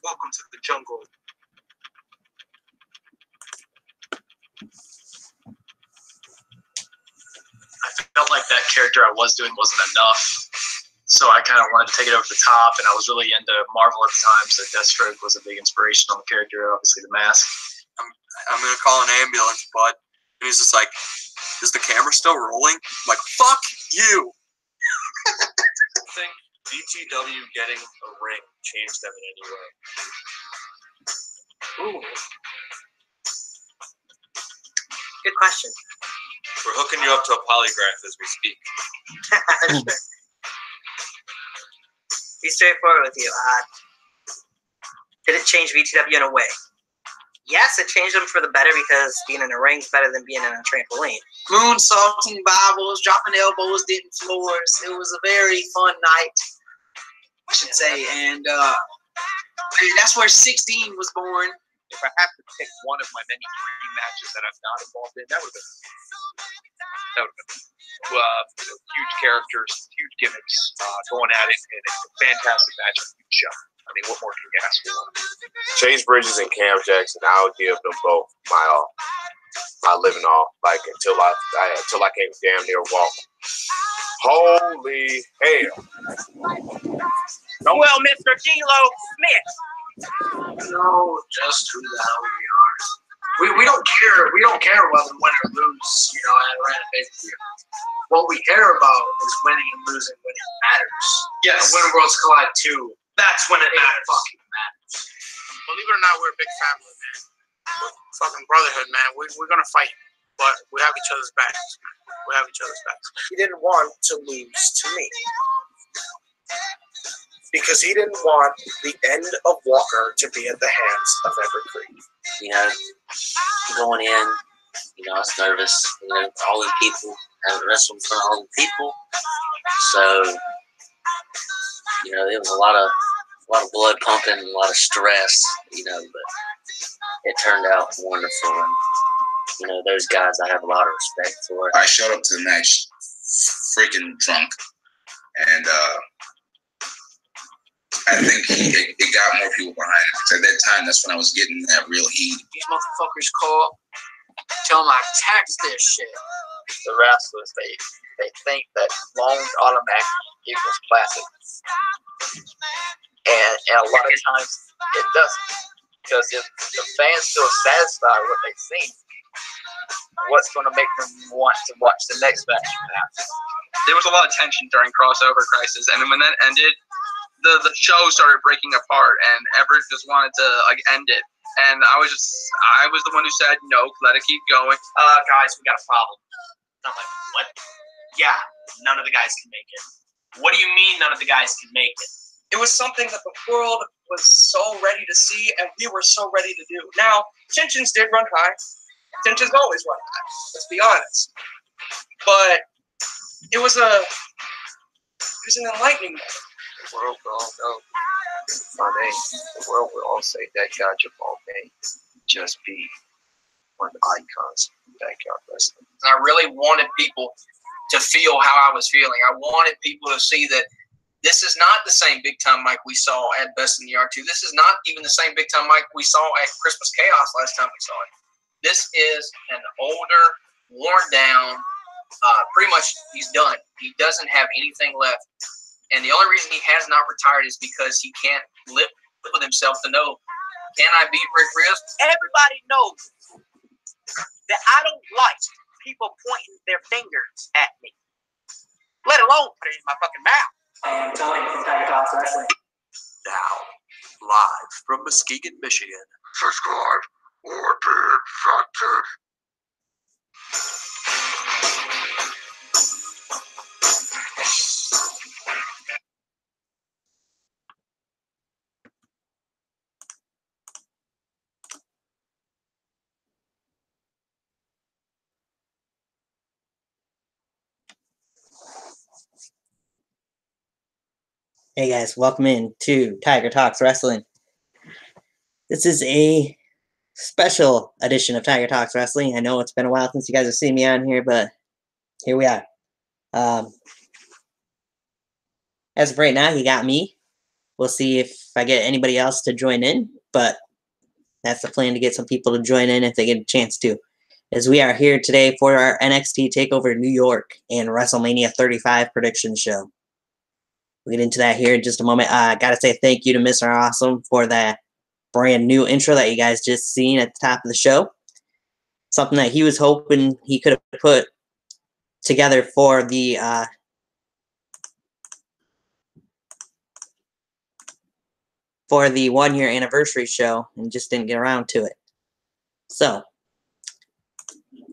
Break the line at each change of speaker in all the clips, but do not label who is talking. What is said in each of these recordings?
Welcome to the jungle. I felt like that character I was doing wasn't enough, so I kind of wanted to take it over the top, and I was really into Marvel at the time, so Deathstroke was a big inspiration on the character, obviously the mask.
I'm going to call an ambulance, bud. And he's just like, is the camera still rolling? I'm like, fuck you!
I think BTW getting a ring changed them in any way.
Ooh. Good question.
We're hooking you up to a polygraph as we speak.
Sure. Be straightforward with you. Did it change VTW in a way? Yes, it changed them for the better because being in a ring is better than being in a trampoline.
Moonsaulting Bibles, dropping elbows, hitting floors. It was a very fun night, I should say. And that's where 16 was born.
If I have to pick one of my many dream matches that I'm not involved in, that would have been huge characters, huge gimmicks, going at it, and it's a fantastic match, a huge show. I mean, what more can you ask for?
Chase Bridges and Cam Jackson, I'll give them both my all, my living all, like until I can't damn near walk. Holy hell!
Well, Mr. D'Lo Smith.
No, just who the hell we are. We don't care. We don't care whether we win or lose. You know, at a random pay-per-view. What we care about is winning and losing when it matters.
Yes.
And when Worlds Collide 2,
That's when it matters.
fucking matters. Believe it or not, we're a big family, man. We're fucking brotherhood, man. We're gonna fight, but we have each other's backs. We have each other's backs. He didn't want to lose to me because he didn't want the end of Walker to be at the hands of Everett Creed.
You know, going in, you know, I was nervous. You know, all the people, having wrestled in front of all the people. So, you know, it was a lot of blood pumping, a lot of stress, you know, but it turned out wonderful. And, you know, those guys I have a lot of respect for.
I showed up to the match freaking drunk, and I think it got more people behind it. Because at that time, that's when I was getting that real heat.
These motherfuckers call, tell them I tax this shit.
The wrestlers, they think that loans automatically equals classic. And a lot of times it doesn't. Because if the fans feel satisfied with what they've seen, what's going to make them want to watch the next match happen?
There was a lot of tension during Crossover Crisis, and then when that ended, the show started breaking apart, and Everett just wanted to like end it. And I was the one who said, no, let it keep going.
Guys, we got a problem. I'm like, what? Yeah, none of the guys can make it. What do you mean none of the guys can make it?
It was something that the world was so ready to see, and we were so ready to do. Now, tensions did run high. Tensions always run high. Let's be honest. But it was an enlightening moment.
The world will all know my name. The world will all say that guy Jamal may just be one of the icons of backyard wrestling.
And I really wanted people to feel how I was feeling. I wanted people to see that this is not the same big time Mike we saw at Best in the R2. This is not even the same big time Mike we saw at Christmas Chaos last time we saw it. This is an older, worn down, pretty much he's done. He doesn't have anything left. And the only reason he has not retired is because he can't live with himself to know, can I beat Rick Rios?
Everybody knows that I don't like people pointing their fingers at me, let alone put it in my fucking mouth.
I'm Tony from Tiger Talks Wrestling.
Now, live from Muskegon, Michigan.
Subscribe or be infected.
Hey guys, welcome in to Tiger Talks Wrestling. This is a special edition of Tiger Talks Wrestling. I know it's been a while since you guys have seen me on here, but here we are. As of right now, you got me. We'll see if I get anybody else to join in, but that's the plan, to get some people to join in if they get a chance to. As we are here today for our NXT Takeover New York and WrestleMania 35 prediction show. We'll get into that here in just a moment. I gotta say thank you to Mr. Awesome for that brand new intro that you guys just seen at the top of the show. Something that he was hoping he could have put together for the 1-year anniversary show and just didn't get around to it. So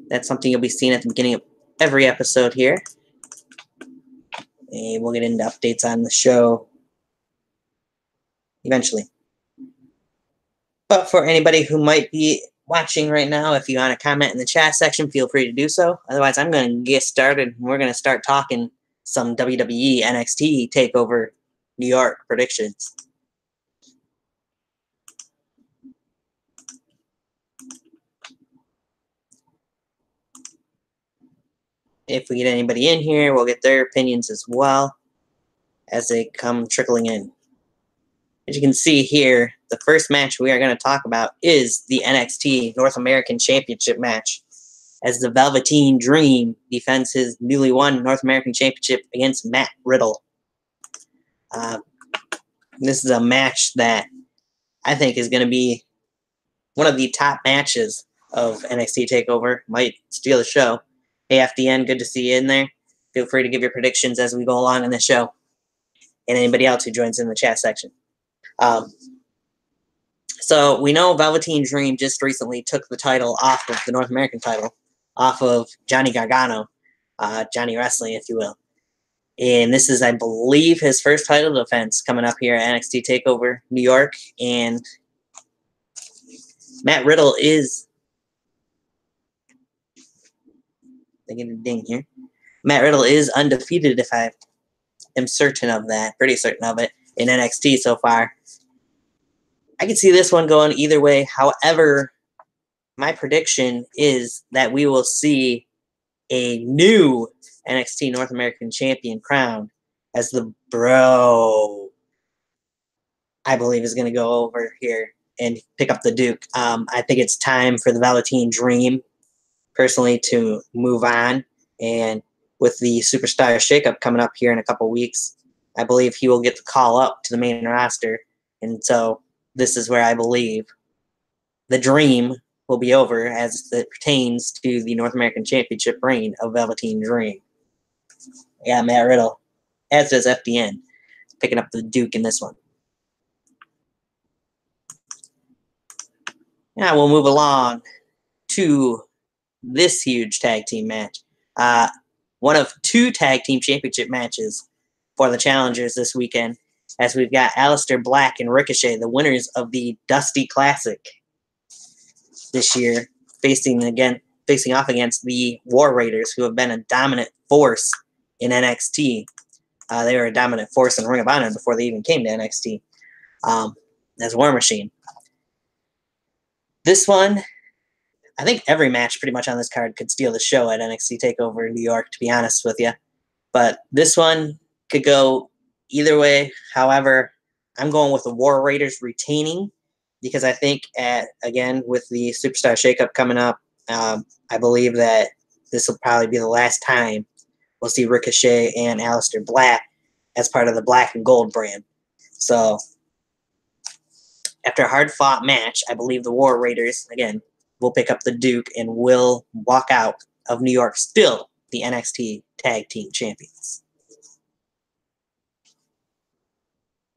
that's something you'll be seeing at the beginning of every episode here. And we'll get into updates on the show eventually. But for anybody who might be watching right now, if you want to comment in the chat section, feel free to do so. Otherwise, I'm going to get started. We're going to start talking some WWE NXT Takeover New York predictions. If we get anybody in here, we'll get their opinions as well as they come trickling in. As you can see here, the first match we are going to talk about is the NXT North American Championship match, as the Velveteen Dream defends his newly won North American Championship against Matt Riddle. This is a match that I think is going to be one of the top matches of NXT TakeOver. Might steal the show. Hey, FDN, good to see you in there. Feel free to give your predictions as we go along in the show. And anybody else who joins in the chat section. So we know Velveteen Dream just recently took the title off of the North American title, off of Johnny Gargano, Johnny Wrestling, if you will. And this is, I believe, his first title defense coming up here at NXT TakeOver New York. And Matt Riddle is... They get a ding here. Matt Riddle is undefeated, if I am certain of that, pretty certain of it, in NXT so far. I can see this one going either way. However, my prediction is that we will see a new NXT North American Champion crowned, as the Bro, I believe, is going to go over here and pick up the Duke. I think it's time for the Velveteen Dream, personally, to move on. And with the Superstar Shakeup coming up here in a couple weeks, I believe he will get the call up to the main roster. And so this is where I believe the Dream will be over as it pertains to the North American Championship reign of Velveteen Dream. Yeah, Matt Riddle, as does FDN, picking up the Duke in this one. Now we'll move along to this huge tag team match. One of 2 tag team championship matches for the challengers this weekend, as we've got Aleister Black and Ricochet, the winners of the Dusty Classic this year, facing off against the War Raiders, who have been a dominant force in NXT. They were a dominant force in Ring of Honor before they even came to NXT as War Machine. This one, I think every match pretty much on this card could steal the show at NXT TakeOver New York, to be honest with you. But this one could go either way. However, I'm going with the War Raiders retaining, because I think, again, with the Superstar Shakeup coming up, I believe that this will probably be the last time we'll see Ricochet and Aleister Black as part of the Black and Gold brand. So, after a hard-fought match, I believe the War Raiders, again, will pick up the Duke and will walk out of New York still the NXT Tag Team Champions.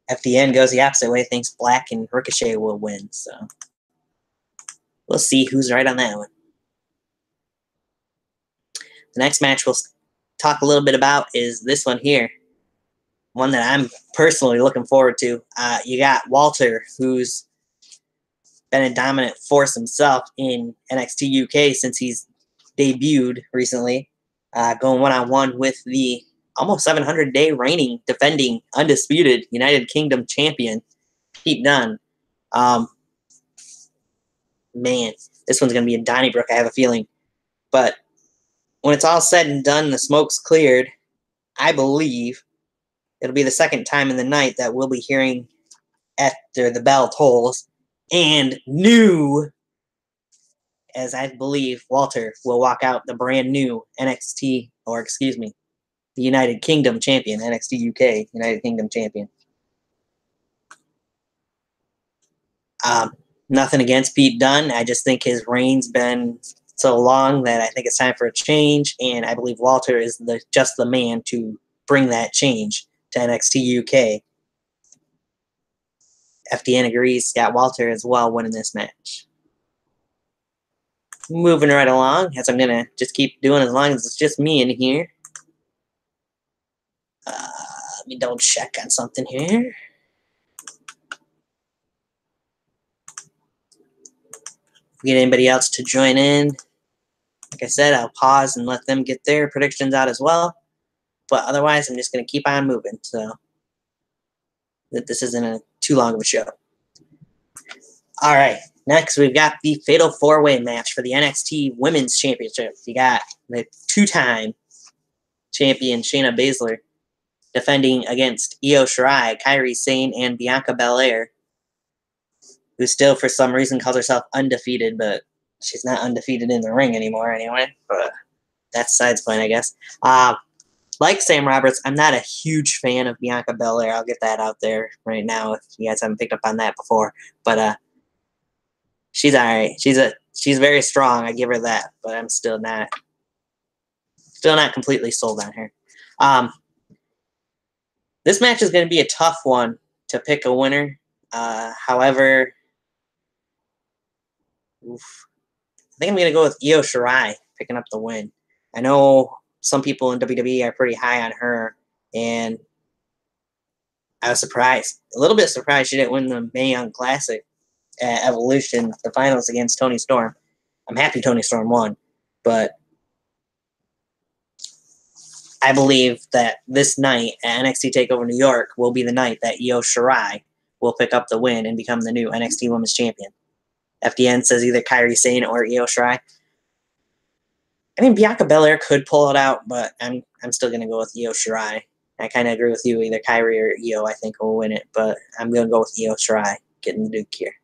FDN goes the opposite way, thinks Black and Ricochet will win. So we'll see who's right on that one. The next match we'll talk a little bit about is this one here. One that I'm personally looking forward to. You got Walter, who's been a dominant force himself in NXT UK since he's debuted recently, going one-on-one with the almost 700-day reigning, defending, undisputed United Kingdom champion, Pete Dunne. Man, this one's going to be a Donnybrook, I have a feeling. But when it's all said and done, the smoke's cleared, I believe it'll be the second time in the night that we'll be hearing after the bell tolls, and new, as I believe Walter will walk out the brand new NXT, or excuse me, the United Kingdom champion, NXT UK United Kingdom champion. Nothing against Pete Dunne. I just think his reign's been so long that I think it's time for a change, and I believe Walter is just the man to bring that change to NXT UK. FDN agrees. Got Walter as well winning this match. Moving right along, as I'm going to just keep doing as long as it's just me in here. Let me double check on something here. Get anybody else to join in. Like I said, I'll pause and let them get their predictions out as well. But otherwise, I'm just going to keep on moving so that this isn't too long of a show. All right, next we've got the Fatal 4-Way match for the NXT Women's Championship. You got the two-time champion Shayna Baszler defending against Io Shirai, Kairi Sane, and Bianca Belair, who still, for some reason, calls herself undefeated, but she's not undefeated in the ring anymore anyway. But that's side's point, I guess. Like Sam Roberts, I'm not a huge fan of Bianca Belair. I'll get that out there right now if you guys haven't picked up on that before. But she's all right. She's very strong. I give her that, but I'm still not completely sold on her. This match is going to be a tough one to pick a winner. However, I think I'm going to go with Io Shirai picking up the win. I know some people in WWE are pretty high on her, and I was surprised. A little bit surprised she didn't win the Mae Young Classic at Evolution, the finals against Toni Storm. I'm happy Toni Storm won, but I believe that this night at NXT TakeOver New York will be the night that Io Shirai will pick up the win and become the new NXT Women's Champion. FDN says either Kairi Sane or Io Shirai. I mean, Bianca Belair could pull it out, but I'm still going to go with Io Shirai. I kind of agree with you. Either Kairi or Io, I think, will win it, but I'm going to go with Io Shirai getting the Duke here.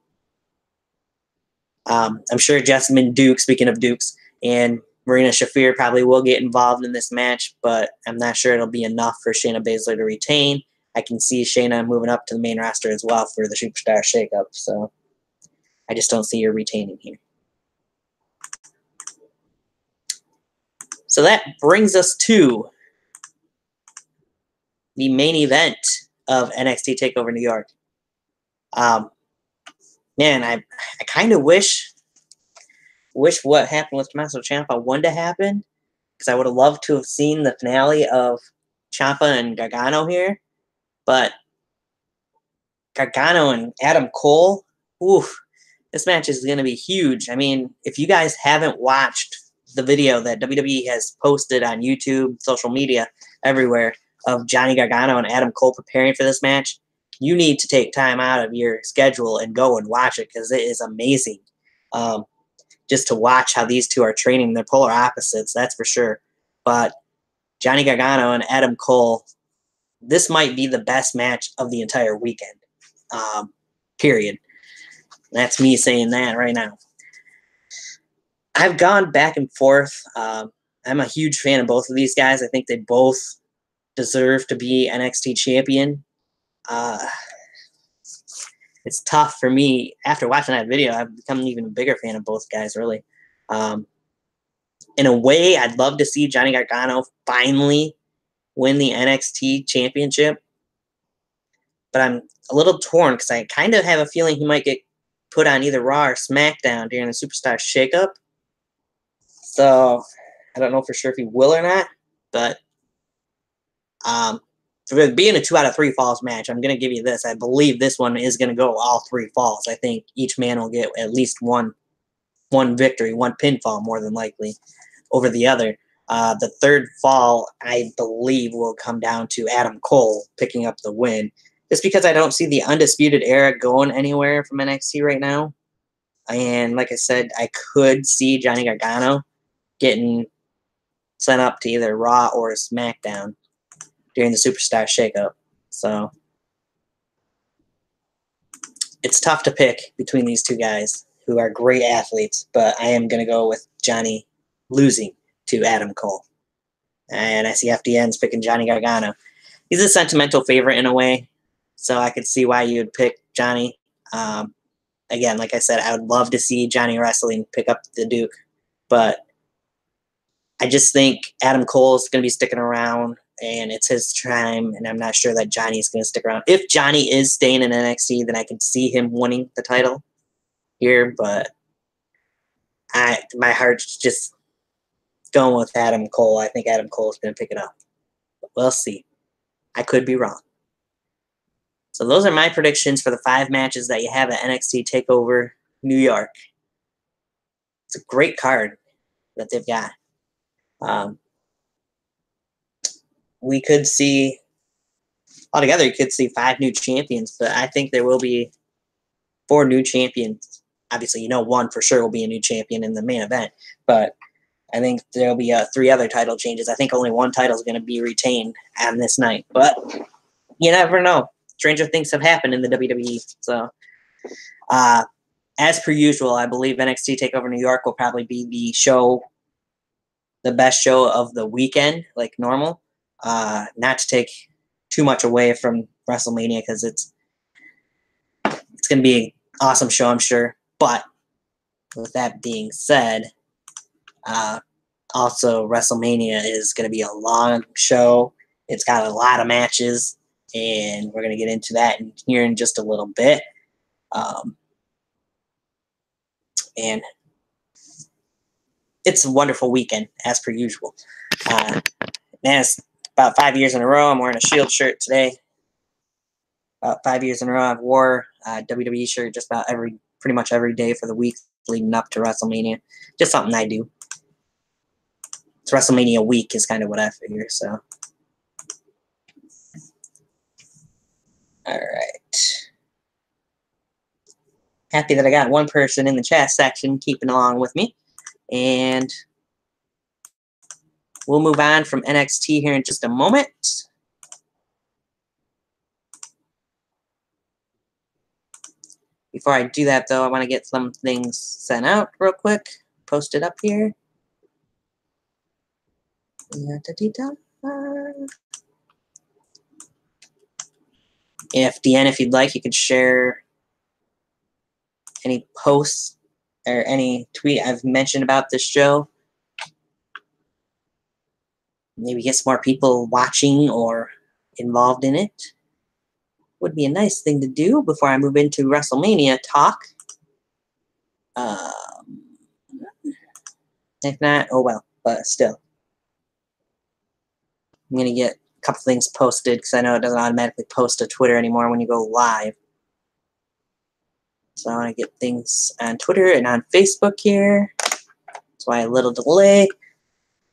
I'm sure Jessamine Duke, speaking of Dukes, and Marina Shafir probably will get involved in this match, but I'm not sure it'll be enough for Shayna Baszler to retain. I can see Shayna moving up to the main roster as well for the Superstar Shakeup, so I just don't see her retaining here. So that brings us to the main event of NXT TakeOver New York. Man, I kind of wish what happened with Tommaso Ciampa won to happen, because I would have loved to have seen the finale of Ciampa and Gargano here. But Gargano and Adam Cole, oof, this match is going to be huge. I mean, if you guys haven't watched the video that WWE has posted on YouTube, social media, everywhere, of Johnny Gargano and Adam Cole preparing for this match, you need to take time out of your schedule and go and watch it, because it is amazing. Just to watch how these two are training. They're polar opposites, that's for sure. But Johnny Gargano and Adam Cole, this might be the best match of the entire weekend. Period. That's me saying that right now. I've gone back and forth. I'm a huge fan of both of these guys. I think they both deserve to be NXT champion. It's tough for me. After watching that video, I've become an even bigger fan of both guys, really. In a way, I'd love to see Johnny Gargano finally win the NXT championship. But I'm a little torn, because I kind of have a feeling he might get put on either Raw or SmackDown during the Superstar Shakeup. So I don't know for sure if he will or not. But for it being a 2 out of 3 falls match, I'm going to give you this. I believe this one is going to go all 3 falls. I think each man will get at least one victory, one pinfall more than likely over the other. The third fall, I believe, will come down to Adam Cole picking up the win. Just because I don't see the Undisputed Era going anywhere from NXT right now. And like I said, I could see Johnny Gargano getting sent up to either Raw or SmackDown during the Superstar Shakeup. So it's tough to pick between these two guys who are great athletes, but I am going to go with Johnny losing to Adam Cole. And I see FDN's picking Johnny Gargano. He's a sentimental favorite in a way, so I could see why you would pick Johnny. Again, like I said, I would love to see Johnny wrestling pick up the Duke, but I just think Adam Cole is going to be sticking around, and it's his time, and I'm not sure that Johnny is going to stick around. If Johnny is staying in NXT, then I can see him winning the title here, but my heart's just going with Adam Cole. I think Adam Cole is going to pick it up. But we'll see. I could be wrong. So those are my predictions for the 5 matches that you have at NXT Takeover New York. It's a great card that they've got. We could see, altogether, you could see 5 new champions, but I think there will be 4 new champions. Obviously, 1 for sure will be a new champion in the main event, but I think there'll be 3 other title changes. I think only 1 title is going to be retained on this night, but you never know. Stranger things have happened in the WWE. So, as per usual, I believe NXT TakeOver New York will probably be the best show of the weekend, like normal. Not to take too much away from WrestleMania, because it's going to be an awesome show, I'm sure. But with that being said, also WrestleMania is going to be a long show. It's got a lot of matches, and we're going to get into that here in just a little bit. And it's a wonderful weekend, as per usual. Man, it's about 5 years in a row. I'm wearing a Shield shirt today. About 5 years in a row, I've wore a WWE shirt just about pretty much every day for the week leading up to WrestleMania. Just something I do. It's WrestleMania week is kind of what I figure, so. All right. Happy that I got 1 person in the chat section keeping along with me. And we'll move on from NXT here in just a moment. Before I do that, though, I want to get some things sent out real quick. Post it up here. If DN, if you'd like, you could share any posts or any tweet I've mentioned about this show. Maybe get some more people watching or involved in it. Would be a nice thing to do before I move into WrestleMania talk. If not, oh well, but still. I'm going to get a couple things posted because I know it doesn't automatically post to Twitter anymore when you go live. So I want to get things on Twitter and on Facebook here. That's why a little delay.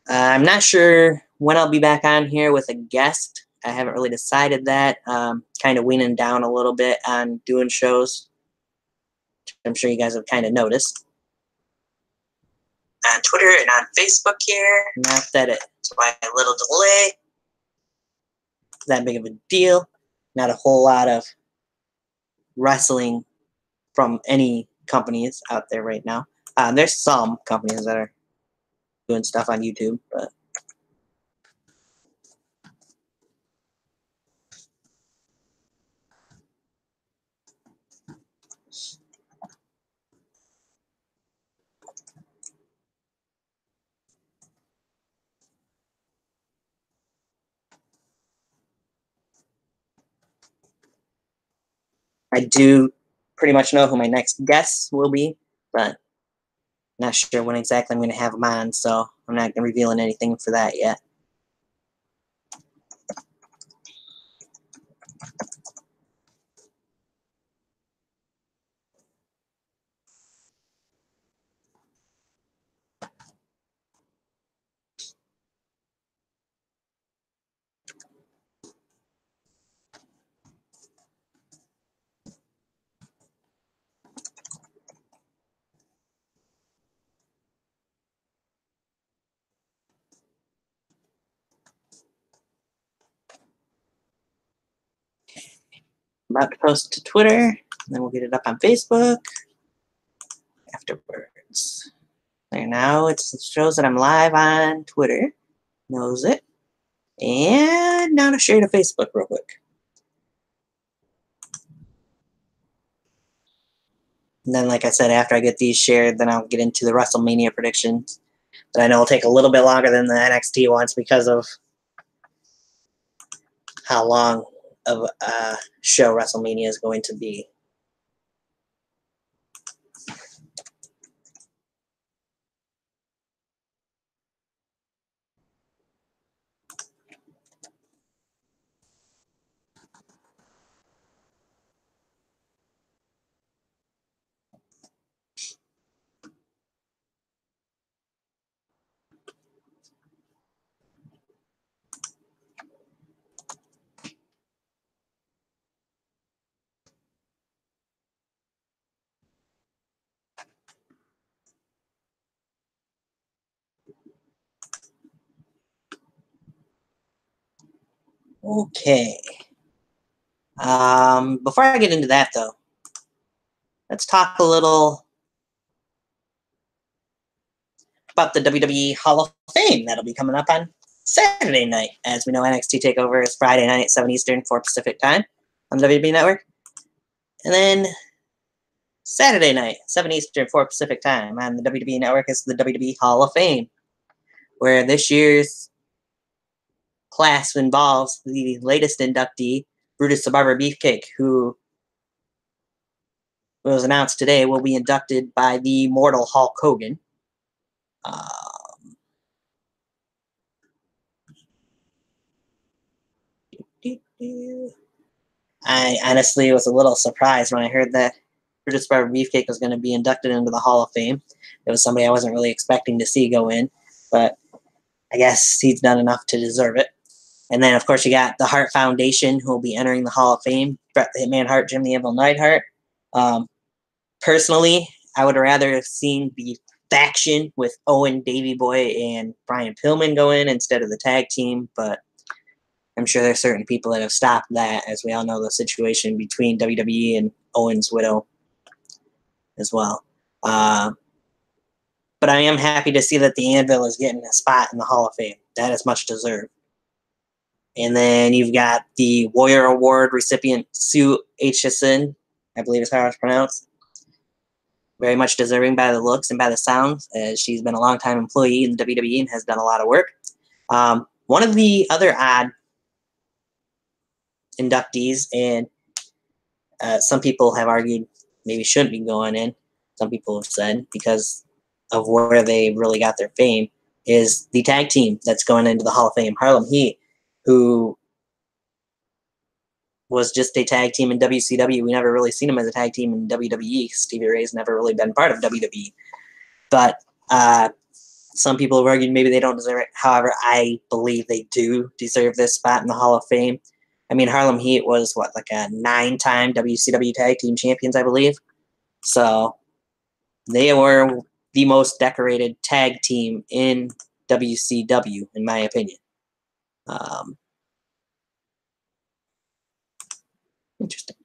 I'm not sure when I'll be back on here with a guest. I haven't really decided that. Kind of weaning down a little bit on doing shows. I'm sure you guys have kind of noticed. On Twitter and on Facebook here. Not that it's why a little delay. That big of a deal. Not a whole lot of wrestling from any companies out there right now. There's some companies that are doing stuff on YouTube, but I do pretty much know who my next guest will be, but not sure when exactly I'm going to have them on, so I'm not revealing anything for that yet. About to post to Twitter. then we'll get it up on Facebook afterwards. There, now it shows that I'm live on Twitter. Knows it. And now to share to Facebook real quick. And then, like I said, after I get these shared, then I'll get into the WrestleMania predictions. That I know will take a little bit longer than the NXT ones because of how long of a show WrestleMania is going to be. Okay. Before I get into that, though, let's talk a little about the WWE Hall of Fame that'll be coming up on Saturday night. As we know, NXT Takeover is Friday night, 7 Eastern, 4 Pacific time on the WWE Network. And then Saturday night, 7 Eastern, 4 Pacific time on the WWE Network is the WWE Hall of Fame, where this year's class involves the latest inductee, Brutus the Barber Beefcake, who was announced today will be inducted by the immortal Hulk Hogan. I honestly was a little surprised when I heard that Brutus the Barber Beefcake was going to be inducted into the Hall of Fame. It was somebody I wasn't really expecting to see go in, but I guess he's done enough to deserve it. And then, of course, you got the Hart Foundation, who will be entering the Hall of Fame. Bret the Hitman Hart, Jim the Anvil Neidhart. Personally, I would rather have seen the faction with Owen, Davey Boy, and Brian Pillman go in instead of the tag team, but I'm sure there's certain people that have stopped that, as we all know the situation between WWE and Owen's widow as well. But I am happy to see that the Anvil is getting a spot in the Hall of Fame. That is much deserved. And then you've got the Warrior Award recipient, Sue Aitchison, I believe is how it's pronounced. Very much deserving by the looks and by the sounds, as she's been a long-time employee in the WWE and has done a lot of work. One of the other odd inductees, and some people have argued maybe shouldn't be going in, some people have said, because of where they really got their fame, is the tag team that's going into the Hall of Fame, Harlem Heat, who was just a tag team in WCW. We never really seen him as a tag team in WWE. Stevie Ray's never really been part of WWE. But some people have argued maybe they don't deserve it. However, I believe they do deserve this spot in the Hall of Fame. I mean, Harlem Heat was, like a 9-time WCW tag team champions, I believe. So they were the most decorated tag team in WCW, in my opinion. Interesting.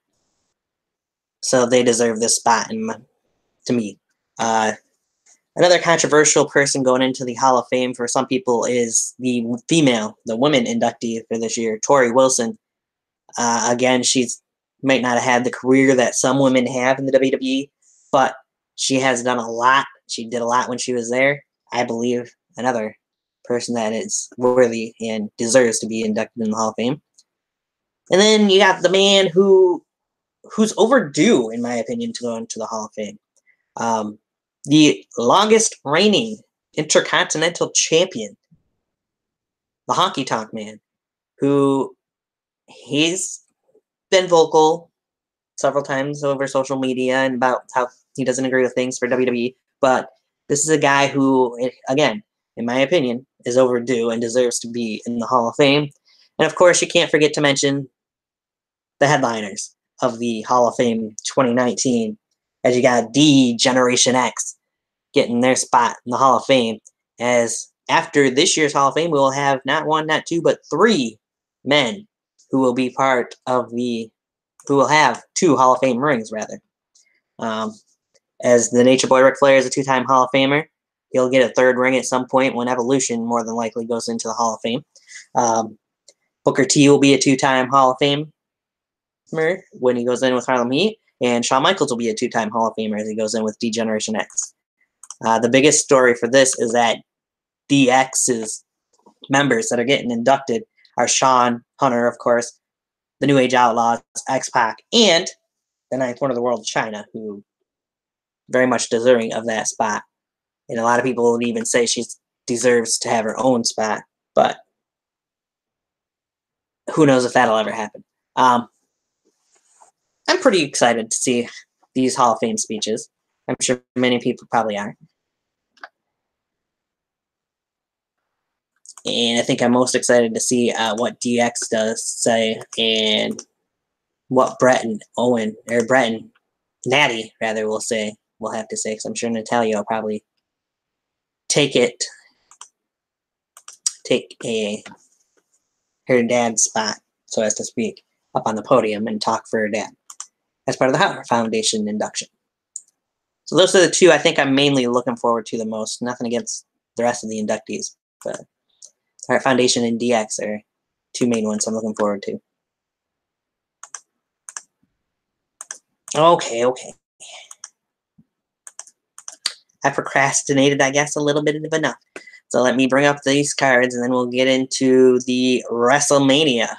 So they deserve this spot, to me. Another controversial person going into the Hall of Fame for some people is the women inductee for this year, Tori Wilson. Again, she's might not have had the career that some women have in the WWE, but she has done a lot. She did a lot when she was there. I believe another person that is worthy and deserves to be inducted in the Hall of Fame. And then you got the man who's overdue, in my opinion, to go into the Hall of Fame. The longest reigning Intercontinental Champion, the Honky Tonk Man, who he's been vocal several times over social media and about how he doesn't agree with things for WWE, but this is a guy who, again, in my opinion, is overdue and deserves to be in the Hall of Fame. And of course, you can't forget to mention the headliners of the Hall of Fame 2019, as you got D Generation X getting their spot in the Hall of Fame, as after this year's Hall of Fame, we will have not one, not two, but 3 men who will be part of the who will have 2 Hall of Fame rings, rather. As the Nature Boy Ric Flair is a 2-time Hall of Famer, he'll get a 3rd ring at some point when Evolution more than likely goes into the Hall of Fame. Booker T will be a 2-time Hall of Famer when he goes in with Harlem Heat, and Shawn Michaels will be a 2-time Hall of Famer as he goes in with D-Generation X. The biggest story for this is that DX's members that are getting inducted are Sean, Hunter, of course, the New Age Outlaws, X-Pac, and the 9th Wonder of the World, China, who very much deserving of that spot. And a lot of people would even say she deserves to have her own spot, but who knows if that'll ever happen. I'm pretty excited to see these Hall of Fame speeches. I'm sure many people probably are. And I think I'm most excited to see what DX does say and what Brett and Natty, rather, will have to say, because I'm sure Natalya will probably take her dad's spot, so as to speak, up on the podium and talk for her dad as part of the Hart Foundation induction. So those are the 2 I think I'm mainly looking forward to the most. Nothing against the rest of the inductees, but Hart Foundation and DX are 2 main ones I'm looking forward to. Okay. I procrastinated, I guess, a little bit enough. So let me bring up these cards, and then we'll get into the WrestleMania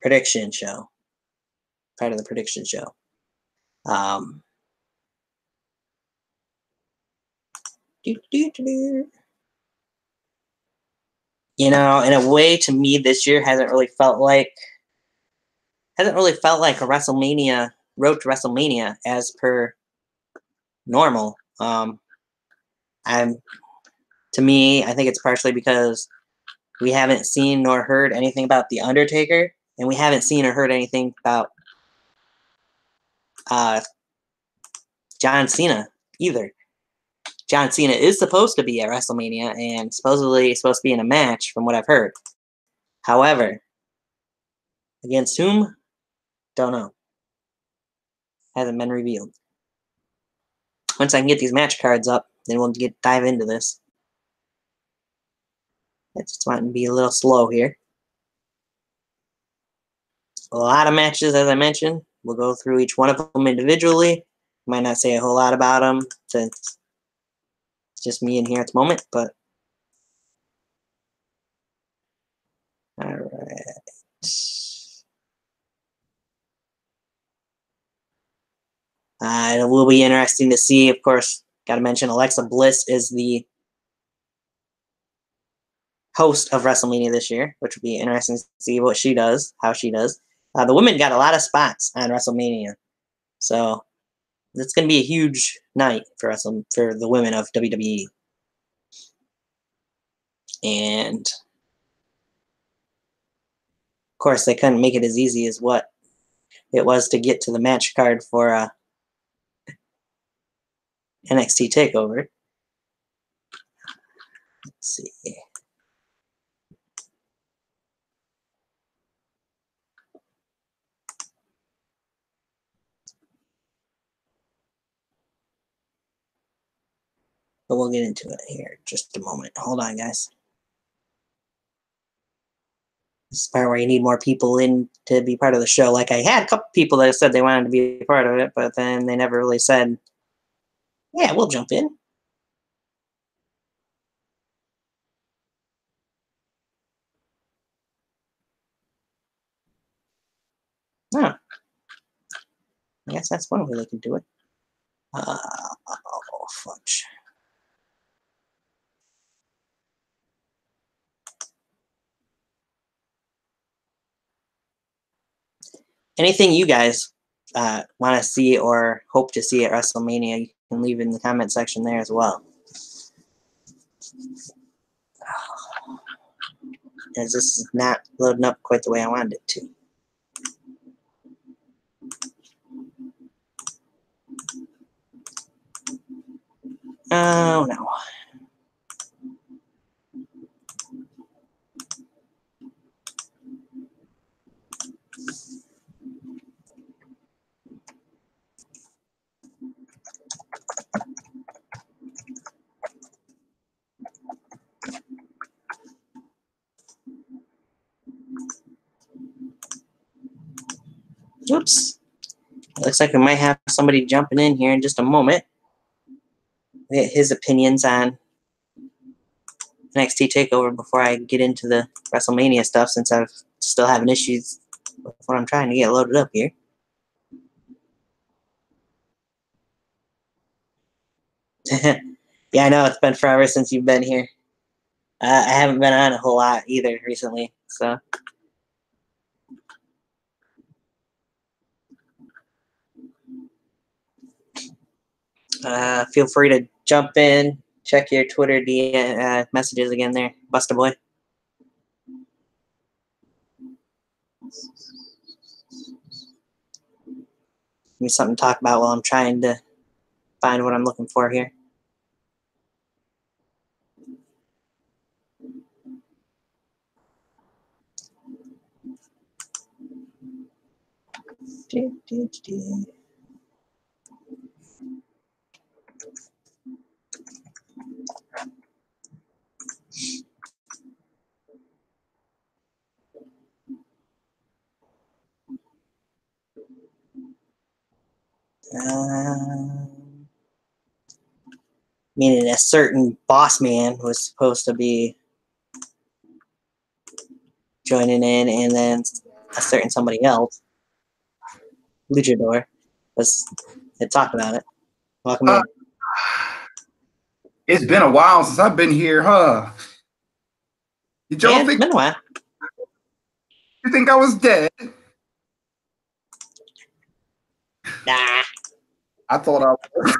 prediction show. Part of the prediction show. You know, in a way, to me, this year hasn't really felt like a WrestleMania, road to WrestleMania as per normal. To me, I think it's partially because we haven't seen nor heard anything about The Undertaker, and we haven't seen or heard anything about John Cena either. John Cena is supposed to be at WrestleMania and supposedly supposed to be in a match, from what I've heard. However, against whom? Don't know. Hasn't been revealed. Once I can get these match cards up, then we'll dive into this. I just want to be a little slow here. A lot of matches, as I mentioned. We'll go through each one of them individually. Might not say a whole lot about them since it's just me in here at the moment, but alright. It will be interesting to see, of course, got to mention Alexa Bliss is the host of WrestleMania this year, which will be interesting to see what she does, how she does. The women got a lot of spots on WrestleMania, so it's going to be a huge night for the women of WWE. And of course, they couldn't make it as easy as what it was to get to the match card for NXT Takeover. Let's see. But we'll get into it here in just a moment. Hold on, guys. This is the part where you need more people in to be part of the show. Like, I had a couple people that said they wanted to be a part of it, but then they never really said, yeah, we'll jump in. Oh. I guess that's one way they can do it. Oh, fudge. Anything you guys want to see or hope to see at WrestleMania, you can leave in the comment section there as well. As this is not loading up quite the way I wanted it to. Oh, no. Oops. Looks like we might have somebody jumping in here in just a moment. Get his opinions on NXT Takeover before I get into the WrestleMania stuff, since I'm still having issues with what I'm trying to get loaded up here. Yeah, I know, it's been forever since you've been here. I haven't been on a whole lot either recently, so. Feel free to jump in, check your Twitter messages again there, Busta Boy. Give me something to talk about while I'm trying to find what I'm looking for here. Meaning a certain boss man was supposed to be joining in, and then a certain somebody else, Luchador, had talked about it. Welcome in.
It's been a while since I've been here, huh? Did y'all
It's been a while.
You think I was dead?
Nah.
I thought I was.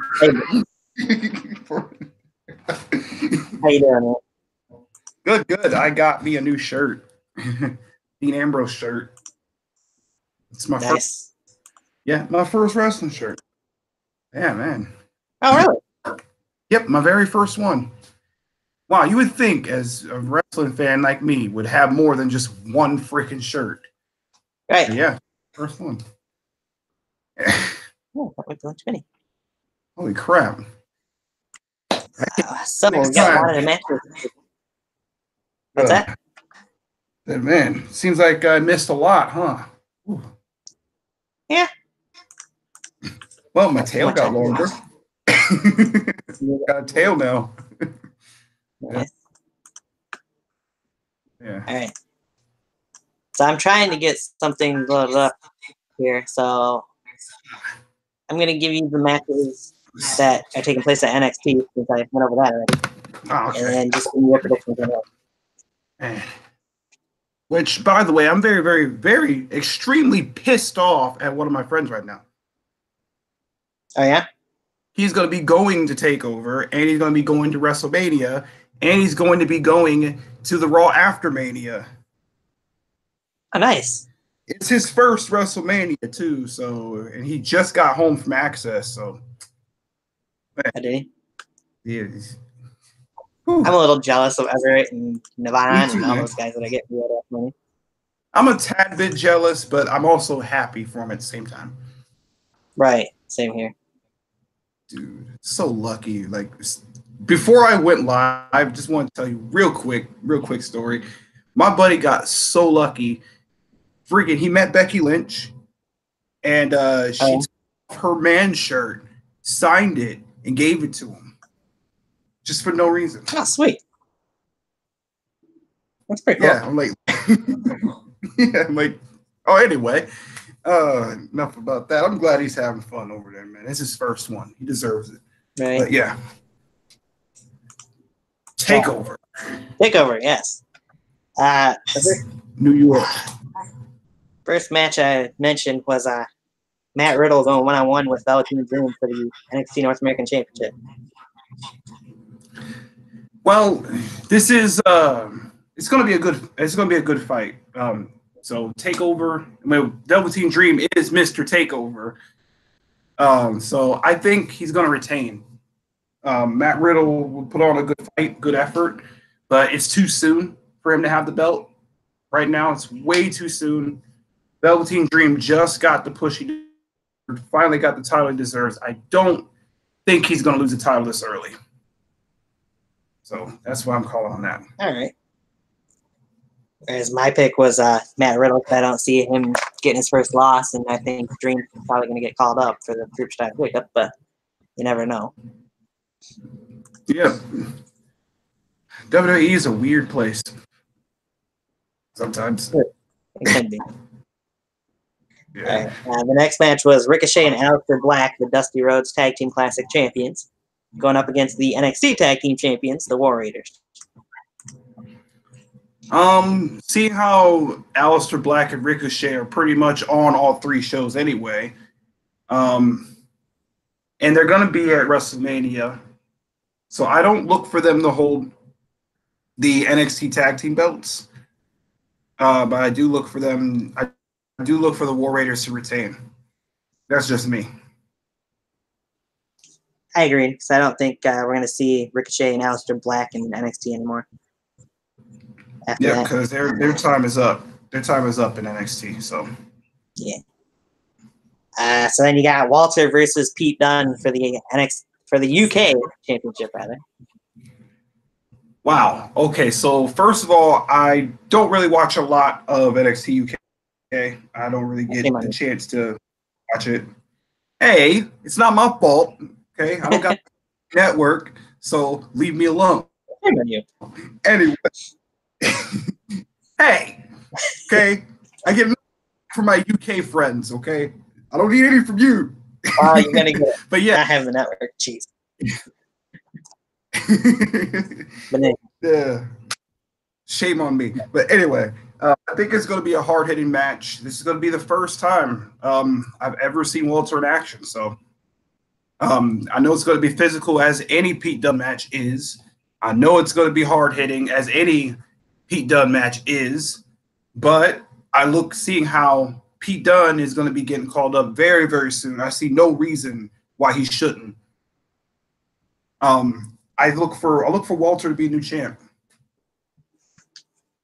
How you doing, man?
Good, good. I got me a new shirt. Dean Ambrose shirt. It's my first. Yeah, my first wrestling shirt. Yeah, man.
Oh, really?
Yep, my very first one. Wow, you would think as a wrestling fan like me would have more than just one freaking shirt.
Right.
But yeah, first one.
Oh, that went too many.
Holy crap.
Someone got wanted a match. What's that?
Man, seems like I missed a lot, huh? Ooh.
Yeah.
Well, my tail got longer. Got a tail now.
Nice.
Yeah.
All right. So I'm trying to get something loaded up here. So I'm going to give you the matches that are taking place at NXT, since I went over that already.
Oh, okay.
And then just give me your predictions on
that. Which, by the way, I'm very, very, very extremely pissed off at one of my friends right now.
Oh, yeah?
He's going to be going to Takeover, and he's going to be going to WrestleMania, and he's going to be going to the Raw after Mania.
Oh, nice.
It's his first WrestleMania, too, so, and he just got home from Access, so.
Man. Oh, did he?
Yeah.
I'm a little jealous of Everett and Navon and all those guys that I get for that money.
I'm a tad bit jealous, but I'm also happy for him at the same time.
Right. Same here.
Dude, so lucky. Like, before I went live, I just want to tell you real quick story. My buddy got so lucky. Freaking, he met Becky Lynch, and she took her man shirt, signed it, and gave it to him. Just for no reason.
Oh, sweet. That's pretty cool.
Yeah, I'm like, oh, anyway, enough about that. I'm glad he's having fun over there, man. It's his first one. He deserves it.
Right.
But yeah. Takeover.
Takeover, yes.
New York.
First match I mentioned was Matt Riddle going one-on-one with Velveteen Dream for the NXT North American Championship.
Well, this is it's gonna be a good fight. So Takeover, Velveteen Dream is Mr. Takeover. So I think he's gonna retain. Matt Riddle will put on a good fight, good effort, but it's too soon for him to have the belt. Right now, it's way too soon. Velveteen Dream just got the push he finally got the title he deserves. I don't think he's gonna lose the title this early. So that's why I'm calling on that.
All right. Whereas my pick was Matt Riddle. I don't see him getting his first loss, and I think Dream's probably going to get called up for the Superstar Shakeup, but you never know.
Yeah. WWE is a weird place. Sometimes.
It can be.
Yeah.
All right. The next match was Ricochet and Aleister Black, the Dusty Rhodes Tag Team Classic champions, going up against the NXT Tag Team champions, the War Raiders.
Seeing how Aleister Black and Ricochet are pretty much on all three shows anyway, and they're going to be at WrestleMania, so I don't look for them to hold the NXT Tag Team belts, but I do look for them. I do look for the War Raiders to retain. That's just me.
I agree, because I don't think we're going to see Ricochet and Aleister Black in NXT anymore.
Yeah, because their time is up. Their time is up in NXT. So
yeah. So then you got Walter versus Pete Dunne for the UK Championship, rather.
Wow. Okay. So first of all, I don't really watch a lot of NXT UK. I don't really get the chance to watch it. Hey, it's not my fault. Okay, I don't got network, so leave me alone. Anyway. Hey, okay, I get from my UK friends. Okay, I don't need any from you.
Oh, you're gonna get it.
But yeah,
I have the network. Jeez.
Yeah, shame on me. But anyway, I think it's going to be a hard-hitting match. This is going to be the first time I've ever seen Walter in action. So I know it's going to be physical, as any Pete Dunne match is. I know it's going to be hard-hitting, as any Pete Dunne match is, but seeing how Pete Dunne is going to be getting called up very, very soon. I see no reason why he shouldn't. I look for Walter to be new champ.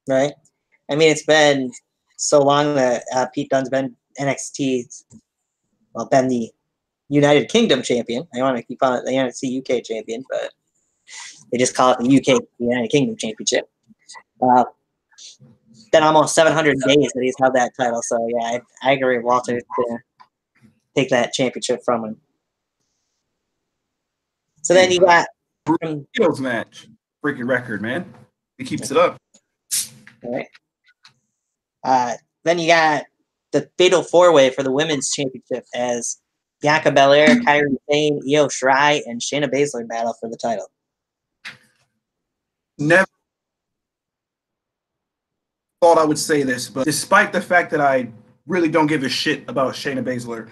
Right. I mean, it's been so long that Pete Dunne's been been the United Kingdom champion. I want to keep calling it the NXT UK champion, but they just call it the UK United Kingdom Championship. Been almost 700 days that he's held that title, so yeah, I agree with Walter to take that championship from him. So then you got
Bruno's match, freaking record, man. He keeps it up.
All right. Then you got the Fatal 4-Way for the Women's Championship as Bianca Belair, Kairi Sane, Io Shirai, and Shayna Baszler battle for the title.
Never thought I would say this, but despite the fact that I really don't give a shit about Shayna Baszler,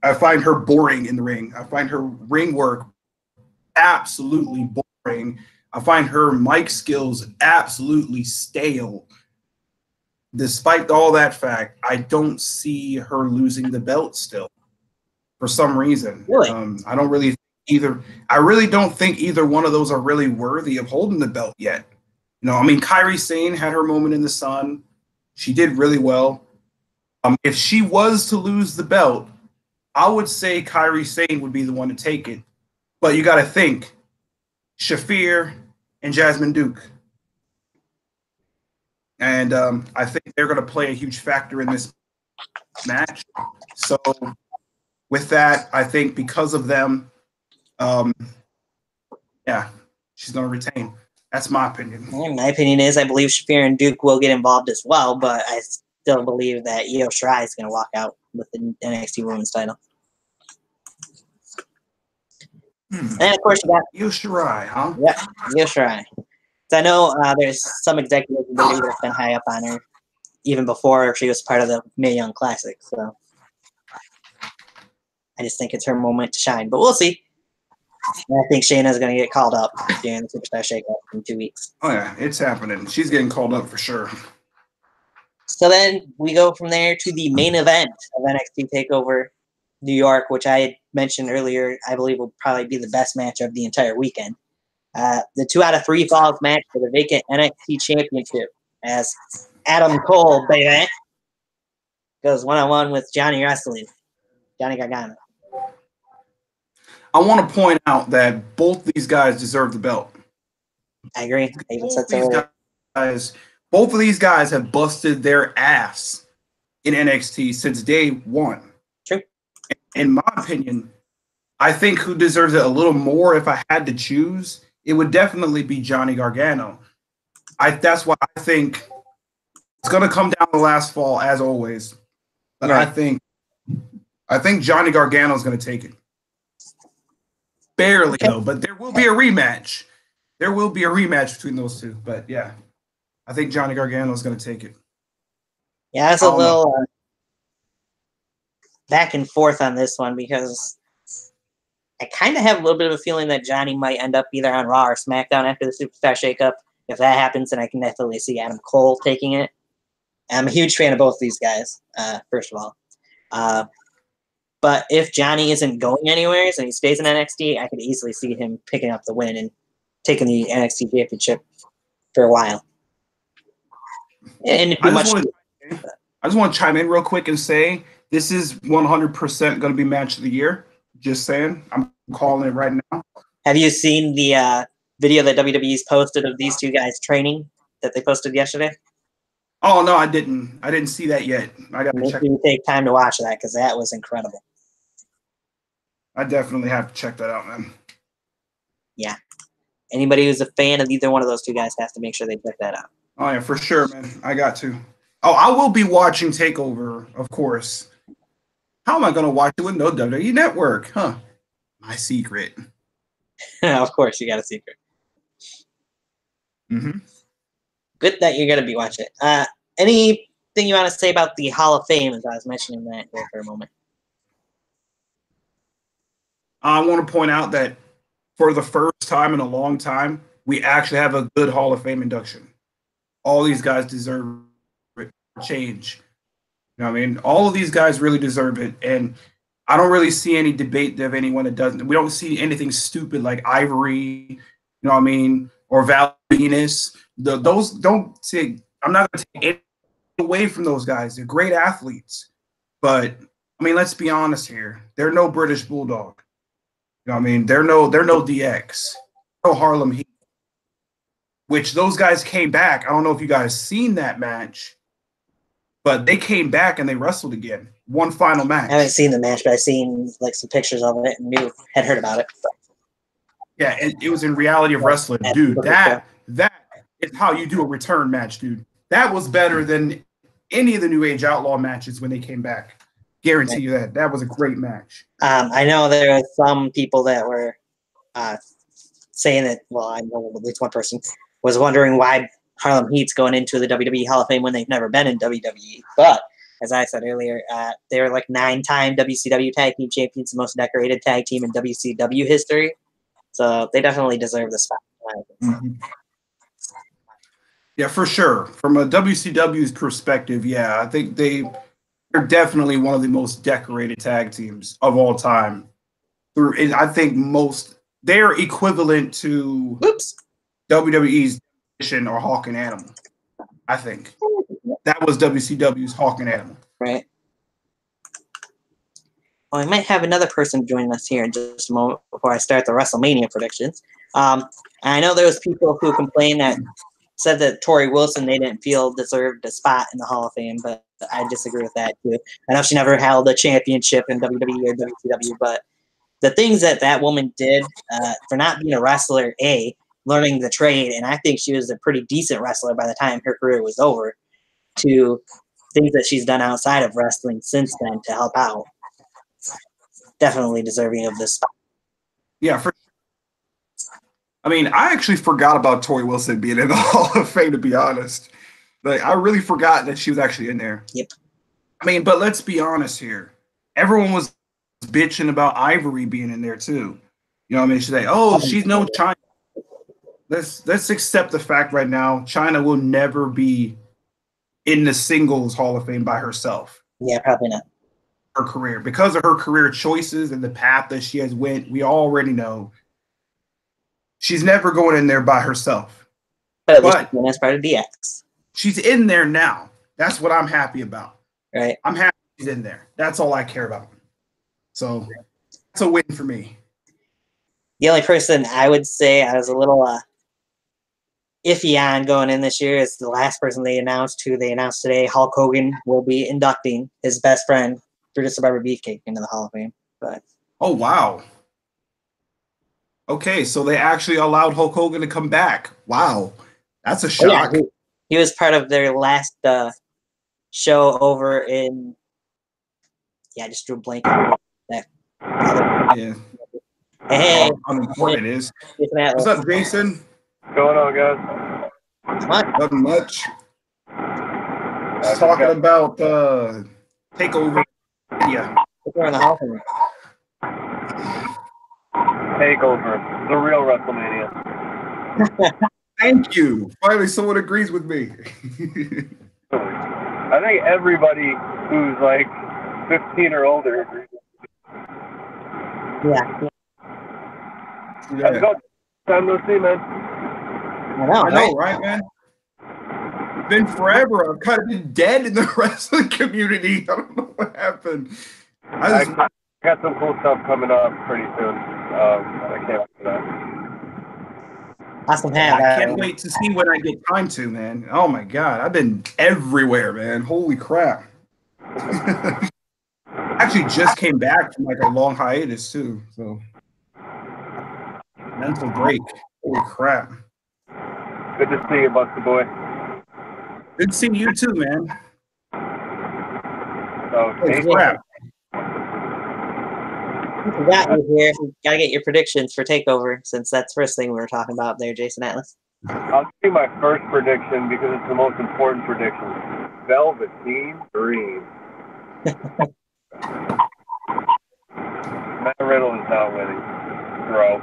I find her boring in the ring. I find her ring work absolutely boring. I find her mic skills absolutely stale. Despite all that fact, I don't see her losing the belt still for some reason.
Really?
I don't really either. I really don't think either one of those are really worthy of holding the belt yet. You know, I mean, Kairi Sane had her moment in the sun. She did really well. If she was to lose the belt, I would say Kairi Sane would be the one to take it. But you got to think, Shafir and Jasmine Duke. And I think they're going to play a huge factor in this match. So with that, I think because of them, yeah, she's going to retain. That's my opinion.
My opinion is I believe Shafir and Duke will get involved as well, but I still believe that Io Shirai is going to walk out with the NXT Women's title. And of course, you got
Io Shirai, huh?
Yeah, Io Shirai. So I know there's some executives in WWE that's been high up on her, even before she was part of the Mae Young Classic. So I just think it's her moment to shine. But we'll see. And I think Shayna's going to get called up during the Superstar Shake-Up in 2 weeks.
Oh, yeah, it's happening. She's getting called up for sure.
So then we go from there to the main event of NXT TakeOver New York, which I had mentioned earlier, I believe will probably be the best match of the entire weekend. The 2 out of 3 falls match for the vacant NXT Championship as Adam Cole, baby, goes one-on-one with Johnny Wrestling, Johnny Gargano.
I want to point out that both these guys deserve the belt.
I agree.
Both of these guys have busted their ass in NXT since day one.
True.
In my opinion, I think who deserves it a little more if I had to choose, it would definitely be Johnny Gargano. That's why I think it's going to come down to last fall as always. But
Right.
I think Johnny Gargano is going to take it. Barely though, but there will be a rematch. There will be a rematch between those two. But yeah, I think Johnny Gargano is going to take it.
Yeah, it's a little back and forth on this one because I kind of have a little bit of a feeling that Johnny might end up either on Raw or SmackDown after the Superstar Shakeup. If that happens, then I can definitely see Adam Cole taking it. I'm a huge fan of both these guys, first of all. But if Johnny isn't going anywhere and he stays in NXT, I could easily see him picking up the win and taking the NXT Championship for a while. And
I just want to chime in real quick and say this is 100% going to be match of the year. Just saying. I'm calling it right now.
Have you seen the video that WWE's posted of these two guys training that they posted yesterday?
Oh, no, I didn't. I didn't see that yet. I got to check.
You take time to watch that because that was incredible.
I definitely have to check that out, man.
Yeah. Anybody who's a fan of either one of those two guys has to make sure they check that out.
Oh, yeah, for sure, man. I got to. Oh, I will be watching TakeOver, of course. How am I going to watch it with no WWE Network? Huh. My secret.
Of course, you got a secret.
Mm-hmm.
Good that you're going to be watching it. Anything you want to say about the Hall of Fame, as I was mentioning that there for a moment?
I want to point out that for the first time in a long time, we actually have a good Hall of Fame induction. All these guys deserve change. You know what I mean? All of these guys really deserve it. And I don't really see any debate of anyone that doesn't. We don't see anything stupid like Ivory, you know what I mean? Or Val Venus. Those don't say, I'm not going to take anything away from those guys. They're great athletes. But, I mean, let's be honest here. They're no British Bulldog. You know what I mean? They're no DX. No Harlem Heat. Which those guys came back. I don't know if you guys seen that match, but they came back and they wrestled again. One final match.
I haven't seen the match, but I've seen like some pictures of it and had heard about it.
Yeah, it was in Reality of Wrestling. Dude, that is how you do a return match, dude. That was better than any of the New Age Outlaw matches when they came back. Guarantee you that. That was a great match.
I know there are some people that were saying that, well, I know at least one person was wondering why Harlem Heat's going into the WWE Hall of Fame when they've never been in WWE. But as I said earlier, they're like 9-time WCW Tag Team Champions, the most decorated tag team in WCW history. So they definitely deserve the spot.
Mm-hmm. Yeah, for sure. From a WCW's perspective, yeah, I think they're definitely one of the most decorated tag teams of all time. I think they're equivalent to WWE's Mission or Hawk and Animal. I think that was WCW's Hawk and Animal.
Right. Well, I might have another person joining us here in just a moment before I start the WrestleMania predictions. I know there was people who complained that said that Tori Wilson they didn't feel deserved a spot in the Hall of Fame, but I disagree with that too. I know she never held a championship in WWE or WCW, but the things that woman did for not being a wrestler, learning the trade, and I think she was a pretty decent wrestler by the time her career was over, to things that she's done outside of wrestling since then to help out. Definitely deserving of this spot.
Yeah, I mean, I actually forgot about Tori Wilson being in the Hall of Fame, to be honest. Like, I really forgot that she was actually in there.
Yep.
I mean, but let's be honest here. Everyone was bitching about Ivory being in there too. You know what I mean? She's like, oh, she's no China. Let's accept the fact right now, China will never be in the singles Hall of Fame by herself.
Yeah, probably not.
Her career. Because of her career choices and the path that she has went, we already know she's never going in there by herself.
But that's part of DX.
She's in there now. That's what I'm happy about.
Right.
I'm happy she's in there. That's all I care about. So that's a win for me.
The only person I would say I was a little iffy on going in this year is the last person they announced, who they announced today. Hulk Hogan will be inducting his best friend, Brutus the Barber Beefcake, into the Hall of Fame. But
Oh, wow. Okay, so they actually allowed Hulk Hogan to come back. Wow. That's a shock.
yeah, he was part of their last show over in. Yeah, I just drew a blank on that.
Yeah.
Hey,
how important it is.
Jason Atlas.
What's up, Jason?
What's going on, guys?
Nothing much. Just talking about Takeover. Yeah.
We're in the Hall of Fame.
Takeover, the real WrestleMania.
Thank you. Finally, someone agrees with me.
I think everybody who's like 15 or older agrees.
Yeah.
Let's go. Time to see, man.
I know,
right, man? It's been forever. I've kind of been dead in the wrestling community. I don't know what happened.
I got some cool stuff coming up pretty soon. I can't wait for that.
Awesome
I can't wait to see when I get time to, man. Oh my god, I've been everywhere, man. Holy crap. Actually just came back from like a long hiatus too, so mental break. Holy crap.
Good to see you, Buster Boy.
Good seeing you too, man.
So,
Holy crap.
We got you here. We gotta get your predictions for Takeover, since that's the first thing we were talking about there, Jason Atlas.
I'll give you my first prediction because it's the most important prediction. Velveteen Dream. Matt Riddle is not winning, bro.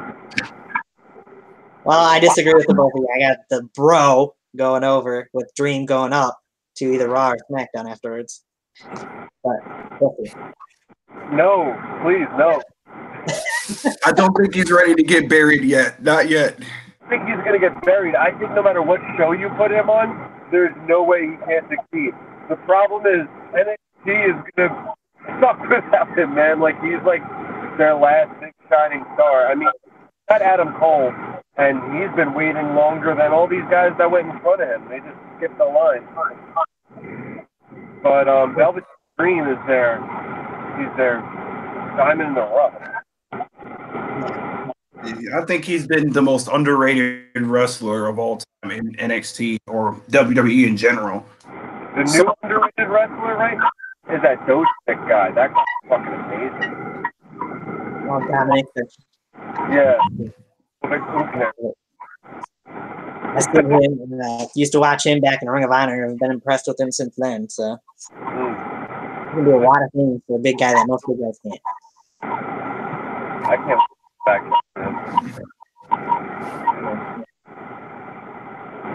Well, I disagree with the both of you. I got the Bro going over with Dream going up to either Raw or SmackDown afterwards. But we'll see.
No, please, no.
I don't think he's ready to get buried yet. Not yet.
I think he's going to get buried. I think no matter what show you put him on, there's no way he can't succeed. The problem is NXT is going to suck without him, man. Like, he's like their last big shining star. I mean, got Adam Cole, and he's been waiting longer than all these guys that went in front of him. They just skipped the line. But Velvet Dream is there. He's their diamond in the rough.
I think he's been the most underrated wrestler of all time in NXT or WWE in general.
The new underrated wrestler right now is that Doshik guy. That guy's fucking amazing.
Long Dominic.
Yeah.
I still him and used to watch him back in Ring of Honor. I've been impressed with him since then. So he can do a lot of things for a big guy that most big guys can't.
I can't back.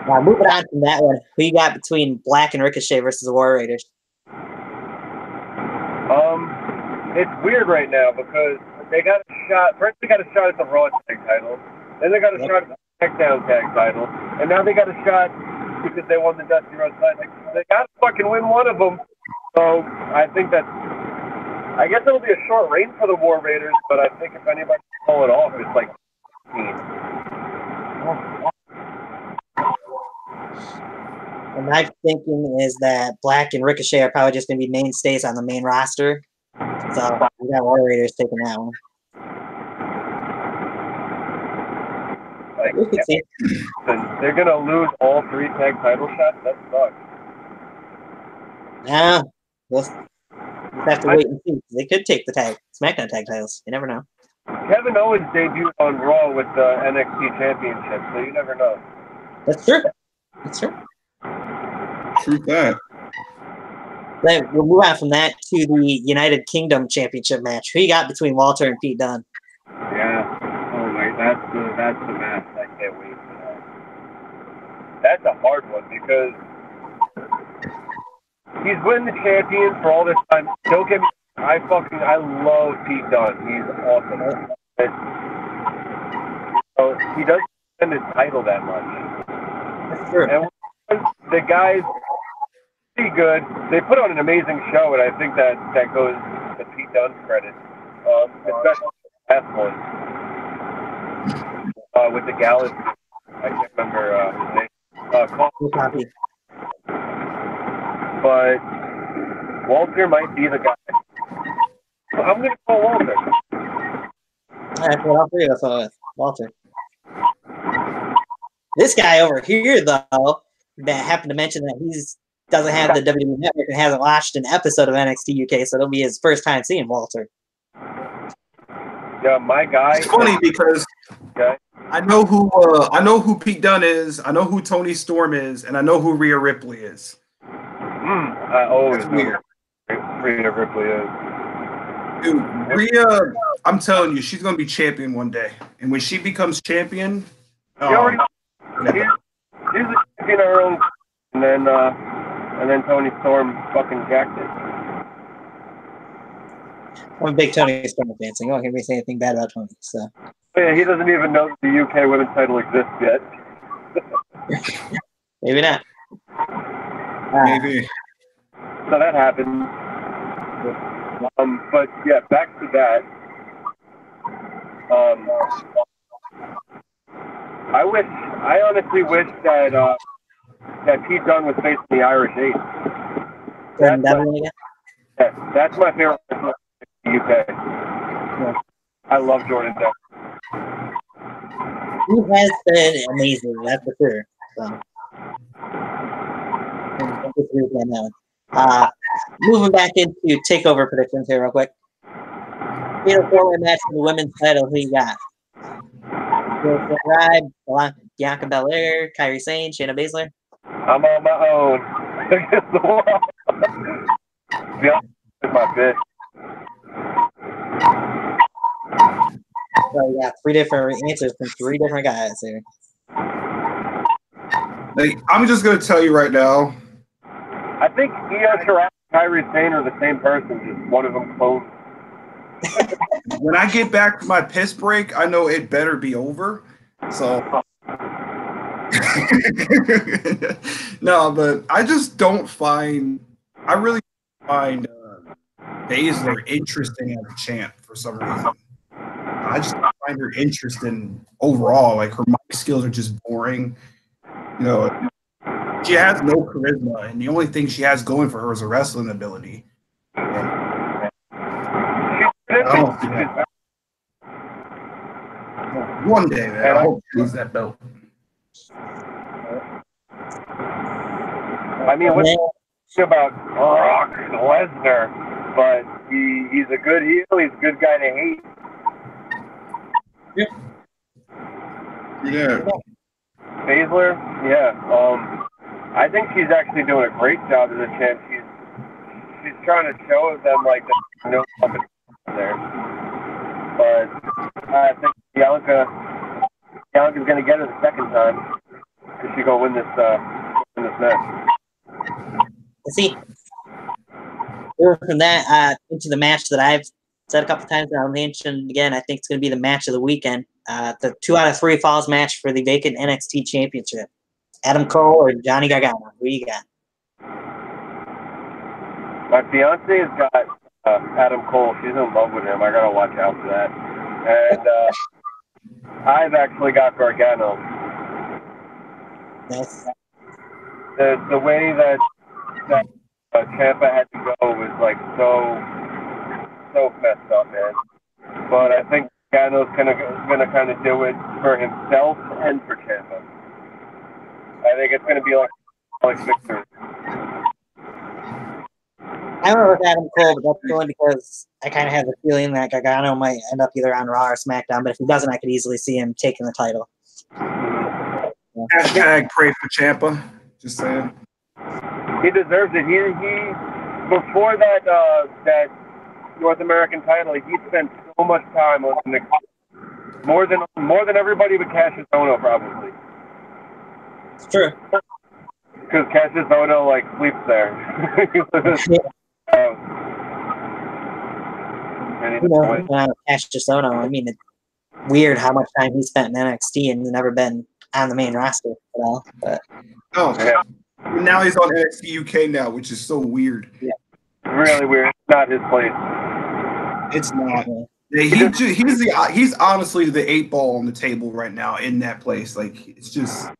Now moving on from that one, who you got between Black and Ricochet versus the War Raiders?
It's weird right now because they got a shot. First, they got a shot at the Raw tag title. Then they got a shot at the SmackDown tag title, and now they got a shot because they won the Dusty Rhodes title. They got to fucking win one of them. So I think that. I guess it'll be a short reign for the War Raiders, but I think if anybody can pull it off, it's like 15.
And my thinking is that Black and Ricochet are probably just going to be mainstays on the main roster. So we got War Raiders taking that one.
They're going to lose all 3 tag title shots? That sucks.
Yeah, we'll have to wait and see. They could take the SmackDown tag titles. You never know.
Kevin Owens debuted on Raw with the NXT Championship, so you never know.
That's true. That's true.
True that.
Then we'll move on from that to the United Kingdom Championship match. Who you got between Walter and Pete Dunne?
Yeah. Oh my, that's the match. I can't wait for that. That's a hard one because he's been the champion for all this time. Don't get me. I love Pete Dunne. He's awesome. So he doesn't defend his title that much.
That's true.
And the guys pretty good. They put on an amazing show, and I think that goes to Pete Dunne's credit, especially the last one with the Gallus. I can't remember his name.
Copy.
But Walter might be the guy. So I'm going to call Walter.
That's what all three of us are with. Walter. This guy over here, though, that happened to mention that he's doesn't have the WWE Network and hasn't watched an episode of NXT UK, so it'll be his first time seeing Walter.
Yeah, my guy.
It's funny because I know who Pete Dunne is, I know who Tony Storm is, and I know who Rhea Ripley is.
I always
That's
know
weird.
who Rhea Ripley is.
Dude, Rhea, I'm telling you, she's gonna be champion one day, and when she becomes champion,
She's in her own, and then Tony Storm fucking jacked it.
I'm a big Tony Storm fan, so you won't hear me say anything bad about Tony. So
Yeah, he doesn't even know that the UK women's title exists yet.
maybe not.
maybe.
So that happened. But yeah, back to that. I honestly wish that Pete Dunne was facing the Irish 8. That's my favorite wrestler in the UK.
Yeah.
I love Jordan Devlin.
He has been amazing, that's for sure. So. Moving back into takeover predictions here, real quick. Fatal four-way match for the women's title. Who you got? Bianca Belair, Kairi Sane, Shayna Baszler.
I'm on my own against the wall. Bianca is my bitch.
So you got three different answers from three different guys here.
Like, I'm just gonna tell you right now.
I think Io Shirai and Kairi Sane are the same person, just one of them cloned.
When I get back from my piss break, I know it better be over. So no, but I just don't find. I really find Baszler interesting as a champ for some reason. I just don't find her interesting overall. Like, her mic skills are just boring. You know, she has no charisma, and the only thing she has going for her is a wrestling ability. One day, man. I hope she loses that belt.
I mean, what's about Brock Lesnar, but he's a good heel. He's a good guy to hate.
Yeah.
Baszler, yeah. I think she's actually doing a great job as a champ. She's trying to show them like there's no competition there. But I think Bianca's going to get it the second time because she's going to win this match.
See, from that into the match that I've said a couple times, and I'll mention again, I think it's going to be the match of the weekend. The 2 out of 3 falls match for the vacant NXT Championship. Adam Cole or Johnny Gargano? Who you got?
My fiance has got Adam Cole. She's in love with him. I got to watch out for that. And I've actually got Gargano.
Nice.
The way that Ciampa had to go was like so messed up, man. But I think Gargano's gonna kind of do it for himself and for Ciampa. I think it's gonna be like victory.
I don't know with Adam Cole, but that's only because I kind of have the feeling that Gargano might end up either on Raw or SmackDown. But if he doesn't, I could easily see him taking the title.
Hashtag pray for Ciampa. Just saying.
He deserves it. He before that North American title, he spent so much time on the more than everybody but Cassius Ohno probably.
It's true.
Because Cassius Ohno like sleeps there.
Cassius Ohno. I mean, it's weird how much time he spent in NXT and never been on the main roster at all. But
yeah.
Now he's on NXT UK now, which is so weird.
Yeah. Really weird. It's not his place.
It's not. He's honestly the 8 ball on the table right now in that place. Like, it's just.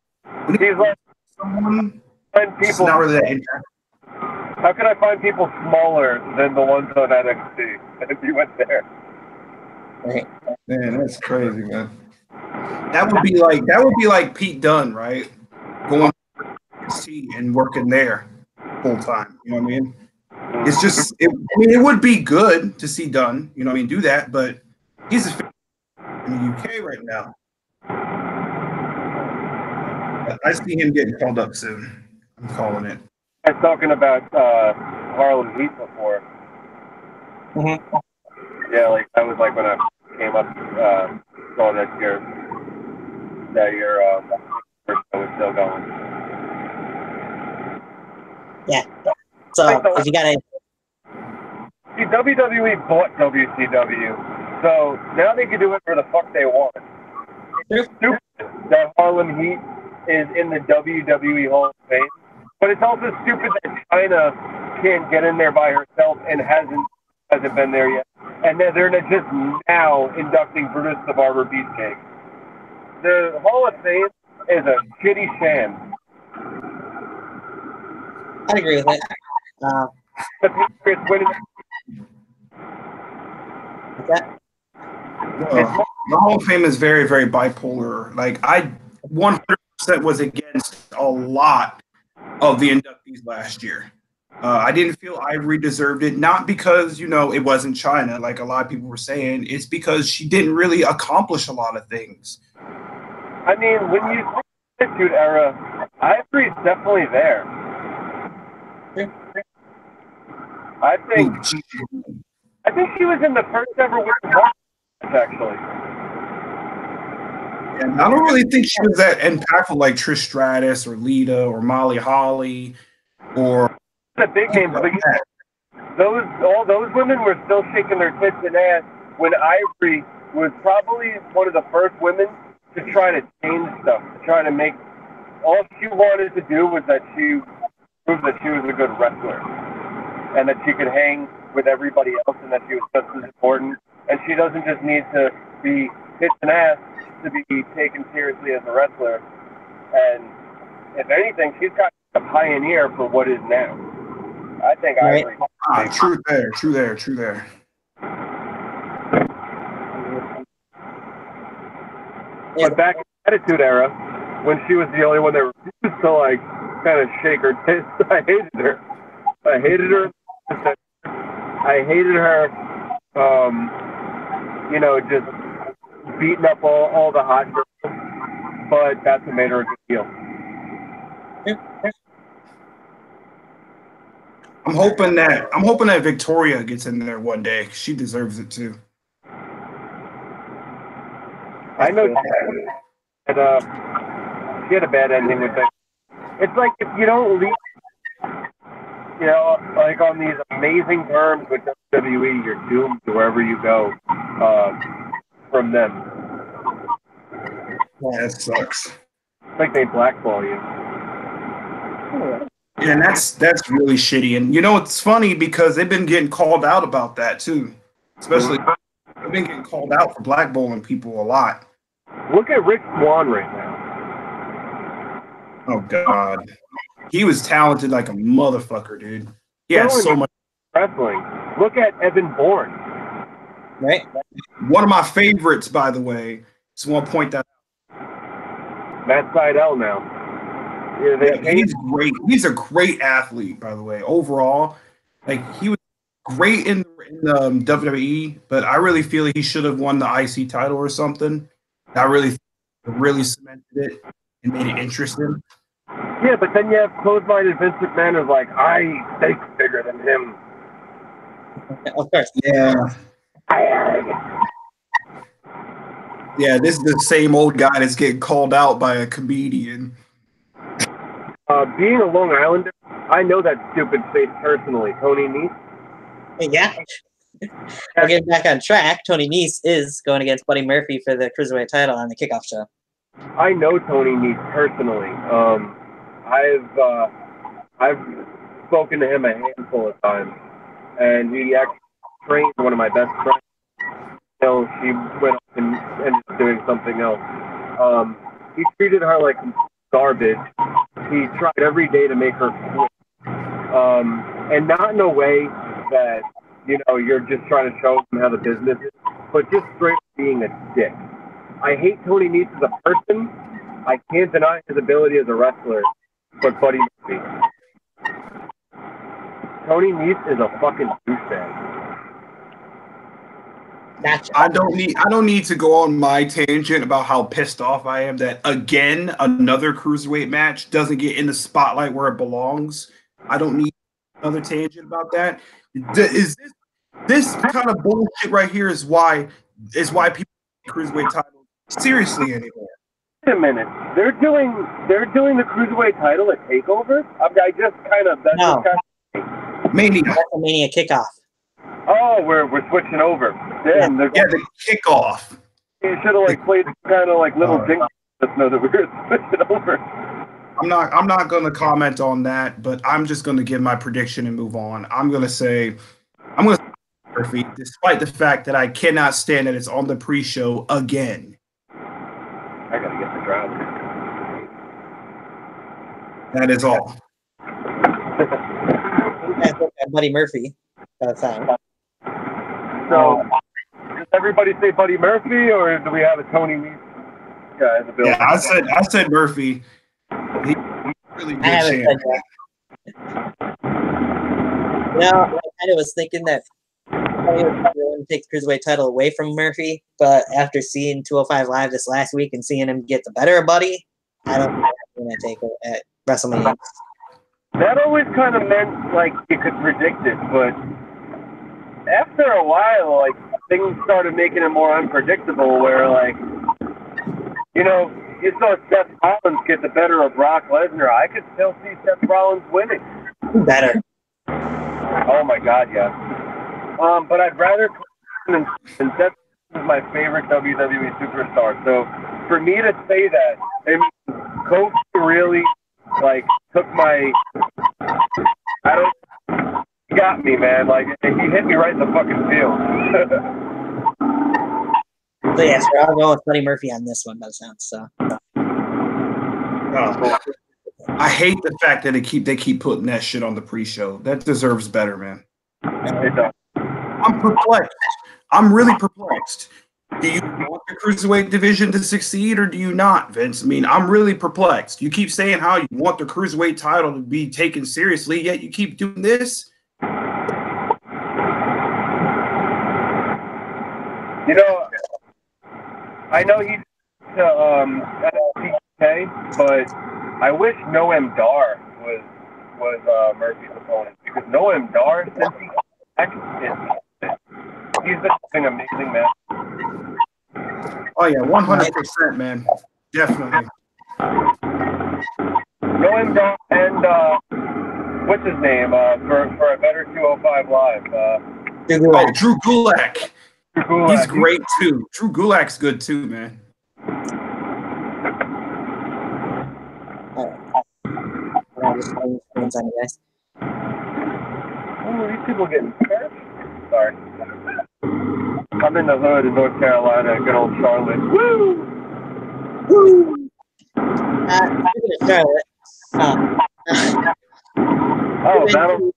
He's like
someone,
Find
it's
people.
not really that interesting.
How can I find people smaller than the ones on NXT? If you went there.
Man, that's crazy, man. That would be like Pete Dunne, right? Going to NXT and working there full time. You know what I mean? It's just, it would be good to see Dunne, you know what I mean, do that, but he's a fan in the UK right now. I see him getting called up soon. I'm calling it.
I was talking about Harlem Heat before.
Mm-hmm.
Yeah, like that was like when I came up, saw that your first show was still going.
Yeah. So if you got any.
See, WWE bought WCW, so now they can do whatever the fuck they want. It's stupid that Harlem Heat is in the WWE Hall of Fame, but it's also stupid that China can't get in there by herself and hasn't been there yet, and they're just now inducting Brutus the Barber Beefcake. The Hall of Fame is a shitty sham.
I agree with it.
The Patriots winning.
What's that?
The Hall of Fame is very, very bipolar. Like, I 100% was against a lot of the inductees last year. I didn't feel Ivory deserved it, not because, it wasn't China, like a lot of people were saying. It's because she didn't really accomplish a lot of things.
I mean, when you think the Attitude Era, Ivory's definitely there. I think she was in the first ever women's match, actually.
And I don't really think she was that impactful like Trish Stratus or Lita or Molly Holly or
the big names. But all those women were still shaking their tits and ass when Ivory was probably one of the first women to try to change stuff, to try to make. All she wanted to do was that she proved that she was a good wrestler and that she could hang with everybody else and that she was just as important. And she doesn't just need to be hit an ass to be taken seriously as a wrestler. And if anything, she's got a pioneer for what is now. I think
Right.
Ivory.
True there.
But back in the Attitude Era, when she was the only one that refused to like kind of shake her tits, I hated her. I hated her. Just beating up all the hot girls. But that's what made her a good deal.
I'm hoping that Victoria gets in there one day. She deserves it too.
I know she had a bad ending with it. It's like if you don't leave, like on these amazing terms with WWE, you're doomed to wherever you go from them.
Yeah, that sucks.
It's like they blackball you.
Yeah, and that's really shitty. And it's funny because they've been getting called out about that too. Especially they've been getting called out for blackballing people a lot.
Look at Rick Swann right now.
Oh God. He was talented like a motherfucker, dude. He had so much
wrestling. Look at Evan Bourne.
Right.
One of my favorites, by the way. Just want to point that out.
Matt Sydal now.
Yeah, he's great. He's a great athlete, by the way. Overall, like he was great in the WWE, but I really feel like he should have won the IC title or something. I really cemented it and made it interesting.
Yeah, but then you have closed-minded Vince McMahon who's like, I think bigger than him.
Of course.
Yeah. Yeah, this is the same old guy that's getting called out by a comedian.
Being a Long Islander, I know that stupid face personally. Tony Nese.
Yeah. We'll get back on track. Tony Nese is going against Buddy Murphy for the Cruiserweight title on the kickoff show.
I know Tony Nese personally. I've spoken to him a handful of times, and he actually trained one of my best friends. She went up and ended up doing something else. He treated her like garbage, he tried every day to make her quit. And not in a way that, you're just trying to show him how the business is, but just straight being a dick. I hate Tony Nese as a person. I can't deny his ability as a wrestler, but Buddy Murphy. Tony Nese is a fucking douchebag.
I don't need to go on my tangent about how pissed off I am that again another cruiserweight match doesn't get in the spotlight where it belongs. I don't need another tangent about that. Is this kind of bullshit right here is why people take cruiserweight titles seriously anymore?
Wait a minute, they're doing the cruiserweight title at Takeover. I just kind of
Mania.
WrestleMania kickoff.
Oh, we're switching over. Damn,
the kickoff.
You should have played kind of little ding. Let's know that we're switching over.
I'm not going to comment on that, but I'm just going to give my prediction and move on. I'm going to say Murphy, despite the fact that I cannot stand that it's on the pre-show again.
I got to get the crowd.
That is all.
Buddy Murphy. That's how.
So, does everybody say Buddy Murphy, or do we have a Tony Nese guy in the building?
Yeah, I said Murphy. He's really good champ.
I kind of was thinking that I would take the cruiserweight title away from Murphy, but after seeing 205 Live this last week and seeing him get the better of Buddy, I don't think I'm going to take it at WrestleMania.
That always kind of meant you could predict it, but after a while, things started making it more unpredictable. Where you saw Seth Rollins get the better of Brock Lesnar. I could still see Seth Rollins winning.
Better.
Oh my God, yeah. But I'd rather and Seth is my favorite WWE superstar. So for me to say that, Kofi really took my. He got me, man. He hit me right in the fucking field.
So yes, we're all going with Buddy Murphy on this one, by the sounds. So.
I hate the fact that they keep putting that shit on the pre-show. That deserves better, man.
It does.
I'm perplexed. I'm really perplexed. Do you want the cruiserweight division to succeed or do you not, Vince? I'm really perplexed. You keep saying how you want the cruiserweight title to be taken seriously, yet you keep doing this.
I know he's NXT, but I wish Noam Dar was Murphy's opponent, because Noam Dar, since he's been doing amazing, man.
Oh yeah, 100%, man. Definitely.
Noam Dar and what's his name for a better 205 Live?
Drew Gulak. He's great too. Drew Gulak's good too, man.
Oh, these people getting hurt. Sorry. I'm in the hood in North Carolina, good old Charlotte. Woo!
Woo! Charlotte.
That'll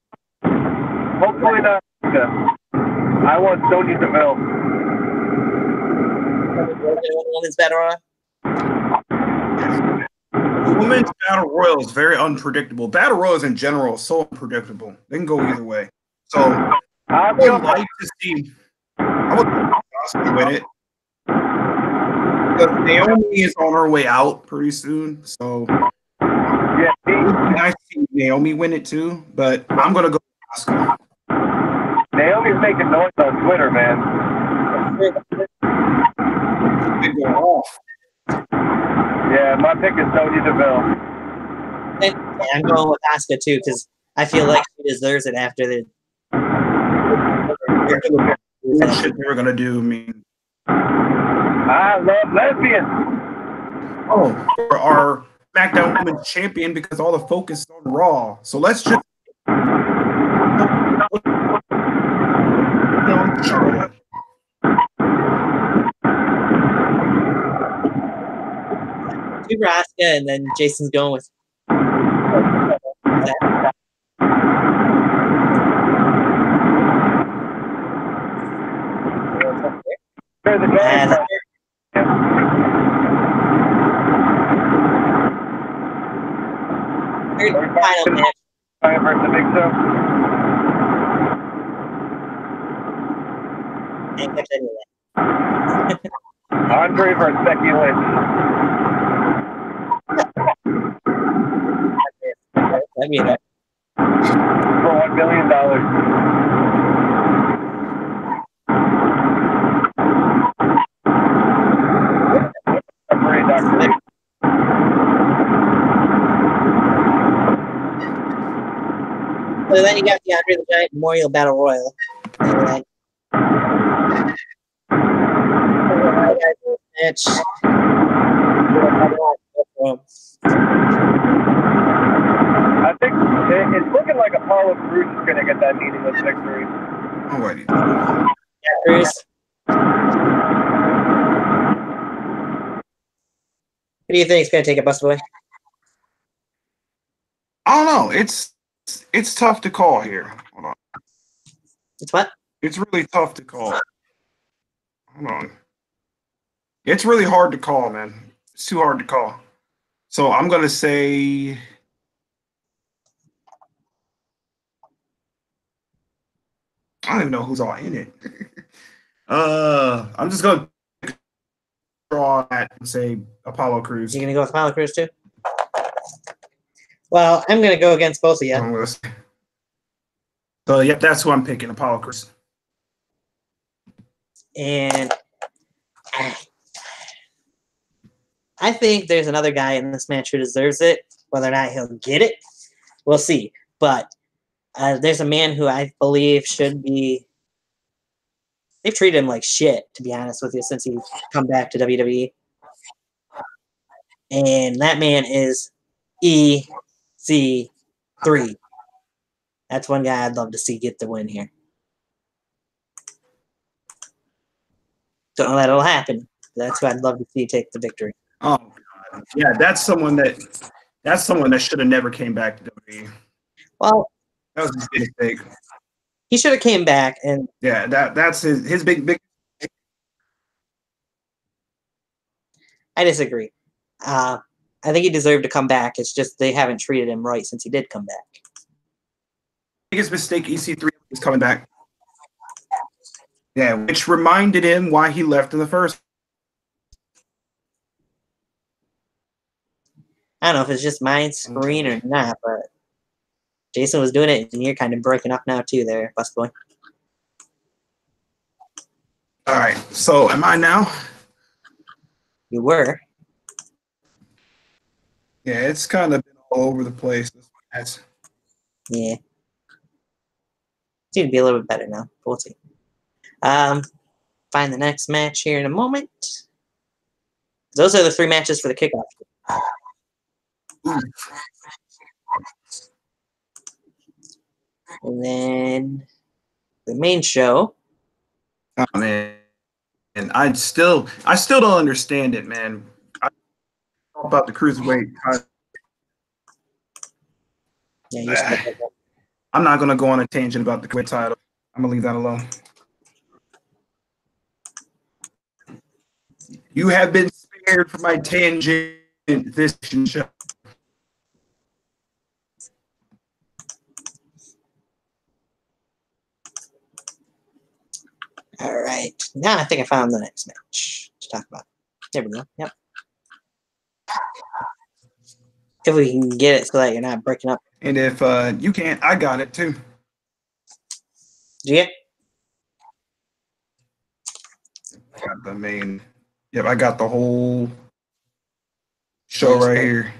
hopefully not. I want Sonya Deville.
Women's battle royal.
The women's battle royal is very unpredictable. Battle royals in general are so unpredictable. They can go either way. So I would like to see. I would like to win it. But Naomi is on her way out pretty soon, so yeah, I see Naomi win it too. But I'm gonna go with Asuka.
Naomi's making noise on Twitter, man.
They go off.
Yeah, my pick is Sonya Deville.
And I'm going with Asuka too, because I feel like she deserves it after the
shit they were gonna do.
I love lesbians.
Oh, for our SmackDown Women's Champion, because all the focus is on Raw. So let's just Charlotte.
Super Asuka, and then Jason's going with And third final match.
Versus the Big Show.
Ain't catch any of that.
Andre versus Becky Lynch.
That'd be enough.
For $1 million. Referee, Dr. Lee.
So then you got the Andre the Giant Memorial Battle Royal. And match.
I think it's looking like Apollo Crews is going to get that meaningless victory.
Alrighty.
Yeah, Cruz. Who do you think is going to take it, Busboy?
I don't know. It's tough to call here. Hold on.
It's what?
It's really tough to call. Hold on. It's really hard to call, man. It's too hard to call. So I'm gonna say I don't even know who's all in it. I'm just gonna draw that and say Apollo Crews.
You're going to go with Apollo Crews too? Well, I'm going to go against both of you.
So, yep, that's who I'm picking, Apollo Crews.
And I think there's another guy in this match who deserves it. Whether or not he'll get it, we'll see. But there's a man who I believe should be... They've treated him like shit, to be honest with you, since he's come back to WWE. And that man is EC3. That's one guy I'd love to see get the win here. Don't know that it'll happen. That's who I'd love to see take the victory.
Oh God. Yeah, that's someone that should have never came back to WWE.
Well,
that was his big mistake.
He should have came back and
yeah, that's his big.
I disagree. I think he deserved to come back. It's just they haven't treated him right since he did come back.
Biggest mistake EC3 was coming back. Yeah, which reminded him why he left in the first.
I don't know if it's just my screen or not, but Jason was doing it, and you're kind of breaking up now too there, Busboy.
All right, so am I now?
You were.
Yeah, it's kind of been all over the place.
Yeah. Seems to be a little bit better now. We'll see. Find the next match here in a moment. Those are the 3 matches for the kickoff. And then the main show.
Oh man, and I still don't understand it, man. About the cruiserweight.
Yeah,
I'm not gonna go on a tangent about the cruiserweight title. I'm gonna leave that alone. You have been spared from my tangent this show.
All right. Now I think I found the next match to talk about. There we go. Yep. If we can get it so that you're not breaking up.
And if you can't, I got it too.
Did you get?
Got the main. Yep, I got the whole show right here.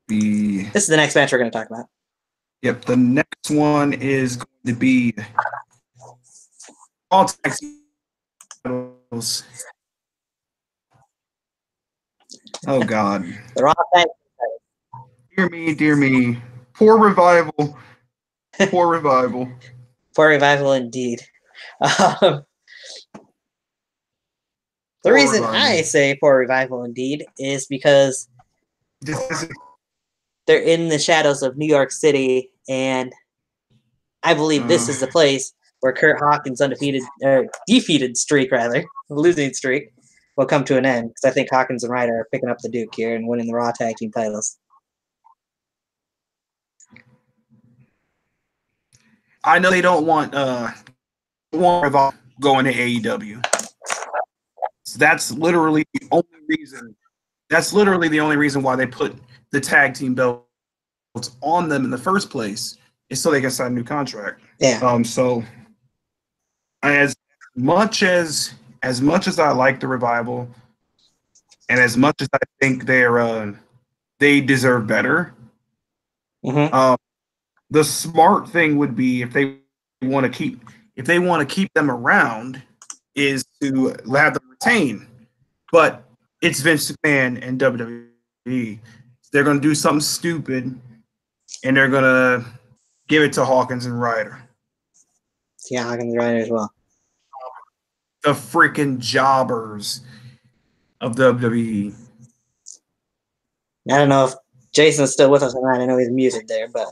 This is the next match we're going to talk about.
Yep, the next one is going to be all tag titles. Oh God.
They're all tag
titles. Dear me. Poor revival. Poor revival.
Poor revival indeed. The reason I say poor revival indeed is because they're in the shadows of New York City, and I believe this is the place where Kurt Hawkins' defeated streak, losing streak, will come to an end. Because I think Hawkins and Ryder are picking up the Duke here and winning the Raw Tag Team titles.
I know they don't want Revolve going to AEW. So that's literally the only reason. That's literally the only reason why they put the tag team belts on them in the first place, is so they can sign a new contract.
Yeah.
So as much as I like the Revival, and as much as I think they deserve better, the smart thing would be, if they want to keep them around, is to have them retain. But it's Vince McMahon and WWE. They're going to do something stupid, and they're going to give it to Hawkins and Ryder.
Yeah, Hawkins and Ryder as well.
The freaking jobbers of WWE.
I don't know if Jason's still with us or not. I know he's muted there, but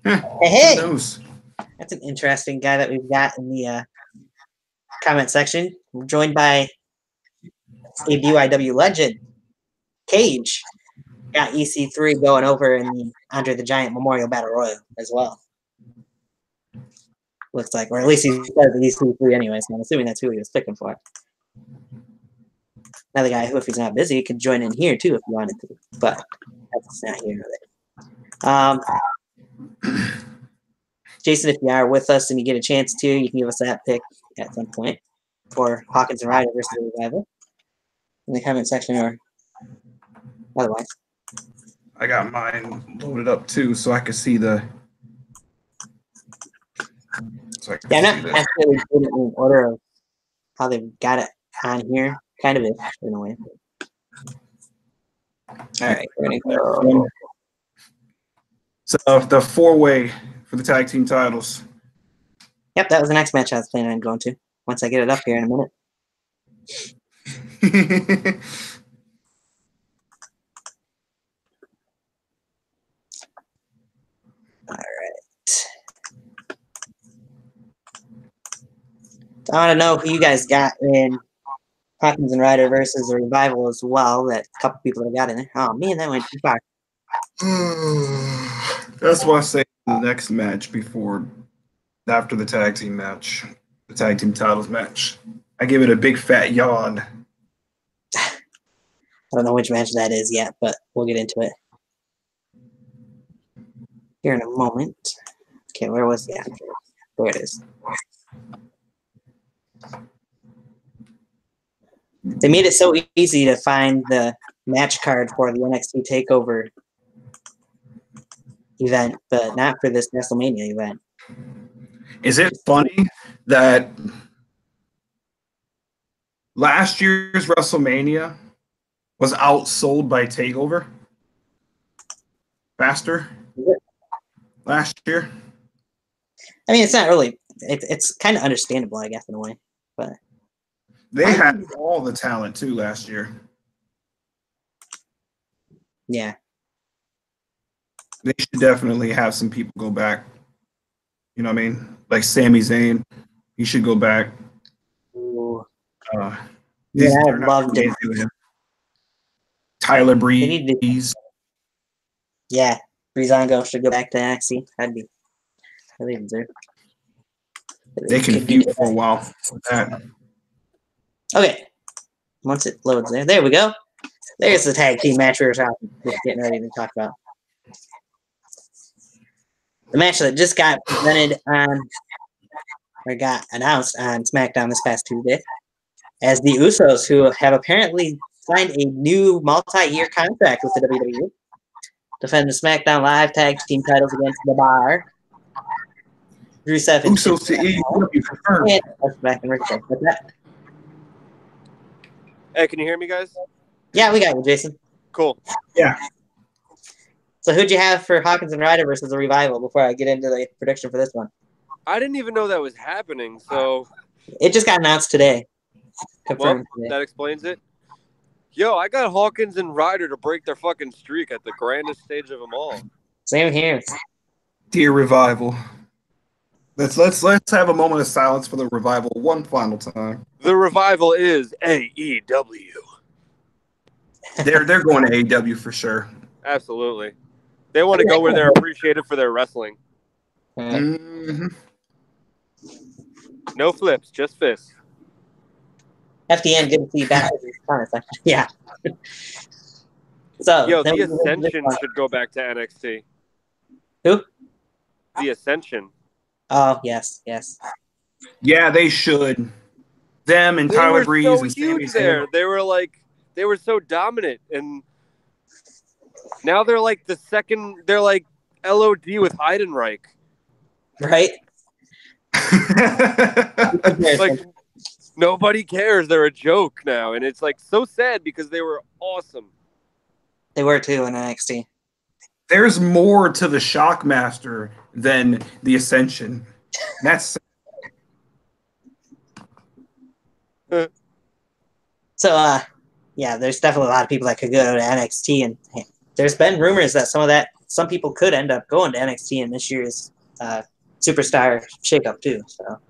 hey,
Who knows?
That's an interesting guy that we've got in the comment section. We're joined by a BYW legend, Cage. Got EC3 going over in the Andre the Giant Memorial Battle Royal as well. Looks like, or at least he says EC3 anyway, so I'm assuming that's who he was picking for. Another guy who, if he's not busy, could join in here too if he wanted to, but that's not here nor there. Jason, if you are with us and you get a chance to, you can give us that pick at some point for Hawkins and Ryder versus the Revival in the comment section or otherwise.
I got mine loaded up too, so I can see the.
Yeah, not necessarily good in order of how they've got it on here, kind of in a way. All right, we're gonna go.
So the 4-way for the tag team titles.
Yep, that was the next match I was planning on going to. Once I get it up here in a minute. All right. I want to know who you guys got in Hawkins and Ryder versus the Revival as well. That a couple people that got in there. Oh man, that went too far.
That's why I say the next match after the tag team match, the tag team titles match. I give it a big fat yawn.
I don't know which match that is yet, but we'll get into it here in a moment. Okay, where was the after? There it is. They made it so easy to find the match card for the NXT Takeover event, but not for this WrestleMania event.
Is it funny that last year's WrestleMania was outsold by Takeover faster last year?
I mean, it's not really. It's kind of understandable, I guess, in a way. But
they had all the talent too last year.
Yeah,
they should definitely have some people go back. You know what I mean? Like Sami Zayn, he should go back.
Ooh.
Yeah,
I'd love to.
Tyler Breeze.
Yeah, Breezango should go back to NXT. That'd be really deserved.
They can feud for a while with that.
Okay. Once it loads there we go. There's the tag team match we were getting ready to talk about. The match that just got presented or got announced on SmackDown this past Tuesday, as the Usos, who have apparently signed a new multi-year contract with the WWE, defend the SmackDown Live tag team titles against The Bar, Rusev and
Usos to AEW confirmed.
Back and Ricochet. What's that?
Hey, can you hear me, guys?
Yeah, we got you, Jason.
Cool.
Yeah.
So who'd you have for Hawkins and Ryder versus the Revival before I get into the prediction for this one?
I didn't even know that was happening, so...
It just got announced today.
Confirmed today. That explains it. Yo, I got Hawkins and Ryder to break their fucking streak at the grandest stage of them all.
Same here.
Dear Revival. Let's have a moment of silence for the Revival one final time.
The Revival is AEW.
They're going to AEW for sure.
Absolutely. They want to go where they're appreciated for their wrestling.
Mm-hmm.
No flips, just fists.
FDN, good to see you back. Yeah. So,
Yo, the Ascension should go back to NXT.
Who?
The Ascension.
Oh, yes.
Yeah, they should. Them and
They
Tyler
were
Breeze
so
and
huge
Sami
there.
Zayn.
They were so dominant, and now they're like the second. They're like LOD with Heidenreich.
Right?
Like nobody cares. They're a joke now, and it's like so sad because they were awesome.
They were too in NXT.
There's more to the Shockmaster than the Ascension. That's
So, yeah, there's definitely a lot of people that could go to NXT, and there's been rumors that some people could end up going to NXT in this year's Superstar shakeup too. So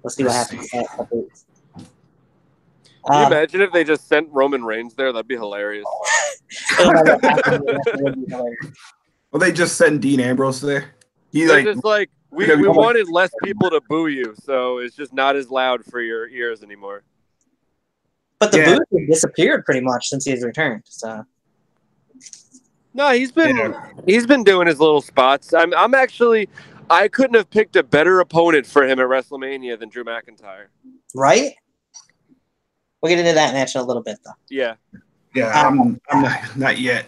we'll see what happens.
Can you imagine if they just sent Roman Reigns there? That'd be hilarious.
Well, they just sent Dean Ambrose there.
They're just like, we wanted less people to boo you, so it's just not as loud for your ears anymore.
But the booth disappeared pretty much since he's returned. So
no, he's been doing his little spots. I couldn't have picked a better opponent for him at WrestleMania than Drew McIntyre.
Right? We'll get into that match in a little bit, though.
Yeah. Yeah, I'm not yet.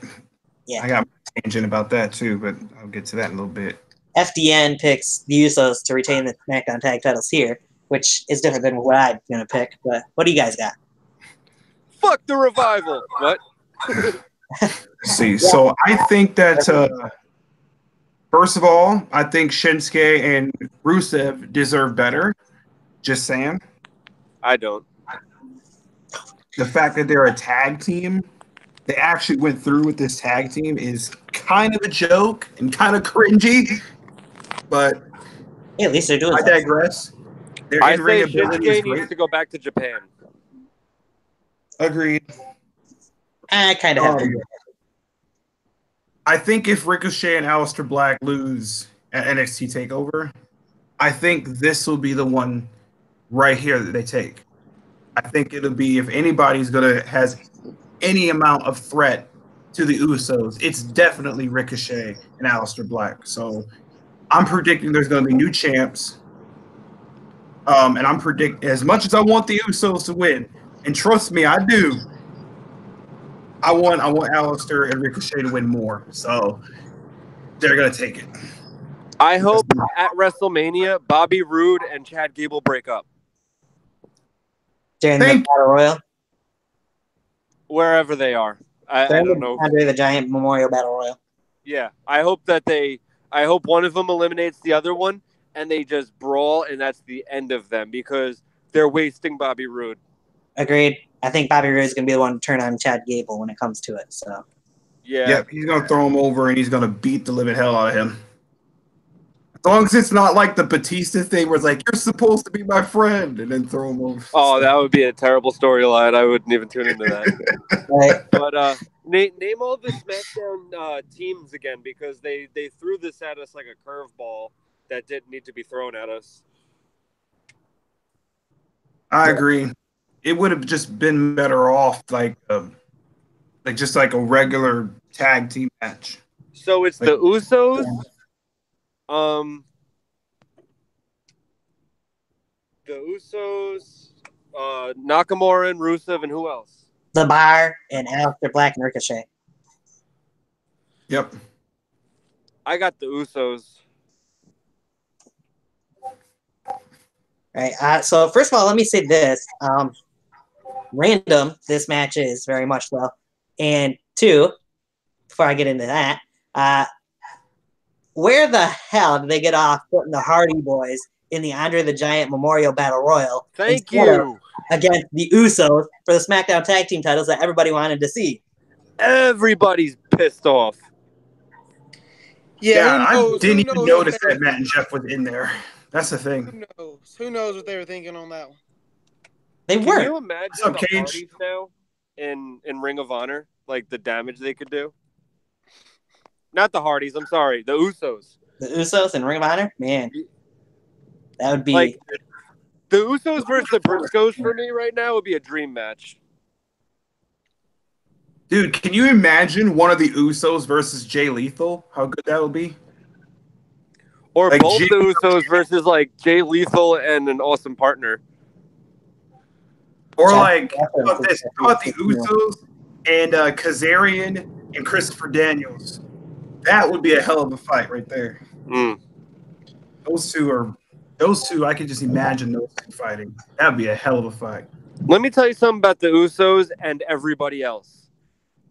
Yeah.
I got a tangent about that too, but I'll get to that in a little bit.
FDN picks the Usos to retain the SmackDown tag titles here, which is different than what I'm going to pick. But what do you guys got?
Fuck the Revival. What?
Let's see. So I think that, first of all, I think Shinsuke and Rusev deserve better. Just saying.
I don't.
The fact that they're a tag team, they actually went through with this tag team is kind of a joke and kind of cringy. But
yeah, at least they're doing
I digress. Their
I
in-ring
say
ability is
Shinsuke needs
great.
to go back to Japan.
Agreed.
I kind of have to.
I think if Ricochet and Aleister Black lose at NXT TakeOver, I think this will be the one right here that they take. I think it'll be if anybody's has any amount of threat to the Usos, it's definitely Ricochet and Aleister Black. So I'm predicting there's going to be new champs. And I'm predicting, as much as I want the Usos to win, and trust me, I do. I want Aleister and Ricochet to win more. So they're going to take it.
I hope at WrestleMania, Bobby Roode and Chad Gable break up.
During the Battle Royal?
Wherever they are. I don't know.
Andre the Giant Memorial Battle Royal.
Yeah. I hope one of them eliminates the other one and they just brawl and that's the end of them because they're wasting Bobby Roode.
Agreed. I think Bobby Roode is going to be the one to turn on Chad Gable when it comes to it. So.
Yeah.
Yep, he's going to throw him over and he's going to beat the living hell out of him. As long as it's not like the Batista thing where it's like, you're supposed to be my friend, and then throw him over.
Oh, that would be a terrible storyline. I wouldn't even tune into that.
Right.
But name all the SmackDown teams again because they threw this at us like a curveball that didn't need to be thrown at us.
I agree. It would have just been better off like just like a regular tag team match.
So it's the Usos. The Usos, Nakamura and Rusev, and who else?
The Bar and Aleister Black and Ricochet.
Yep.
I got the Usos.
Right. So first of all, let me say this. Random, this match is very much so. And two, before I get into that, where the hell did they get off putting the Hardy Boys in the Andre the Giant Memorial Battle Royal?
Thank you.
Against the Usos for the SmackDown Tag Team titles that everybody wanted to see.
Everybody's pissed off.
Yeah,
who knows?
I didn't
Who
even
knows
notice
what
that Matt and Jeff was in there. That's the thing.
Who knows? Who knows what they were thinking on that one?
They
Can
were.
you imagine
What's up,
the
Cage?
Hardys now in Ring of Honor? Like the damage they could do? Not the Hardys, I'm sorry. The Usos.
The Usos and Ring of Honor? Man. That would be...
Like, the Usos versus the Briscoes for me right now would be a dream match.
Dude, can you imagine one of the Usos versus Jay Lethal? How good that would be?
Or
Like
both the Usos versus, like, Jay Lethal and an awesome partner.
Or like, how about this? How about the Usos and Kazarian and Christopher Daniels? That would be a hell of a fight right there.
Mm.
Those two, I could just imagine those two fighting. That would be a hell of a fight.
Let me tell you something about the Usos and everybody else.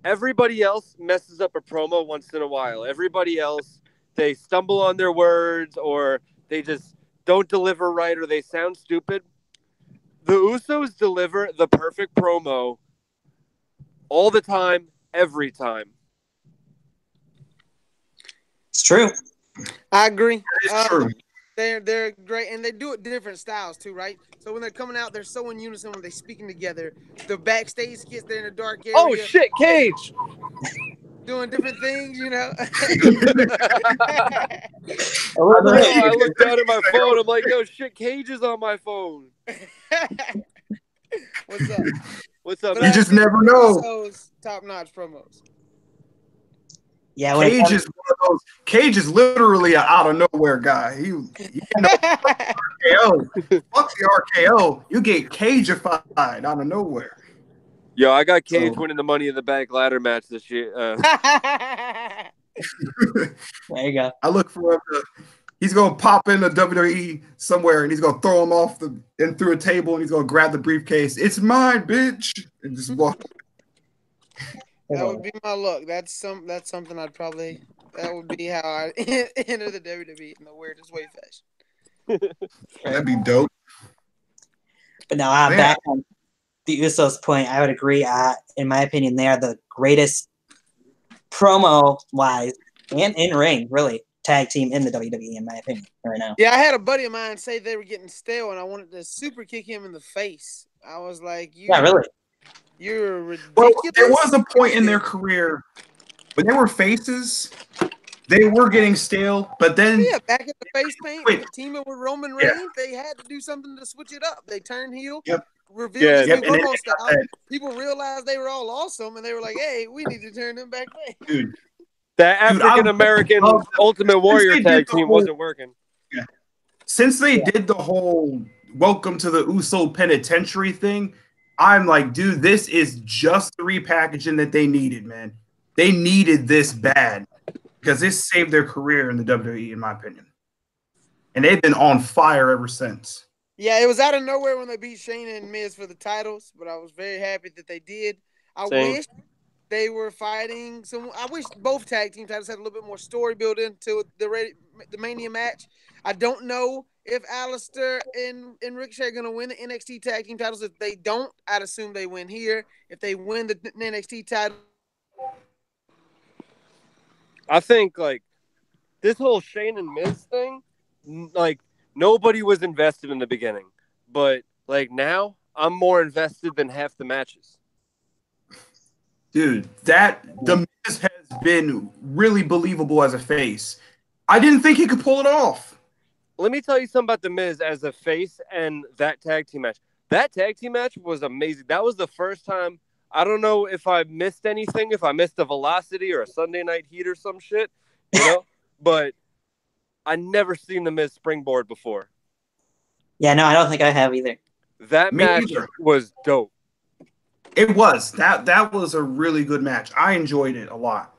Everybody else messes up a promo once in a while. Everybody else, they stumble on their words or they just don't deliver right or they sound stupid. The Usos deliver the perfect promo all the time, every time.
It's true.
I agree.
It's true.
They're great, and they do it different styles too, right? So when they're coming out, they're so in unison when they're speaking together. The backstage skits, they're in a dark area.
Oh shit, Cage!
Doing different things, you know.
I looked down at my phone. I'm like, yo, shit, Cage is on my phone.
What's up?
What's up?
You just never know.
Those top-notch promos.
Yeah,
Cage is literally an out of nowhere guy. You know, RKO. Fuck the RKO. You get Cage'ified out of nowhere.
Yo, I got Cage winning the Money in the Bank ladder match this year.
There you go.
I look for him he's gonna pop into WWE somewhere and he's gonna throw him off and through a table and he's gonna grab the briefcase. It's mine, bitch, and just walk.
That would be my look. That's something I'd probably. That would be how I enter the WWE in the weirdest way fashion.
That'd be dope.
But no, back on the Usos' point, I would agree. In my opinion, they are the greatest promo-wise and in-ring, really, tag team in the WWE, in my opinion, right now.
Yeah, I had a buddy of mine say they were getting stale, and I wanted to super kick him in the face. I was like,
yeah, really?
You're ridiculous.
Well, there was a point in their career when they were faces, they were getting stale, but then
back at the face paint, teaming with Roman Reigns, they had to do something to switch it up. They turned heel, revealed this new promo style. People realized they were all awesome, and they were like, "Hey, we need to turn them back face."
Dude,
that African American Ultimate Warrior tag team wasn't working.
Yeah. Since they did the whole "Welcome to the Uso Penitentiary" thing. I'm like, dude, this is just the repackaging that they needed, man. They needed this bad because this saved their career in the WWE, in my opinion. And they've been on fire ever since.
Yeah, it was out of nowhere when they beat Shayna and Miz for the titles, but I was very happy that they did. I wish they were fighting I wish both tag team titles had a little bit more story built into the Mania match. I don't know if Alistair and Ricochet are going to win the NXT tag team titles. If they don't, I'd assume they win here. If they win the NXT title,
I think like this whole Shane and Miz thing, like nobody was invested in the beginning, but like now I'm more invested than half the matches.
Dude, the Miz has been really believable as a face. I didn't think he could pull it off.
Let me tell you something about The Miz as a face and that tag team match. That tag team match was amazing. That was the first time. I don't know if I missed anything, if I missed a Velocity or a Sunday Night Heat or some shit, you know? But I never seen The Miz springboard before.
Yeah, no, I don't think I have either.
That match was dope.
It was. That was a really good match. I enjoyed it a lot.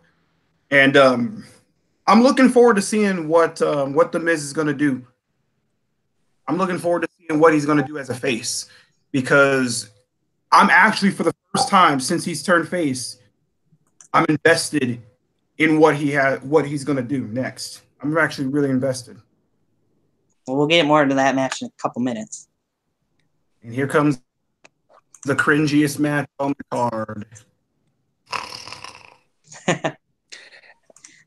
And I'm looking forward to seeing what The Miz is going to do. I'm looking forward to seeing what he's going to do as a face because I'm actually, for the first time since he's turned face, I'm invested in what he's going to do next. I'm actually really invested.
Well, we'll get more into that match in a couple minutes.
And here comes the cringiest match on the card.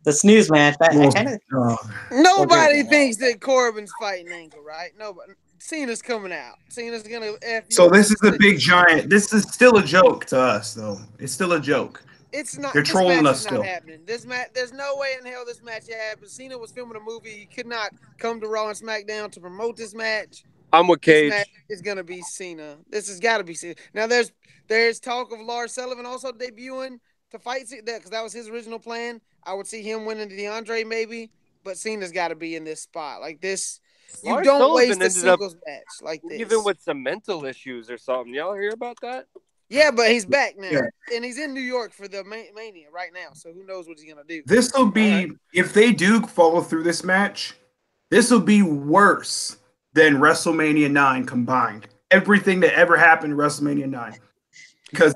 The snooze match. I kind of.
Nobody thinks that Corbin's fighting Angle, right? Nobody. Cena's coming out. Cena's gonna F you.
So this is the big giant. This is still a joke to us, though. It's still a joke.
It's not.
They're
This
trolling
match
us
is
still.
not happening. This match. There's no way in hell this match happened. Cena was filming a movie. He could not come to Raw and SmackDown to promote this match.
I'm with Cage.
This match is gonna be Cena. This has got to be Cena. Now there's talk of Lars Sullivan also debuting to fight that because that was his original plan. I would see him winning the DeAndre maybe, but Cena's got to be in this spot like this. You
Lars
don't
Sullivan
waste a singles match like this.
Even with some mental issues or something. Y'all hear about that?
Yeah, but he's back now, and he's in New York for the Mania right now. So who knows what he's gonna do?
This will be if they do follow through this match. This will be worse than WrestleMania 9 combined. Everything that ever happened in WrestleMania 9, because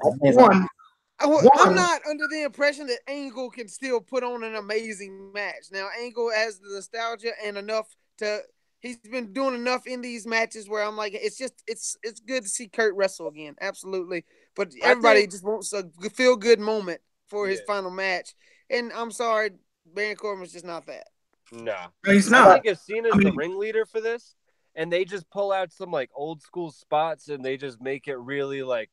I'm not under the impression that Angle can still put on an amazing match. Now Angle has the nostalgia and enough to. He's been doing enough in these matches where I'm like, it's good to see Kurt wrestle again, absolutely. But everybody just wants a feel good moment for his final match, and I'm sorry, Baron Corbin was just not that.
Nah,
he's not.
I think if Cena's the ringleader for this, and they just pull out some like old school spots, and they just make it really like,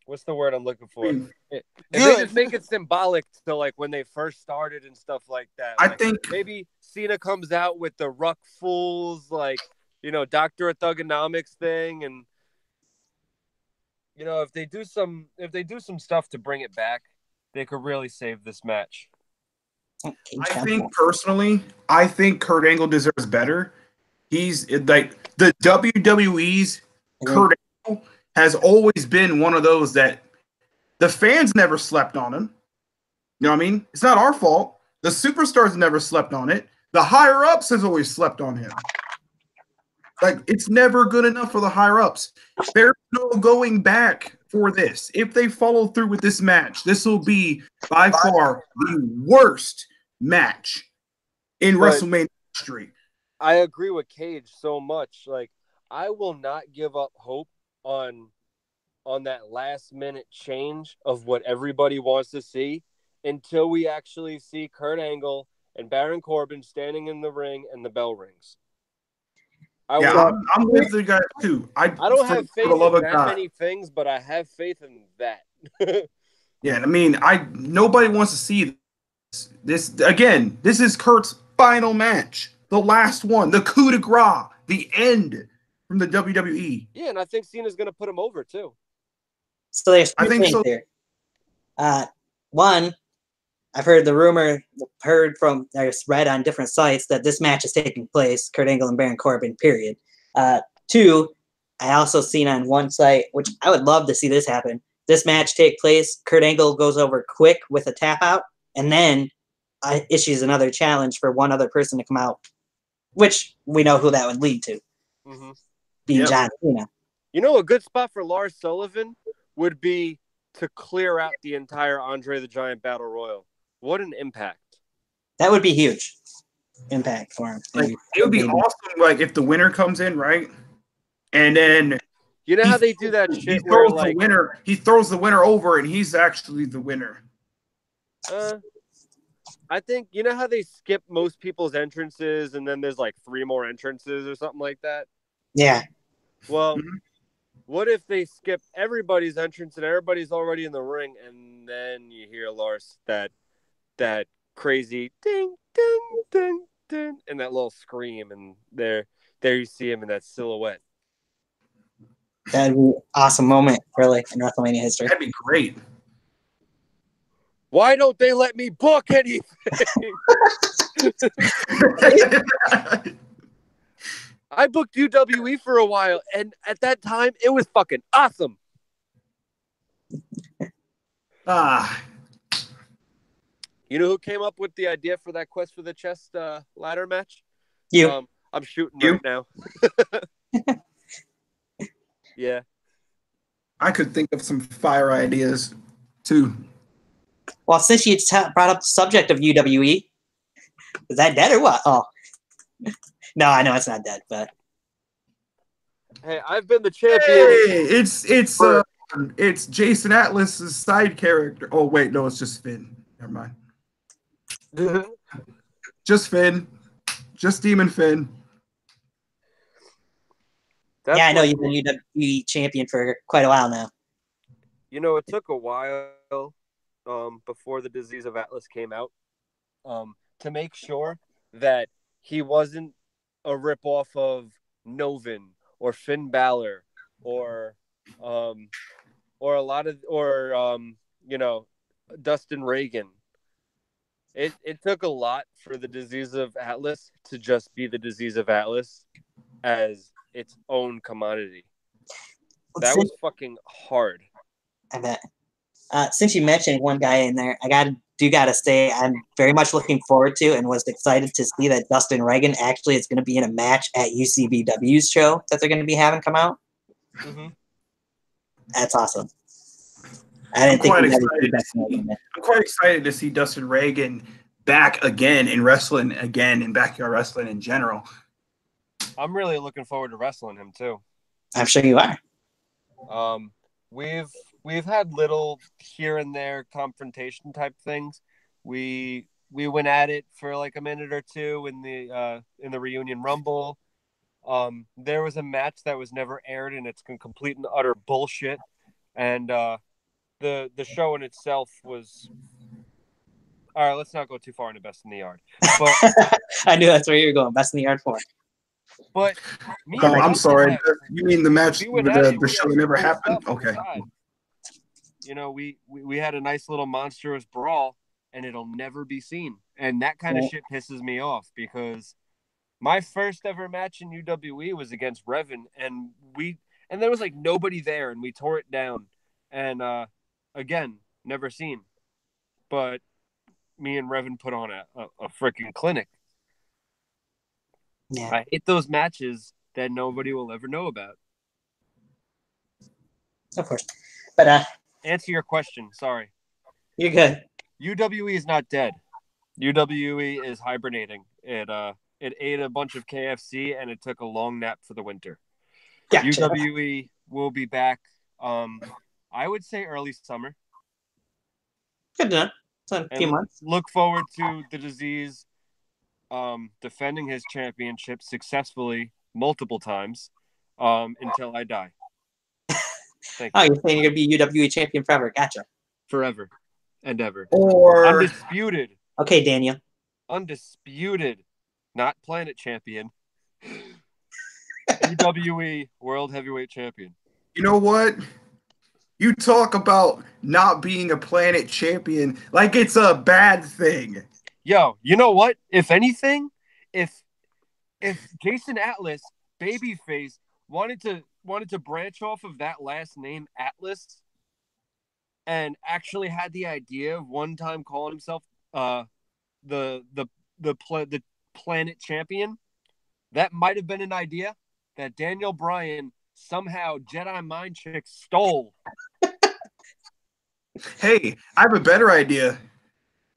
what's the word I'm looking for? If they just make it symbolic to like when they first started and stuff like that.
I
like,
think
maybe Cena comes out with the Ruck Fools, like, you know, Dr. of Thugonomics thing, and you know, if they do some stuff to bring it back, they could really save this match.
I think personally, I think Kurt Angle deserves better. He's like the WWE's Kurt Angle has always been one of those that the fans never slept on him. You know what I mean? It's not our fault. The superstars never slept on it. The higher ups has always slept on him. Like, it's never good enough for the higher ups. There's no going back for this. If they follow through with this match, this will be by far the worst match in WrestleMania history.
I agree with Cage so much. Like, I will not give up hope on that last minute change of what everybody wants to see until we actually see Kurt Angle and Baron Corbin standing in the ring and the bell rings.
I'm with the guys too. I
don't have faith in that many things, but I have faith in that.
Yeah, I mean, nobody wants to see this again. This is Kurt's final match, the last one, the coup de grace, the end from the WWE.
Yeah, and I think Cena's going to put him over too.
So there's two things there. One, I've heard the rumor, read on different sites that this match is taking place, Kurt Angle and Baron Corbin, period. Two, I also seen on one site, which I would love to see this happen, this match take place, Kurt Angle goes over quick with a tap out, and then issues another challenge for one other person to come out, which we know who that would lead to.
Mm-hmm.
Being John Cena.
You know, a good spot for Lars Sullivan would be to clear out the entire Andre the Giant Battle Royal. What an impact.
That would be huge impact for him.
Like, it would be awesome, like, if the winner comes in, right? And then
you know how they do that shit
he throws
where, like,
he throws the winner over and he's actually the winner.
I think, you know how they skip most people's entrances and then there's like 3 more entrances or something like that?
Yeah.
Well, what if they skip everybody's entrance and everybody's already in the ring and then you hear Lars that crazy ding, ding, ding, ding, and that little scream, and there you see him in that silhouette.
That'd be an awesome moment, really, in WrestleMania history.
That'd be great.
Why don't they let me book anything? I booked WWE for a while, and at that time, it was fucking awesome. You know who came up with the idea for that Quest for the Chest ladder match?
You.
I'm shooting right now. Yeah.
I could think of some fire ideas, too.
Well, since you brought up the subject of UWE, is that dead or what? Oh. No, I know it's not dead, but
hey, I've been the champion.
Hey, it's Jason Atlas's side character. Oh wait, no, it's just Finn. Never mind. Just Finn. Just Demon Finn.
Yeah, I know you've been WWE champion for quite a while now.
You know, it took a while before the Disease of Atlas came out to make sure that he wasn't a ripoff of Novin or Finn Balor or a lot of you know, Dustin Reagan. It took a lot for the Disease of Atlas to just be the Disease of Atlas as its own commodity. That was fucking hard.
I bet. Since you mentioned one guy in there, I gotta say I'm very much looking forward to and was excited to see that Dustin Reagan actually is going to be in a match at UCBW's show that they're going to be having come out.
Mm-hmm.
That's awesome. I'm
quite excited to see Dustin Reagan back again in wrestling again, in backyard wrestling in general.
I'm really looking forward to wrestling him too.
I'm sure you are.
We've had little here and there confrontation type things. We went at it for like a minute or two in the reunion rumble. There was a match that was never aired and it's complete and utter bullshit. And the show in itself was all right. Let's not go too far into Best in the Yard. But
I knew that's where you were going. Best in the Yard 4.
But
I'm sorry. You mean the match with the show never happened? Okay.
You know, we had a nice little monstrous brawl, and it'll never be seen. And that kind of shit pisses me off because my first ever match in UWE was against Revan, and there was like nobody there, and we tore it down. And again, never seen. But me and Revan put on a freaking clinic.
Yeah.
I hate those matches that nobody will ever know about.
Of course. But
answer your question. Sorry.
You're good.
UWE is not dead. UWE is hibernating. It ate a bunch of KFC and it took a long nap for the winter. Gotcha. UWE will be back. I would say early summer.
Good enough. So a few months.
Look forward to the Disease defending his championship successfully multiple times until I die. Thank you.
You're saying you're going to be UWE champion forever. Gotcha.
Forever and ever.
Or
undisputed.
Okay, Daniel.
Undisputed. Not planet champion. UWE World Heavyweight Champion.
You know what? You talk about not being a planet champion like it's a bad thing.
Yo, you know what? If anything, if Jason Atlas, babyface, wanted to branch off of that last name Atlas and actually had the idea of one time calling himself the planet champion, that might have been an idea that Daniel Bryan somehow Jedi mind trick stole.
Hey, I have a better idea.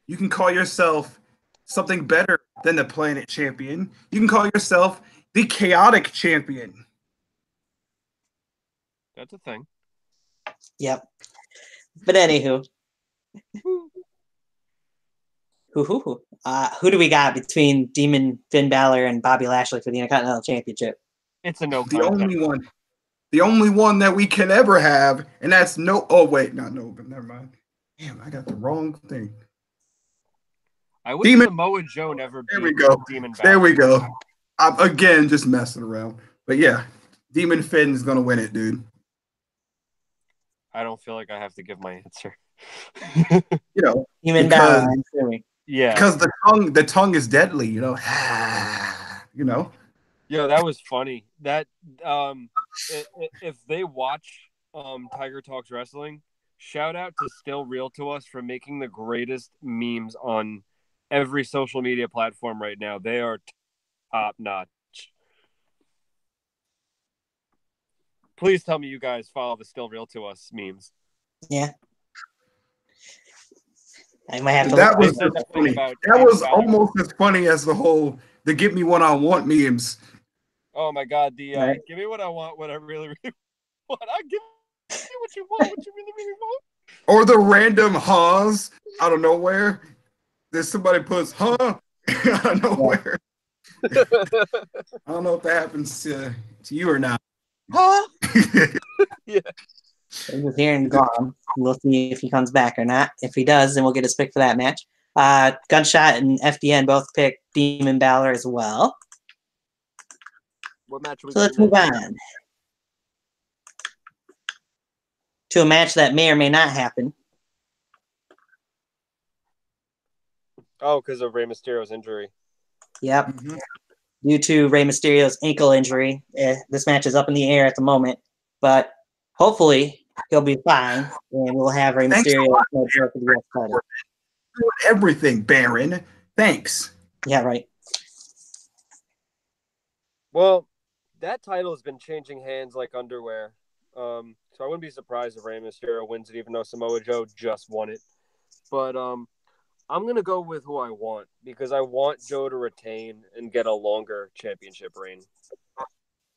You can call yourself something better than the planet champion. You can call yourself the chaotic champion.
That's a thing.
Yep. But anywho. Who do we got between Demon Finn Balor and Bobby Lashley for the Intercontinental Championship?
It's a no.
The only one that we can ever have, and that's no. Oh wait, not no, but never mind. Damn, I got the wrong thing.
I wish Samoa Joe never.
There we go.
Demon Balor.
There we go. I'm again just messing around, but yeah, Demon Finn's gonna win it, dude.
I don't feel like I have to give my answer.
You know,
Demon Balor.
Yeah,
because the tongue is deadly. You know, you know.
Yo, that was funny. That if they watch Tiger Talks Wrestling, shout out to Still Real to Us for making the greatest memes on every social media platform right now. They are top notch. Please tell me you guys follow the Still Real to Us memes.
Yeah. I might have to.
That was funny. That was almost as funny as the "Get Me What I Want" memes.
Oh my God! Give me what I want, what I really, really want. I give you what you want, what you really, really want.
Or the random haws out of nowhere. There's somebody puts huh out of nowhere. I don't know if that happens to you or not.
Huh?
Yeah.
He was here and gone. We'll see if he comes back or not. If he does, then we'll get his pick for that match. Gunshot and FDN both picked Demon Balor as well.
What match was
So let's move on to a match that may or may not happen.
Oh, because of Rey Mysterio's injury.
Yep. Mm-hmm. Due to Rey Mysterio's ankle injury, this match is up in the air at the moment. But hopefully he'll be fine, and we'll have Rey Mysterio for the US title.
Everything, Baron. Thanks.
Yeah, right.
Well, that title has been changing hands like underwear. So I wouldn't be surprised if Rey Mysterio wins it, even though Samoa Joe just won it. But I'm going to go with who I want because I want Joe to retain and get a longer championship reign.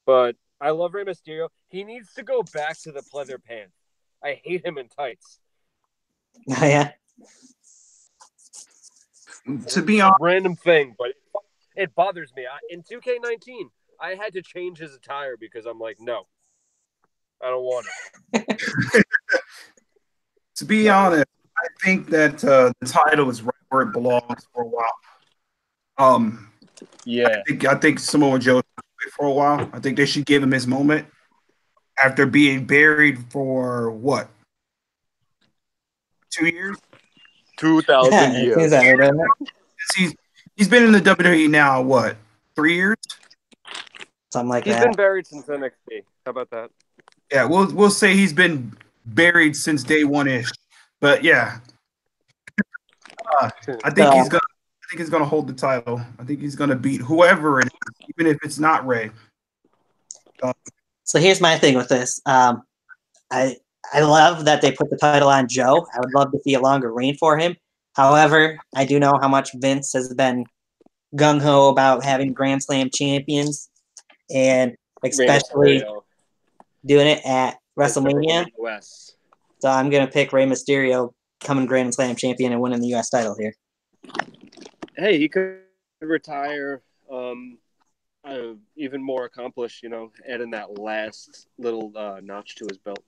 But I love Rey Mysterio. He needs to go back to the pleather pants. I hate him in tights.
Oh, yeah.
To be honest,
random thing, but it bothers me. In 2K19, I had to change his attire because I'm like, no, I don't want it.
To be honest, I think that the title is right where it belongs for a while.
Yeah,
I think Samoa Joe for a while. I think they should give him his moment after being buried for what? 2 years?
2,000 years.
He's been in the WWE now, what, 3 years?
Something like that.
He's been buried since NXT. How about that?
Yeah, we'll say he's been buried since day one-ish. But yeah, I think he's gonna hold the title. I think he's gonna beat whoever it is, even if it's not Rey.
So here's my thing with this. I love that they put the title on Joe. I would love to see a longer reign for him. However, I do know how much Vince has been gung-ho about having Grand Slam champions, and especially doing it at WrestleMania. So I'm going to pick Rey Mysterio coming Grand Slam champion and winning the U.S. title here.
Hey, he could retire even more accomplished, adding that last little notch to his belt.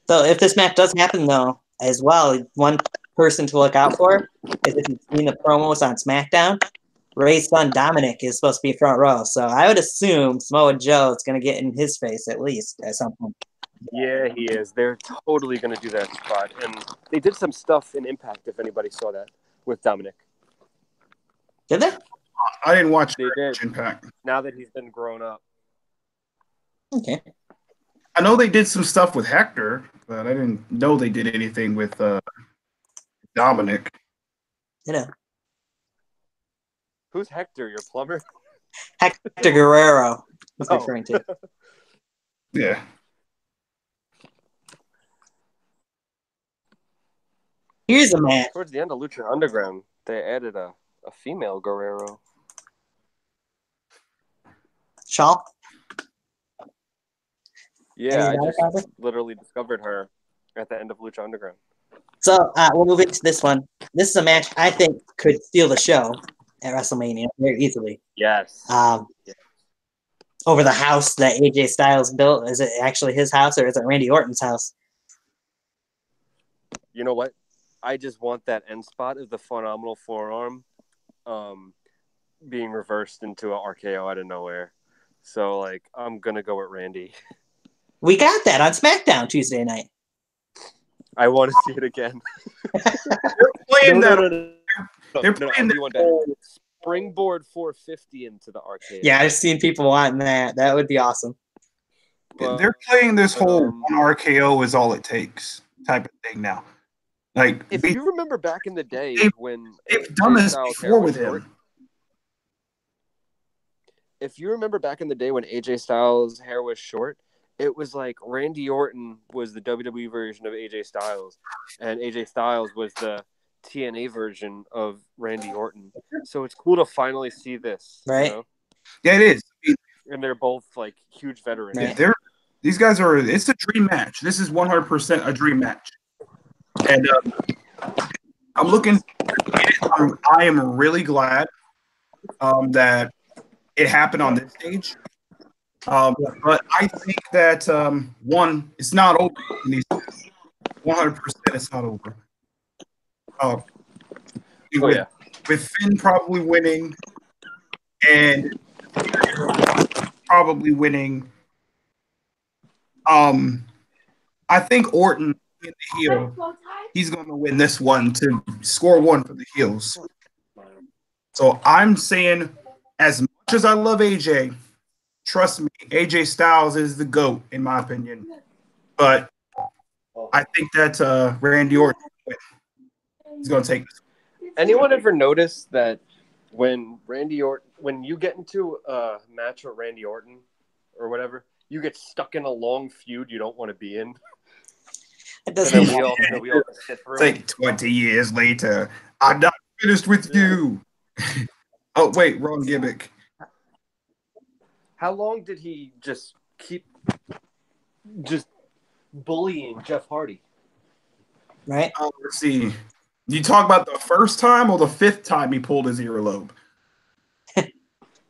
So if this match does happen, though, as well, one person to look out for is if you've seen the promos on SmackDown, Rey's son Dominic is supposed to be front row. So I would assume Samoa Joe is going to get in his face at least at some point.
Yeah, he is. They're totally going to do that spot. And they did some stuff in Impact, if anybody saw that, with Dominic.
Did they?
I didn't watch
Impact. Now that he's been grown up.
Okay.
I know they did some stuff with Hector, but I didn't know they did anything with Dominic.
Who's Hector, your plumber?
Hector Guerrero was referring to.
Yeah.
Here's a match.
Towards the end of Lucha Underground, they added a female Guerrero.
Shaw?
Yeah, I just literally discovered her at the end of Lucha Underground.
So we'll move into this one. This is a match I think could steal the show at WrestleMania very easily.
Yes.
Over the house that AJ Styles built. Is it actually his house or is it Randy Orton's house?
You know what? I just want that end spot of the phenomenal forearm being reversed into an RKO out of nowhere. So, I'm going to go with Randy.
We got that on SmackDown Tuesday night.
I want to see it again.
They're playing They're playing
that springboard 450 into the RKO.
Yeah, I've seen people wanting that. That would be awesome.
They're playing this whole one RKO is all it takes type of thing now.
If you remember back in the day when
they've done this before with him.
If you remember back in the day when AJ Styles' hair was short, it was like Randy Orton was the WWE version of AJ Styles, and AJ Styles was the TNA version of Randy Orton. So it's cool to finally see this,
right?
Yeah, it is.
And they're both huge veterans.
Right. These guys are. It's a dream match. This is 100% a dream match, and I'm looking at it I am really glad that it happened on this stage. But I think that one, it's not over. 100%, it's not over. With Finn probably winning and probably winning, I think Orton in the heel, he's going to win this one to score one for the heels. So I'm saying, as much as I love AJ, trust me, AJ Styles is the GOAT in my opinion. But I think that Randy Orton is going to take this.
Anyone ever notice that when you get into a match with Randy Orton or whatever, you get stuck in a long feud you don't want to be in?
It doesn't.
We all sit through.
It's like 20 years later, I'm not finished with you. Oh wait, wrong gimmick.
How long did he just keep bullying Jeff Hardy?
Right.
Let's see. You talk about the first time or the fifth time he pulled his earlobe?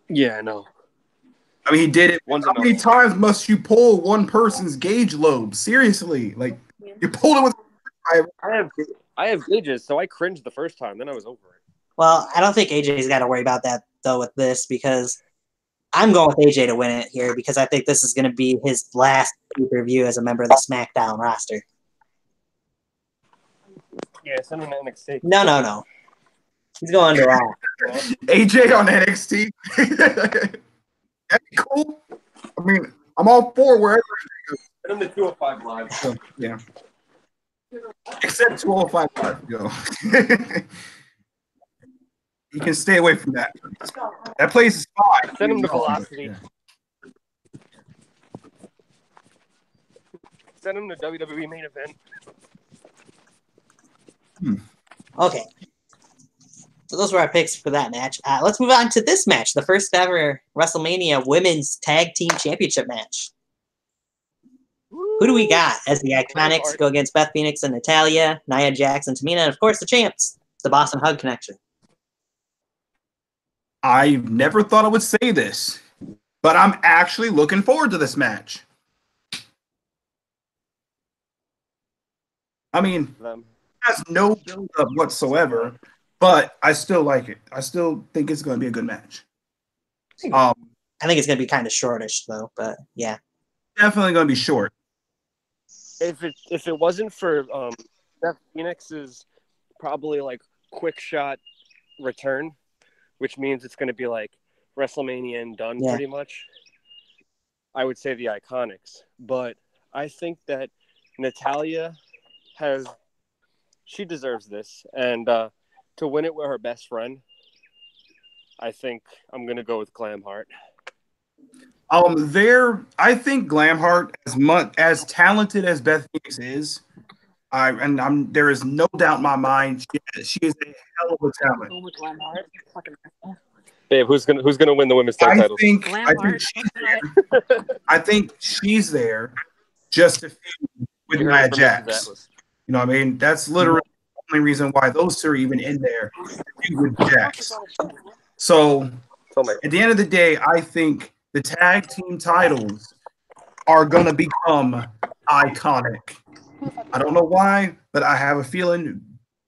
Yeah, I know.
I mean, he did it. How many times must you pull one person's gauge lobe? Seriously, like you pulled it with.
I have gauges, so I cringed the first time. Then I was over it.
Well, I don't think AJ's got to worry about that though with this, because I'm going with AJ to win it here, because I think this is going to be his last pay-per-view as a member of the SmackDown roster.
Yeah, send him to NXT.
No. He's going to Raw.
AJ on NXT. That'd be cool. I mean, I'm all for wherever he goes.
Send him to 205 Live.
So, yeah. Except 205 Live. Go. You can stay away from that. That place is fine.
Send him to Velocity.
Yeah.
Send him to WWE Main Event.
Okay. So those were our picks for that match. Let's move on to this match, the first ever WrestleMania Women's Tag Team Championship match. Who do we got as the Iconics go against Beth Phoenix and Natalya, Nia Jax and Tamina, and of course the champs, the Boston Hug Connection.
I never thought I would say this, but I'm actually looking forward to this match. I mean, it has no build-up whatsoever, but I still like it. I still think it's going to be a good match.
I think it's going to be kind of shortish, though, but yeah.
Definitely going to be short.
If it wasn't for Beth Phoenix's probably like quick shot return, which means it's going to be like WrestleMania and done pretty much, I would say the Iconics. But I think that Natalya she deserves this. And to win it with her best friend, I think I'm going to go with Glam Heart.
I think Glam Heart, as talented as Beth Phoenix is, there is no doubt in my mind she is a hell of a talent.
Babe, who's gonna win the women's tag title?
I think she's there just to feud with Nia Jax. You know what I mean? That's literally the only reason why those two are even in there, to feud with Jax. So at the end of the day, I think the tag team titles are going to become iconic. I don't know why, but I have a feeling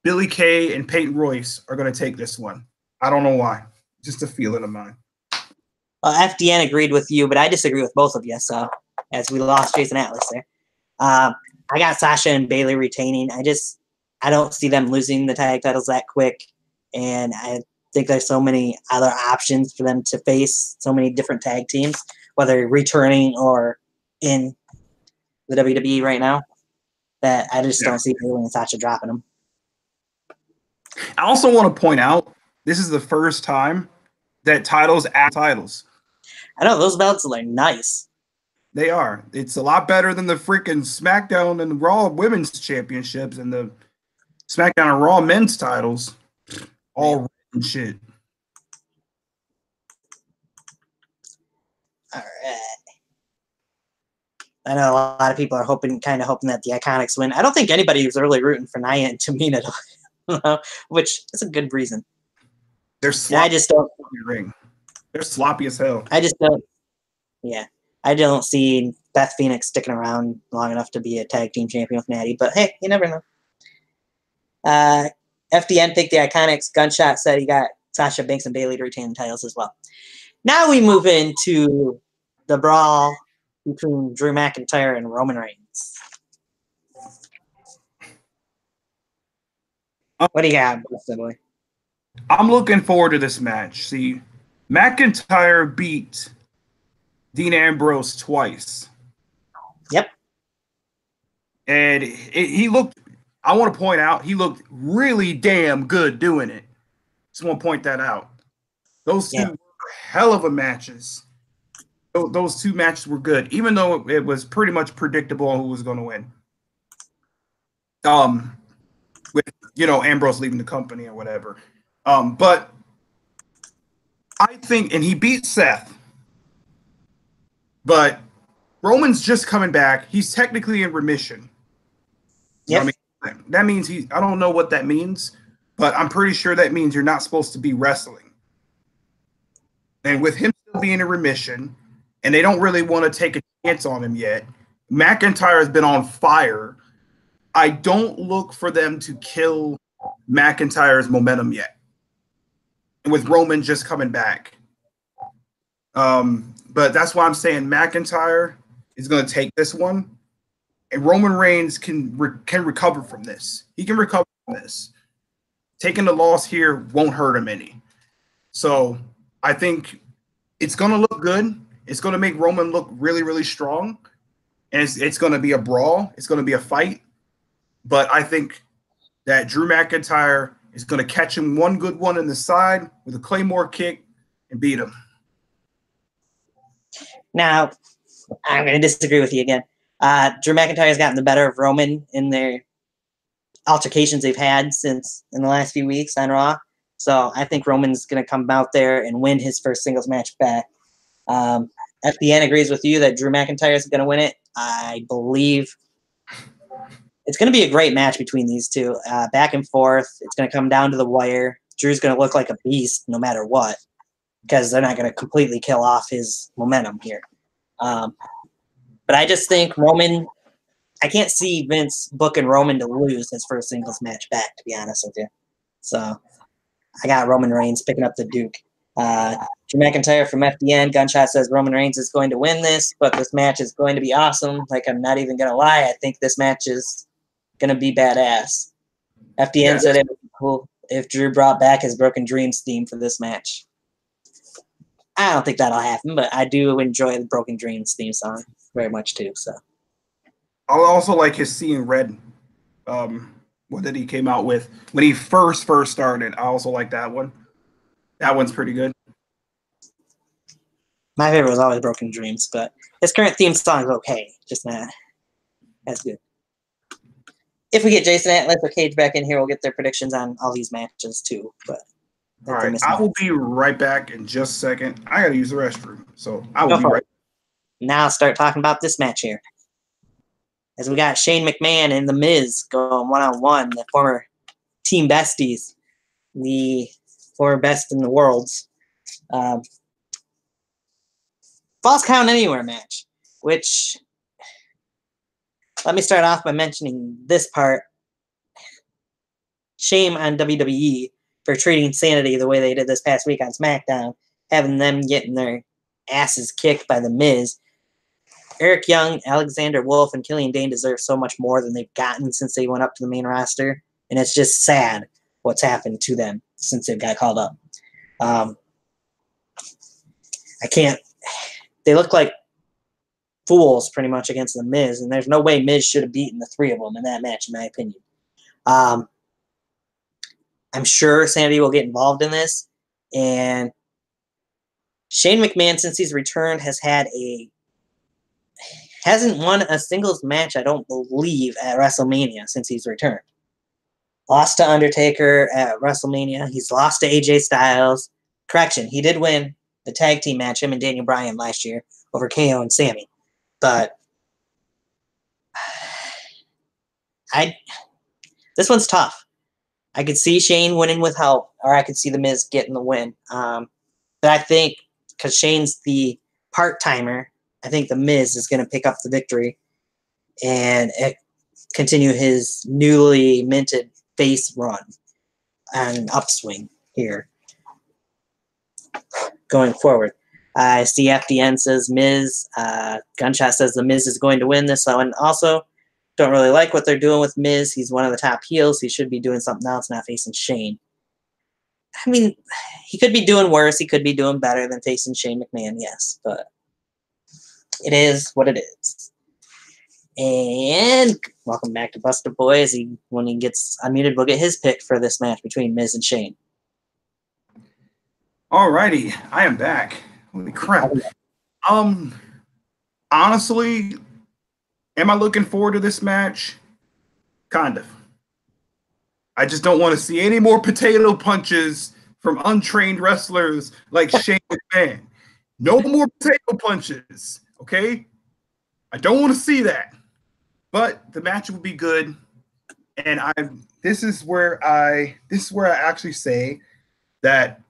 Billie Kay and Peyton Royce are going to take this one. I don't know why. Just a feeling of mine.
FDN agreed with you, but I disagree with both of you. So, as we lost Jason Atlas there. I got Sasha and Bayley retaining. I don't see them losing the tag titles that quick. And I think there's so many other options for them to face, so many different tag teams, whether returning or in the WWE right now, that I just don't see Bayley and Sasha dropping them.
I also want to point out, this is the first time that titles add titles.
I know, those belts are nice.
They are. It's a lot better than the freaking SmackDown and Raw Women's Championships and the SmackDown and Raw Men's titles. All red and shit.
All right. I know a lot of people are hoping that the Iconics win. I don't think anybody was really rooting for Nia and Tamina which is a good reason.
They're
And
sloppy
I just don't.
ring. They're sloppy as hell.
I just don't. Yeah, I don't see Beth Phoenix sticking around long enough to be a tag team champion with Natty. But hey, you never know. FDN picked the Iconics. Gunshot said he got Sasha Banks and Bayley to retain the titles as well. Now we move into the brawl between Drew McIntyre and Roman Reigns. What do you got, boy?
I'm looking forward to this match. See, McIntyre beat Dean Ambrose twice.
Yep.
And he looked, I want to point out, he looked really damn good doing it. Just want to point that out. Those two were hell of a matches. Those two matches were good, even though it was pretty much predictable who was going to win. With, Ambrose leaving the company or whatever. But I think, and he beat Seth, but Roman's just coming back. He's technically in remission.
Yep.
That means I don't know what that means, but I'm pretty sure that means you're not supposed to be wrestling. And with him still being in remission, and they don't really want to take a chance on him yet, McIntyre has been on fire. I don't look for them to kill McIntyre's momentum yet. And with Roman just coming back. But that's why I'm saying McIntyre is going to take this one. And Roman Reigns can recover from this. He can recover from this. Taking the loss here won't hurt him any. So I think it's going to look good. It's going to make Roman look really, really strong. And it's going to be a brawl. It's going to be a fight. But I think that Drew McIntyre is going to catch him one good one in the side with a Claymore kick and beat him.
Now, I'm going to disagree with you again. Drew McIntyre has gotten the better of Roman in their altercations they've had in the last few weeks on Raw. So I think Roman's going to come out there and win his first singles match back. FDN agrees with you that Drew McIntyre is going to win it. I believe it's going to be a great match between these two. Back and forth. It's going to come down to the wire. Drew's going to look like a beast no matter what, because they're not going to completely kill off his momentum here. But I just think Roman, I can't see Vince booking Roman to lose his first singles match back, to be honest with you. So I got Roman Reigns picking up the Duke. Drew McIntyre from FDN. Gunshot says Roman Reigns is going to win this, but this match is going to be awesome. Like, I'm not even going to lie. I think this match is going to be badass. FDN said it would be cool if Drew brought back his Broken Dreams theme for this match. I don't think that'll happen, but I do enjoy the Broken Dreams theme song very much too. So
I also like his Seeing Red, what that he came out with when he first started. I also like that one. That one's pretty good.
My favorite was always Broken Dreams, but his current theme song is okay, just not as good. If we get Jason Atlas or Cage back in here, we'll get their predictions on all these matches too. But
all right, I will be right back in just a second. I got to use the restroom, so I will be right back.
Now start talking about this match here. As we got Shane McMahon and The Miz going one-on-one, the former team besties, the former best in the worlds. Falls Count Anywhere match, which, let me start off by mentioning this part. Shame on WWE for treating Sanity the way they did this past week on SmackDown, having them getting their asses kicked by The Miz. Eric Young, Alexander Wolf, and Killian Dane deserve so much more than they've gotten since they went up to the main roster, and it's just sad what's happened to them since they got called up. They look like fools pretty much against The Miz, and there's no way Miz should have beaten the three of them in that match, in my opinion. I'm sure Sanity will get involved in this, and Shane McMahon, since he's returned, hasn't won a singles match, I don't believe, at WrestleMania since he's returned. Lost to Undertaker at WrestleMania. He's lost to AJ Styles. Correction, he did win the tag team match, him and Daniel Bryan last year, over KO and Sammy. But this one's tough. I could see Shane winning with help, or I could see The Miz getting the win. But I think because Shane's the part-timer, I think The Miz is going to pick up the victory and continue his newly minted face run and upswing here going forward. I see FDN says Miz. Gunshot says The Miz is going to win this one. Also, don't really like what they're doing with Miz. He's one of the top heels. He should be doing something else, not facing Shane. I mean, he could be doing worse. He could be doing better than facing Shane McMahon, yes. But it is what it is. And welcome back to Buster Boys. When he gets unmuted, we'll get his pick for this match between Miz and Shane.
Alrighty, I am back. Holy crap. Honestly, am I looking forward to this match? Kind of. I just don't want to see any more potato punches from untrained wrestlers like Shane McMahon. No more potato punches, okay? I don't want to see that. But the match will be good. And this is where I actually say that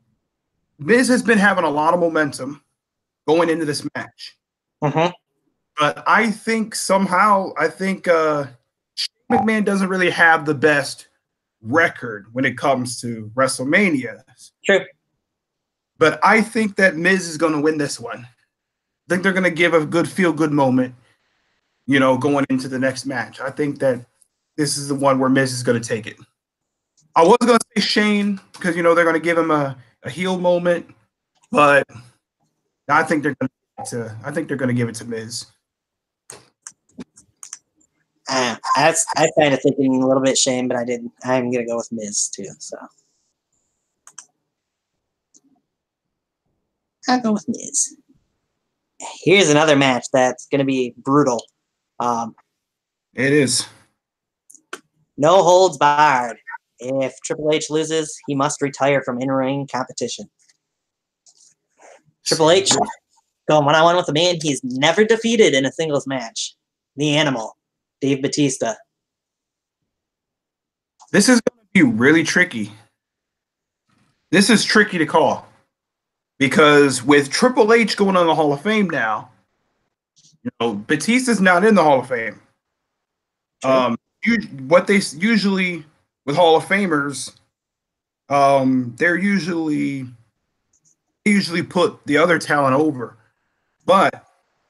Miz has been having a lot of momentum going into this match. But I think Shane McMahon doesn't really have the best record when it comes to WrestleMania.
True.
But I think that Miz is going to win this one. I think they're going to give a good feel-good moment, going into the next match. I think that this is the one where Miz is going to take it. I was going to say Shane because, they're going to give him a heel moment, but I think they're going to give it to Miz.
I kind of thinking a little bit Shane, but I'm going to go with Miz too. So I'll go with Miz. Here's another match that's going to be brutal.
It is.
No holds barred. If Triple H loses, he must retire from in-ring competition. Triple H going one-on-one with a man he's never defeated in a singles match. The Animal, Dave Bautista.
This is going to be really tricky. This is tricky to call because with Triple H going on the Hall of Fame now, Batista's not in the Hall of Fame. What they usually with Hall of Famers, they usually put the other talent over. But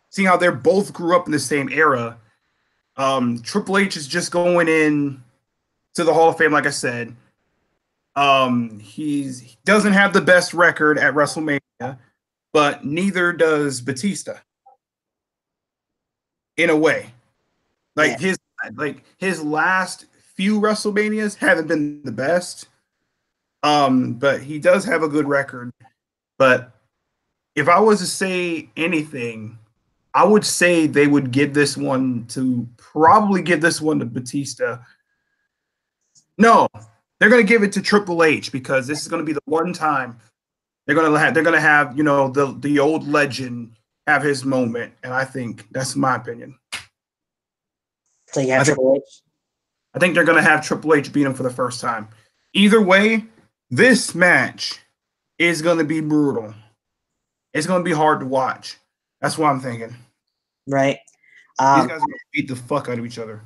seeing how they both grew up in the same era, Triple H is just going in to the Hall of Fame, like I said. He doesn't have the best record at WrestleMania, but neither does Batista. In a way, his last few WrestleManias haven't been the best, but he does have a good record. But if I was to say anything, I would say they would give this one to Batista. No, they're going to give it to Triple H because this is going to be the one time they're going to have the old legend have his moment, and I think that's my opinion.
So you have Triple H?
I think they're going to have Triple H beat him for the first time. Either way, this match is going to be brutal. It's going to be hard to watch. That's what I'm thinking.
Right.
These guys are going to beat the fuck out of each other.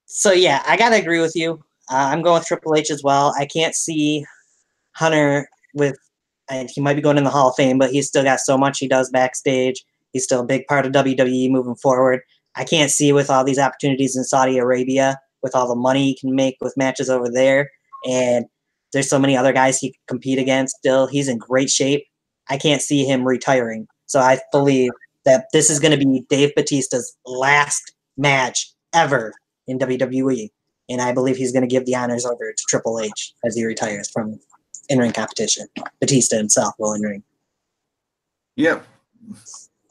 So, yeah, I got to agree with you. I'm going with Triple H as well. I can't see Hunter and he might be going in the Hall of Fame, but he's still got so much he does backstage. He's still a big part of WWE moving forward. I can't see with all these opportunities in Saudi Arabia, with all the money he can make with matches over there, and there's so many other guys he can compete against still. He's in great shape. I can't see him retiring. So I believe that this is going to be Dave Bautista's last match ever in WWE, and I believe he's going to give the honors over to Triple H as he retires from in-ring competition. Batista himself will in-ring.
Yep.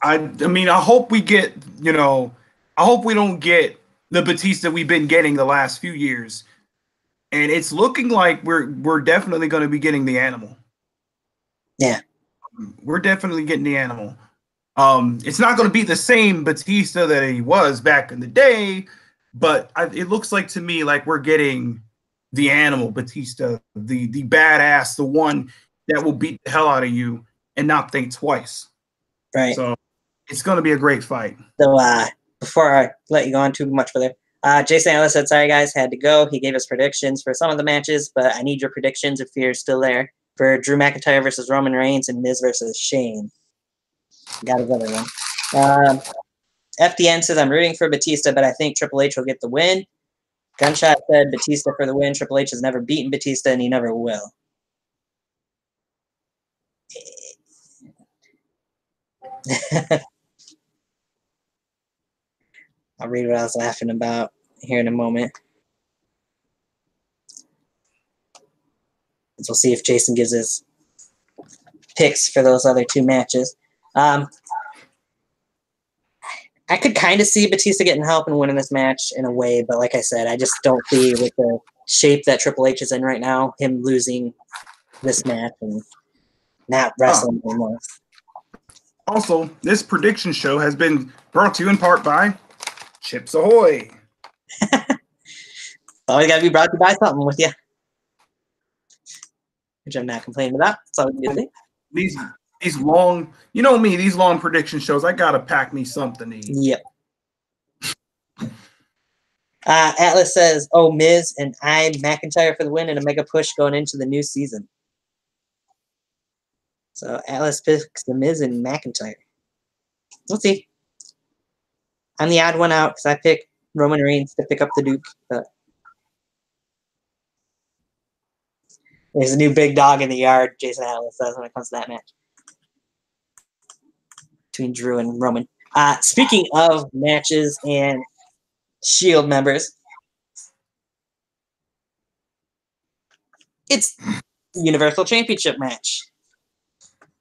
I mean, I hope we get, I hope we don't get the Batista we've been getting the last few years. And it's looking like we're definitely going to be getting the Animal.
Yeah.
We're definitely getting the Animal. It's not going to be the same Batista that he was back in the day, but it looks like to me like we're getting the animal, Batista, the badass, the one that will beat the hell out of you and not think twice.
Right.
So it's going to be a great fight.
So before I let you go on too much further, Jason Ellis said, sorry, guys, had to go. He gave us predictions for some of the matches, but I need your predictions if you're still there for Drew McIntyre versus Roman Reigns and Miz versus Shane. Got his other one. FDN says, I'm rooting for Batista, but I think Triple H will get the win. Gunshot said, Batista for the win. Triple H has never beaten Batista, and he never will. I'll read what I was laughing about here in a moment. So we'll see if Jason gives his picks for those other two matches. I could kind of see Batista getting help and winning this match in a way, but like I said, I just don't see with the shape that Triple H is in right now, him losing this match and not wrestling anymore.
Also, this prediction show has been brought to you in part by Chips Ahoy.
Always got to be brought to you by something with you. Which I'm not complaining about. That's all we do.
These long, you know me, these long prediction shows, I got to pack me something to eat.
Yep. Atlas says, oh, Miz and I'm McIntyre for the win and a mega push going into the new season. So Atlas picks the Miz and McIntyre. We'll see. I'm the odd one out because I picked Roman Reigns to pick up the Duke. But there's a new big dog in the yard, Jason Atlas says, when it comes to that match between Drew and Roman. Speaking of matches and Shield members, it's the Universal Championship match.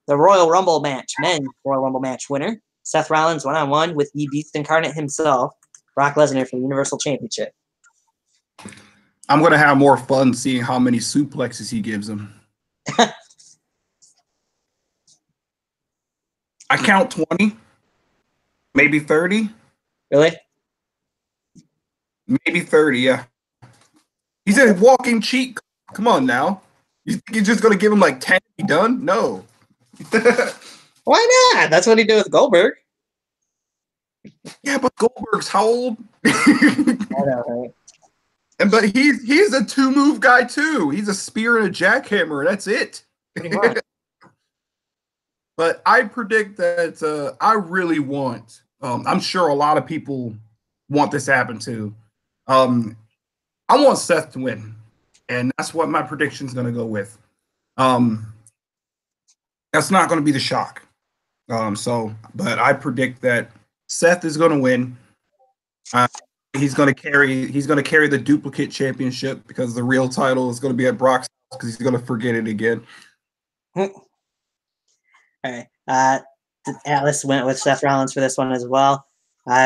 The Royal Rumble match, men's Royal Rumble match winner, Seth Rollins one-on-one with the Beast Incarnate himself, Brock Lesnar for the Universal Championship.
I'm going to have more fun seeing how many suplexes he gives him. I count 20, maybe 30.
Really?
Maybe 30, yeah. He's a walking cheat. Come on now. You think you're just going to give him like 10 to be done? No.
Why not? That's what he did with Goldberg.
Yeah, but Goldberg's how old?
I know, right?
But he's a two-move guy too. He's a spear and a jackhammer. That's it.
Pretty much.
But I predict that I really want. I'm sure a lot of people want this to happen too. I want Seth to win, and that's what my prediction is going to go with. That's not going to be the shock. But I predict that Seth is going to win. He's going to carry the duplicate championship because the real title is going to be at Brock's house because he's going to forget it again.
All right. Atlas went with Seth Rollins for this one as well.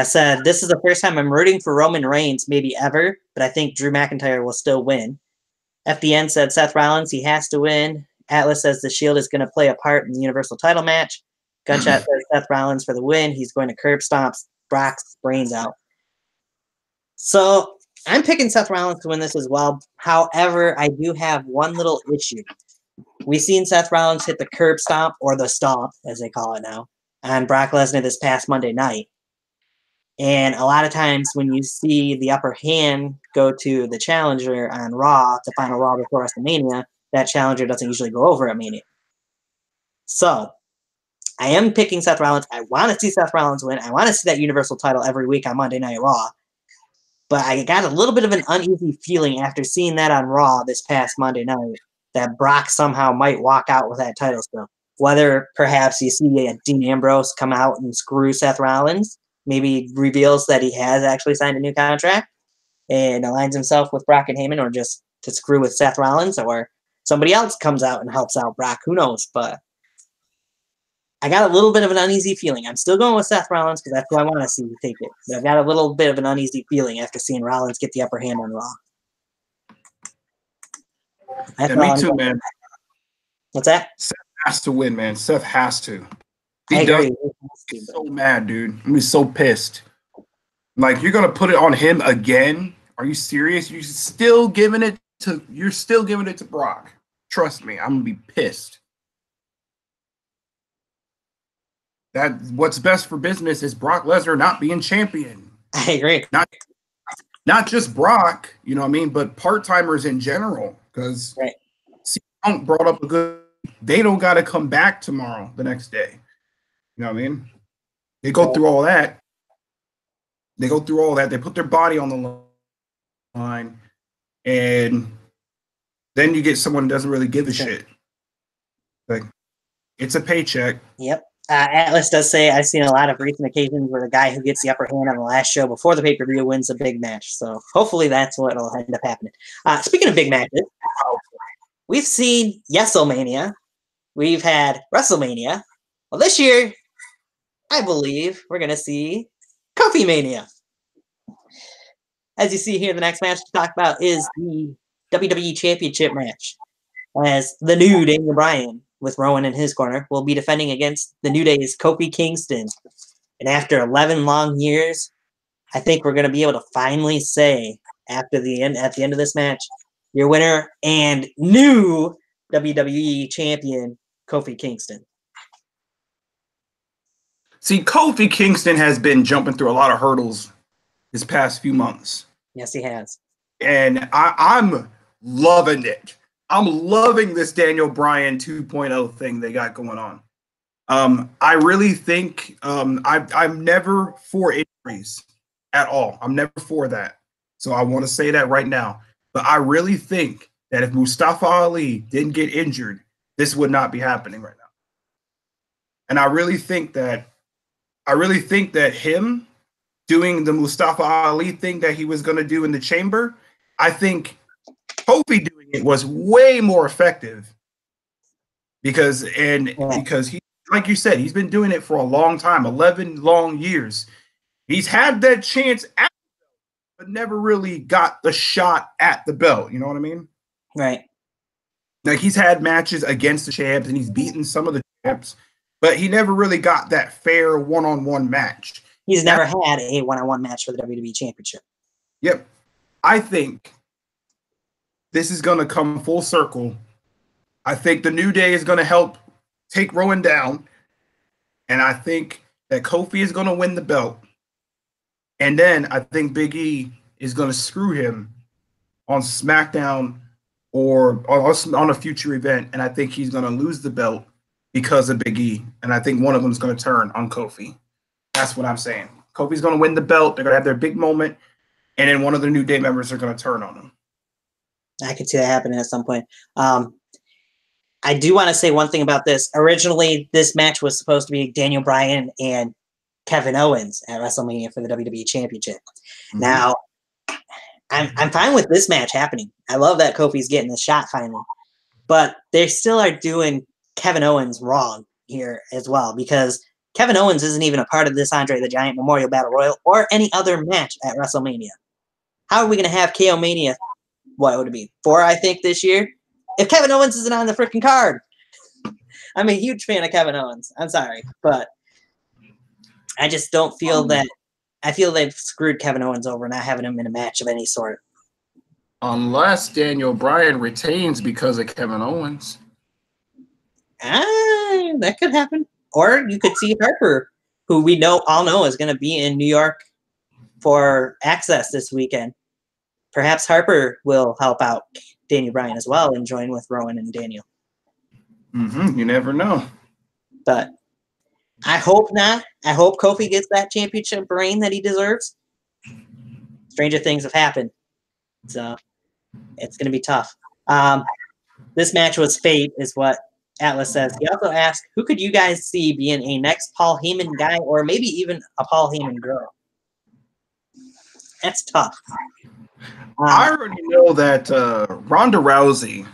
Said, this is the first time I'm rooting for Roman Reigns, maybe ever, but I think Drew McIntyre will still win. FDN said Seth Rollins, he has to win. Atlas says the Shield is going to play a part in the Universal title match. Gunshot says Seth Rollins for the win. He's going to curb stomp Brock's brains out. So I'm picking Seth Rollins to win this as well. However, I do have one little issue. We've seen Seth Rollins hit the curb stomp, or the stomp, as they call it now, on Brock Lesnar this past Monday night. And a lot of times when you see the upper hand go to the challenger on Raw, the final Raw before WrestleMania, that challenger doesn't usually go over at Mania. So I am picking Seth Rollins. I want to see Seth Rollins win. I want to see that Universal title every week on Monday Night Raw. But I got a little bit of an uneasy feeling after seeing that on Raw this past Monday night that Brock somehow might walk out with that title still. Whether perhaps you see Dean Ambrose come out and screw Seth Rollins, maybe reveals that he has actually signed a new contract and aligns himself with Brock and Heyman, or just to screw with Seth Rollins, or somebody else comes out and helps out Brock. Who knows? But I got a little bit of an uneasy feeling. I'm still going with Seth Rollins because that's who I want to see take it. But I've got a little bit of an uneasy feeling after seeing Rollins get the upper hand on Raw.
Yeah, me too, man.
What's that?
Seth has to win, man. Seth has to.
I agree.
I'm so mad, dude. I'm be so pissed. Like, you're gonna put it on him again? Are you serious? You're still giving it you're still giving it to Brock. Trust me, I'm gonna be pissed. That what's best for business is Brock Lesnar not being champion.
I agree.
Not just Brock, you know what I mean, but part-timers in general. Because Punk brought up a good, they don't got to come back tomorrow, the next day. You know what I mean? They go through all that. They put their body on the line, and then you get someone who doesn't really give a shit. Like, it's a paycheck.
Yep. Atlas does say, I've seen a lot of recent occasions where the guy who gets the upper hand on the last show before the pay-per-view wins a big match. So hopefully that's what will end up happening. Speaking of big matches, we've seen WrestleMania. We've had WrestleMania. Well, this year, I believe we're going to see Kofi Mania. As you see here, the next match to talk about is the WWE Championship match, as the new Daniel Bryan, with Rowan in his corner, will be defending against the New Day's Kofi Kingston. And after 11 long years, I think we're going to be able to finally say, at the end of this match, your winner and new WWE champion, Kofi Kingston.
See, Kofi Kingston has been jumping through a lot of hurdles this past few months.
Yes, he has.
And I'm loving it. I'm loving this Daniel Bryan 2.0 thing they got going on. I really think I'm never for injuries at all. I'm never for that. So I want to say that right now. But I really think that if Mustafa Ali didn't get injured, this would not be happening right now. And I really think that him doing the Mustafa Ali thing that he was going to do in the chamber, I think Kofi doing it was way more effective because he, like you said, he's been doing it for a long time, 11 long years. He's had that chance at the belt, but never really got the shot at the belt. You know what I mean?
Right.
Like, he's had matches against the champs and he's beaten some of the champs, but he never really got that fair one-on-one match.
He's never had a one-on-one match for the WWE Championship.
Yep. I think this is going to come full circle. I think the New Day is going to help take Rowan down. And I think that Kofi is going to win the belt. And then I think Big E is going to screw him on SmackDown or on a future event. And I think he's going to lose the belt because of Big E. And I think one of them is going to turn on Kofi. That's what I'm saying. Kofi's going to win the belt. They're going to have their big moment. And then one of the New Day members are going to turn on him.
I could see that happening at some point. I do want to say one thing about this. Originally, this match was supposed to be Daniel Bryan and Kevin Owens at WrestleMania for the WWE Championship. Mm-hmm. Now, I'm fine with this match happening. I love that Kofi's getting the shot finally. But they still are doing Kevin Owens wrong here as well, because Kevin Owens isn't even a part of this Andre the Giant Memorial Battle Royal or any other match at WrestleMania. How are we going to have KO Mania? What would it be? 4, I think, this year? If Kevin Owens isn't on the freaking card. I'm a huge fan of Kevin Owens. I'm sorry. But I just don't feel that. I feel they've screwed Kevin Owens over not having him in a match of any sort.
Unless Daniel Bryan retains because of Kevin Owens.
That could happen. Or you could see Harper, who we all know is going to be in New York for Access this weekend. Perhaps Harper will help out Daniel Bryan as well and join with Rowan and Daniel.
Mm-hmm. You never know.
But I hope not. I hope Kofi gets that championship reign that he deserves. Stranger things have happened. So it's going to be tough. This match was fate, is what Atlas says. He also asked, who could you guys see being a next Paul Heyman guy or maybe even a Paul Heyman girl? That's tough.
I already know that Ronda Rousey,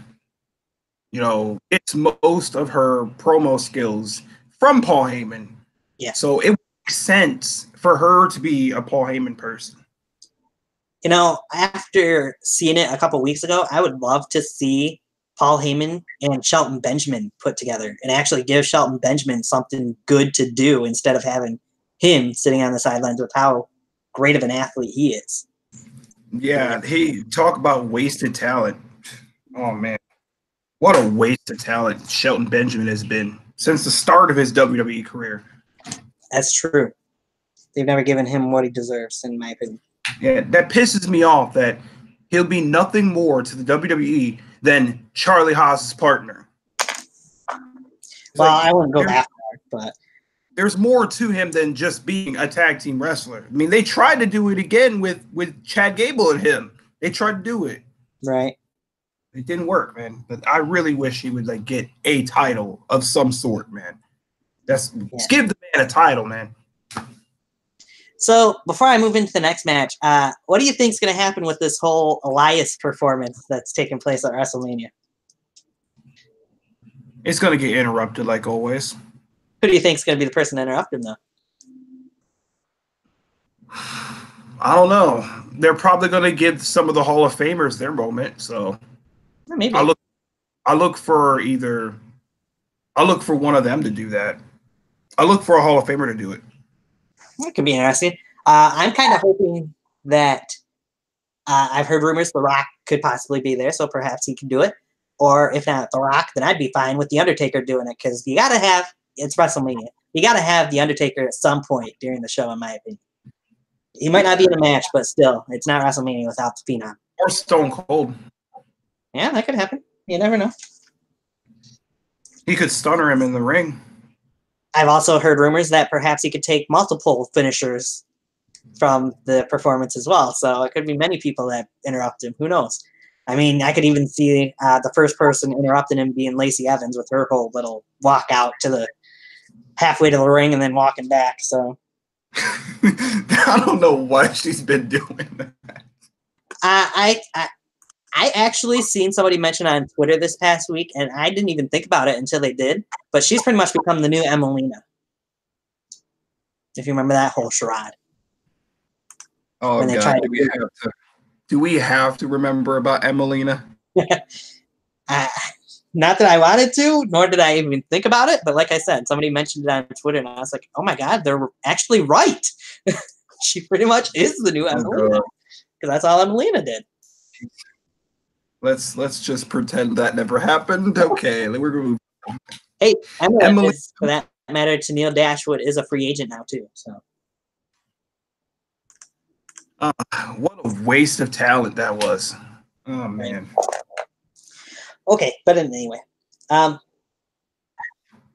gets most of her promo skills from Paul Heyman.
Yeah.
So it makes sense for her to be a Paul Heyman person.
After seeing it a couple weeks ago, I would love to see Paul Heyman and Shelton Benjamin put together and actually give Shelton Benjamin something good to do instead of having him sitting on the sidelines with how great of an athlete he is.
Yeah, he talk about wasted talent. Oh man, what a waste of talent Shelton Benjamin has been since the start of his WWE career.
That's true. They've never given him what he deserves, in my opinion.
Yeah, that pisses me off that he'll be nothing more to the WWE than Charlie Haas's partner.
Well, I wouldn't go that far, but
there's more to him than just being a tag team wrestler. I mean, they tried to do it again with Chad Gable and him. They tried to do it.
Right.
It didn't work, man. But I really wish he would like get a title of some sort, man. Let's give the man a title, man.
So before I move into the next match, what do you think is going to happen with this whole Elias performance that's taking place at WrestleMania?
It's going to get interrupted like always.
Who do you think is going to be the person to interrupt him, though?
I don't know. They're probably going to give some of the Hall of Famers their moment. So
maybe
I look for one of them to do that. I look for a Hall of Famer to do it.
That could be interesting. I'm kind of hoping that I've heard rumors The Rock could possibly be there, so perhaps he can do it. Or if not The Rock, then I'd be fine with The Undertaker doing it, because you got to have – it's WrestleMania. You got to have The Undertaker at some point during the show, in my opinion. He might not be in the match, but still, it's not WrestleMania without the Phenom.
Or Stone Cold.
Yeah, that could happen. You never know.
He could stunner him in the ring.
I've also heard rumors that perhaps he could take multiple finishers from the performance as well. So it could be many people that interrupt him. Who knows? I mean, I could even see the first person interrupting him being Lacey Evans with her whole little walk out to the halfway to the ring and then walking back. So
I don't know what she's been doing.
I actually seen somebody mention on Twitter this past week, and I didn't even think about it until they did. But she's pretty much become the new Emelina. If you remember that whole charade.
Oh, God. Do we have to remember about Emelina?
Not that I wanted to, nor did I even think about it. But like I said, somebody mentioned it on Twitter, and I was like, oh, my God, they're actually right. She pretty much is the new Emelina. Because that's all Emelina did.
Let's just pretend that never happened. Okay, we're going to move on.
Hey, Emily, for that matter, Tennille Dashwood is a free agent now, too. So,
what a waste of talent that was. Oh, man.
Okay, but anyway.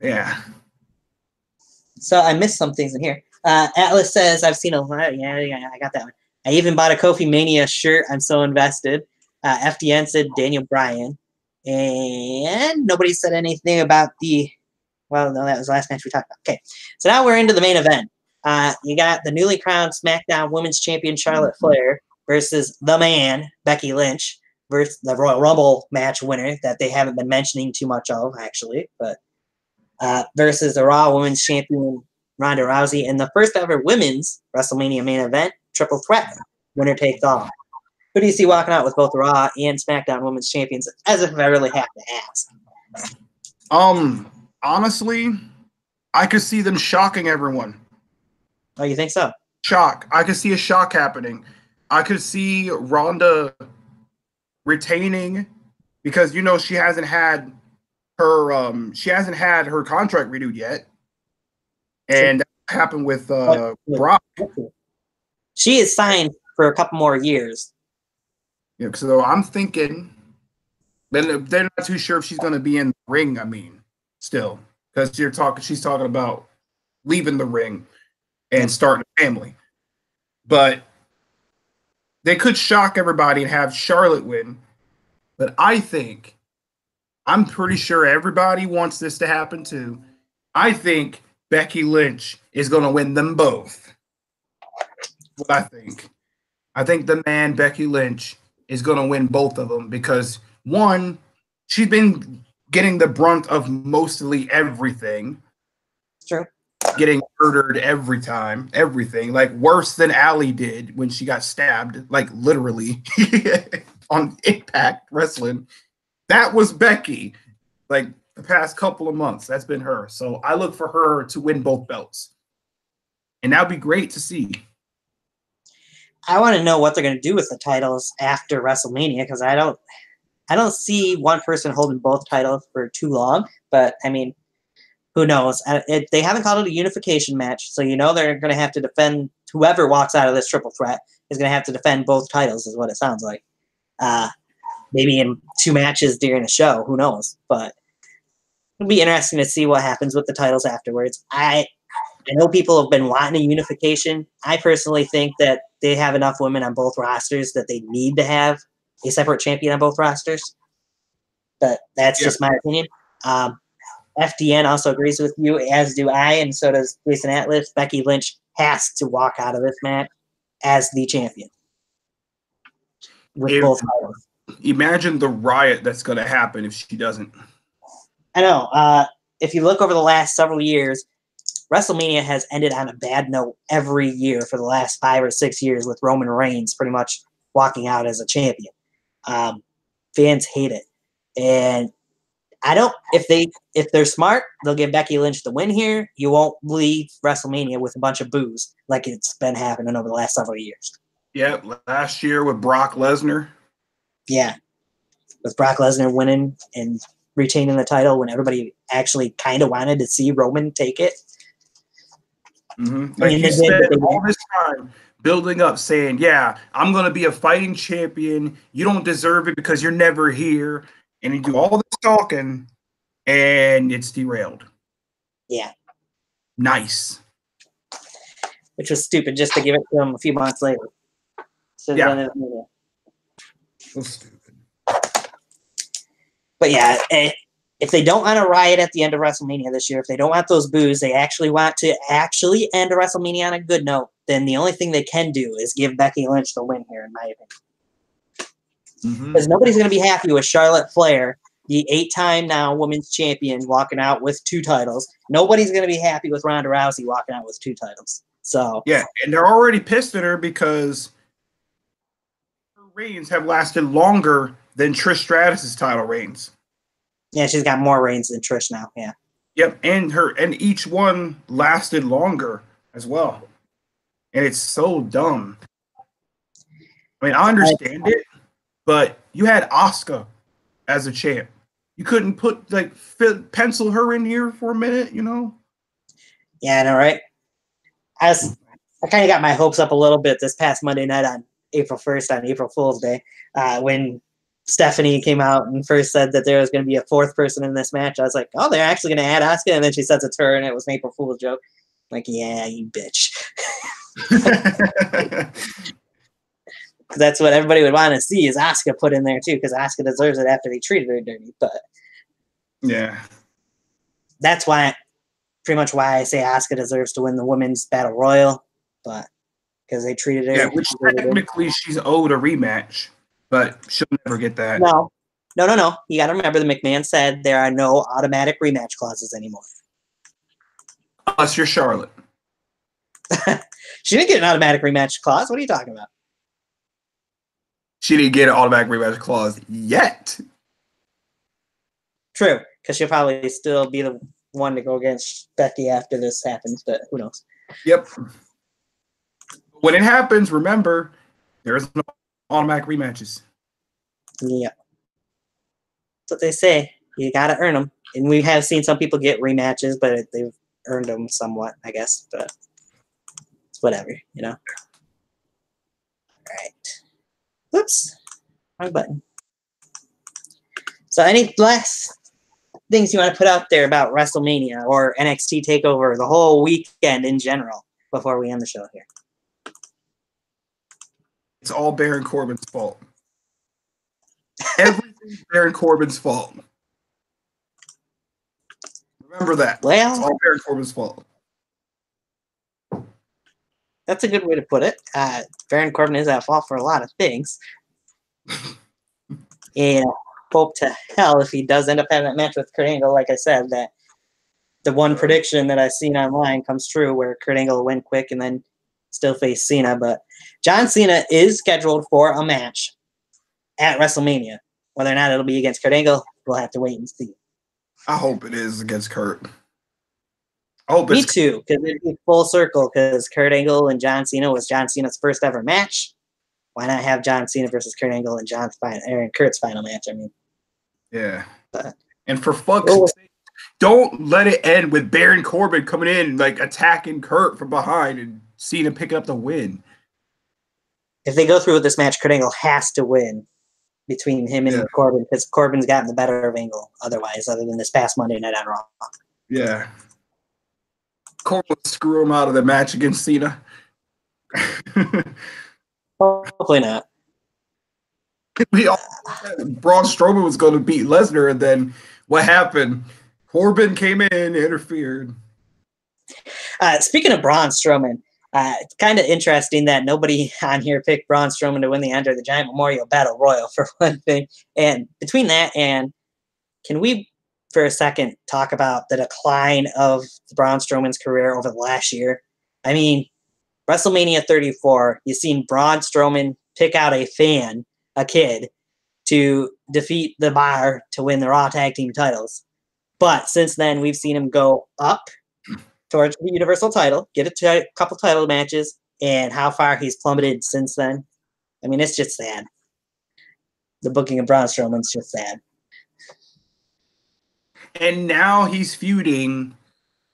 Yeah.
So I missed some things in here. Atlas says, I've seen a lot. Yeah, I got that one. I even bought a Kofi Mania shirt. I'm so invested. FDN said Daniel Bryan. And nobody said anything about well, no, that was the last match we talked about. Okay, so now we're into the main event. You got the newly crowned SmackDown Women's Champion Charlotte Flair versus the man, Becky Lynch, versus the Royal Rumble match winner that they haven't been mentioning too much of, actually, but versus the Raw Women's Champion Ronda Rousey in the first ever women's WrestleMania main event, triple threat, winner takes all. Who do you see walking out with both Raw and SmackDown Women's Champions, as if I really have to ask?
Honestly, I could see them shocking everyone.
Oh, you think so?
Shock. I could see a shock happening. I could see Ronda retaining because she hasn't had her contract renewed yet, and that happened with Brock.
She is signed for a couple more years.
Yeah, so I'm thinking then they're not too sure if she's going to be in the ring. I mean, still, because she's talking about leaving the ring and starting a family, but they could shock everybody and have Charlotte win. But I'm pretty sure everybody wants this to happen too. I think Becky Lynch is going to win them both. What I think. I think the man, Becky Lynch, is going to win both of them because, one, she's been getting the brunt of mostly everything.
True.
Getting murdered every time, everything. Like, worse than Allie did when she got stabbed, like, literally, on Impact Wrestling. That was Becky, like, the past couple of months. That's been her. So I look for her to win both belts. And that would be great to see.
I want to know what they're going to do with the titles after WrestleMania because I I don't see one person holding both titles for too long, but I mean, who knows? They haven't called it a unification match, so they're going to have to defend. Whoever walks out of this triple threat is going to have to defend both titles, is what it sounds like. Maybe in 2 matches during the show, who knows? But it'll be interesting to see what happens with the titles afterwards. I know people have been wanting a unification. I personally think that they have enough women on both rosters that they need to have a separate champion on both rosters. But that's just my opinion. FDN also agrees with you, as do I, and so does Jason Atlas. Becky Lynch has to walk out of this match as the champion with both titles.
Imagine the riot that's going to happen if she doesn't.
I know. If you look over the last several years, WrestleMania has ended on a bad note every year for the last 5 or 6 years, with Roman Reigns pretty much walking out as a champion. Fans hate it, and I don't. If they're smart, they'll give Becky Lynch the win here. You won't leave WrestleMania with a bunch of boos like it's been happening over the last several years.
Yeah, last year with Brock Lesnar.
Yeah, with Brock Lesnar winning and retaining the title when everybody actually kind of wanted to see Roman take it.
Mm-hmm. Like you spent all this time building up, saying, "Yeah, I'm going to be a fighting champion. You don't deserve it because you're never here." And you do all this talking, and it's derailed.
Yeah.
Nice.
Which was stupid just to give it to him a few months later. So
yeah. So stupid.
But yeah, if they don't want to riot at the end of WrestleMania this year, if they don't want those boos, they actually want to end WrestleMania on a good note, then the only thing they can do is give Becky Lynch the win here, in my opinion. Because nobody's going to be happy with Charlotte Flair, the 8-time now women's champion, walking out with 2 titles. Nobody's going to be happy with Ronda Rousey walking out with 2 titles. So
yeah, and they're already pissed at her because her reigns have lasted longer than Trish Stratus's title reigns.
Yeah, she's got more reigns than Trish now. Yeah.
Yep, and each one lasted longer as well. And it's so dumb. I mean, I understand it. But you had Asuka as a champ. You couldn't pencil her in here for a minute,
Yeah, I know, right? I kind of got my hopes up a little bit this past Monday night on April 1st, on April Fool's Day, when Stephanie came out and first said that there was going to be a 4th person in this match. I was like, oh, they're actually going to add Asuka, and then she says it's her, and it was an April Fool's joke. I'm like, yeah, you bitch. That's what everybody would want to see is Asuka put in there too, because Asuka deserves it after they treated her dirty. But
yeah,
that's pretty much why I say Asuka deserves to win the Women's Battle Royal, but because they treated her.
Yeah, which technically she's owed a rematch, but she'll never get that.
No. You got to remember the McMahon said there are no automatic rematch clauses anymore.
Unless you're Charlotte.
She didn't get an automatic rematch clause. What are you talking about?
She didn't get an automatic rematch clause yet.
True, because she'll probably still be the one to go against Becky after this happens, but who knows?
Yep. When it happens, remember, there is no automatic rematches.
Yeah. That's what they say. You got to earn them. And we have seen some people get rematches, but they've earned them somewhat, I guess. But it's whatever, All right. Whoops, wrong button. So any last things you want to put out there about WrestleMania or NXT Takeover, the whole weekend in general, before we end the show here?
It's all Baron Corbin's fault. Everything's Baron Corbin's fault. Remember that.
Well,
it's all Baron Corbin's fault.
That's a good way to put it. Baron Corbin is at fault for a lot of things. And hope to hell if he does end up having that match with Kurt Angle, like I said, that the one prediction that I've seen online comes true where Kurt Angle will win quick and then still face Cena. But John Cena is scheduled for a match at WrestleMania. Whether or not it'll be against Kurt Angle, we'll have to wait and see.
I hope it is against Kurt.
Me too, because it'd be full circle, because Kurt Angle and John Cena was John Cena's first ever match. Why not have John Cena versus Kurt Angle and Kurt's final match? I mean,
Yeah. And for fuck's sake, don't let it end with Baron Corbin coming in, like, attacking Kurt from behind and Cena picking up the win.
If they go through with this match, Kurt Angle has to win between him and Corbin, because Corbin's gotten the better of Angle otherwise, other than this past Monday night on Raw.
Yeah. Corbin will screw him out of the match against Cena.
Hopefully not.
We all thought Braun Strowman was going to beat Lesnar, and then what happened? Corbin came in, interfered.
Speaking of Braun Strowman, it's kind of interesting that nobody on here picked Braun Strowman to win the Andre the Giant Memorial Battle Royal, for one thing. And between that and, can we, for a second, talk about the decline of Braun Strowman's career over the last year? I mean, WrestleMania 34, you've seen Braun Strowman pick out a fan, a kid, to defeat the Bar to win the Raw Tag Team titles. But since then, we've seen him go up towards the Universal title, get a couple title matches, and how far he's plummeted since then. I mean, it's just sad. The booking of Braun Strowman's just sad.
And now he's feuding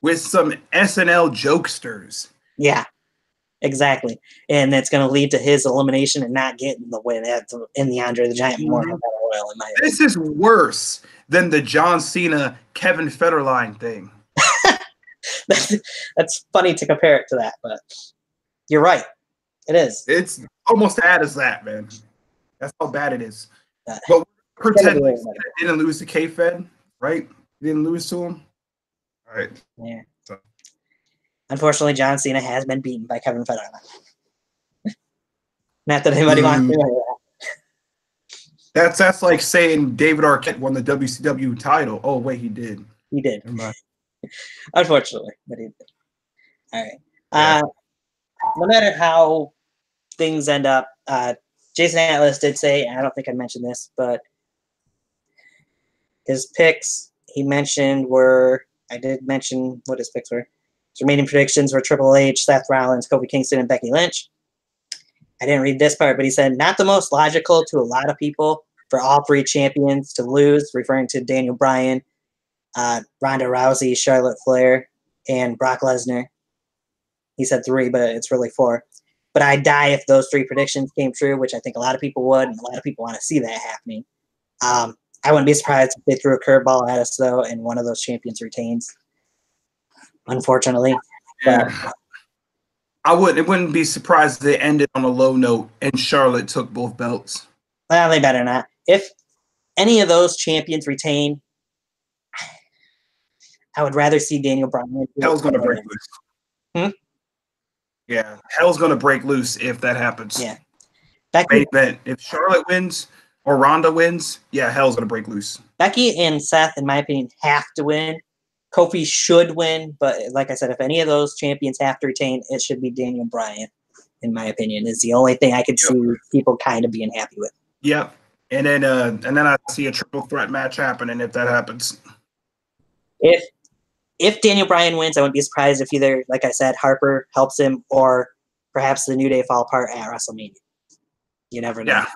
with some SNL jokesters.
Yeah, exactly. And that's going to lead to his elimination and not getting the win in the Andre the Giant Memorial Battle Royal, in my opinion.
This is worse than the John Cena, Kevin Federline thing.
That's funny to compare it to that, but you're right. It is.
It's almost as bad as that, man. That's how bad it is. But pretend like Cena didn't lose to K-Fed, right? Didn't lose to him. All right.
Yeah. So. Unfortunately, John Cena has been beaten by Kevin Federline. Not that anybody wants to hear
that. That's like saying David Arquette won the WCW title. Oh, wait, he did.
He did. Unfortunately, but he did. All right.
Yeah.
No matter how things end up, Jason Atlas did say, I don't think I mentioned this, but his picks he mentioned I did mention what his picks were. His remaining predictions were Triple H, Seth Rollins, Kofi Kingston, and Becky Lynch. I didn't read this part, but he said, not the most logical to a lot of people for all three champions to lose, referring to Daniel Bryan, Ronda Rousey, Charlotte Flair, and Brock Lesnar. He said 3, but it's really 4. But I'd die if those 3 predictions came true, which I think a lot of people would, and a lot of people want to see that happening. I wouldn't be surprised if they threw a curveball at us, though, and one of those champions retains. Unfortunately.
Yeah. It wouldn't be surprised if they ended on a low note and Charlotte took both belts.
Well, they better not. If any of those champions retain, I would rather see Daniel Bryan.
Hell's going to break loose. Yeah, hell's going to break loose if that happens.
Yeah.
Main event. If Charlotte wins or Ronda wins, yeah, hell's going to break loose.
Becky and Seth, in my opinion, have to win. Kofi should win, but like I said, if any of those champions have to retain, it should be Daniel Bryan, in my opinion, is the only thing I could see people kind of being happy with.
Yep. And then I see a triple threat match happening if that happens.
If Daniel Bryan wins, I wouldn't be surprised if either, like I said, Harper helps him or perhaps the New Day fall apart at WrestleMania. You never know.
Yeah.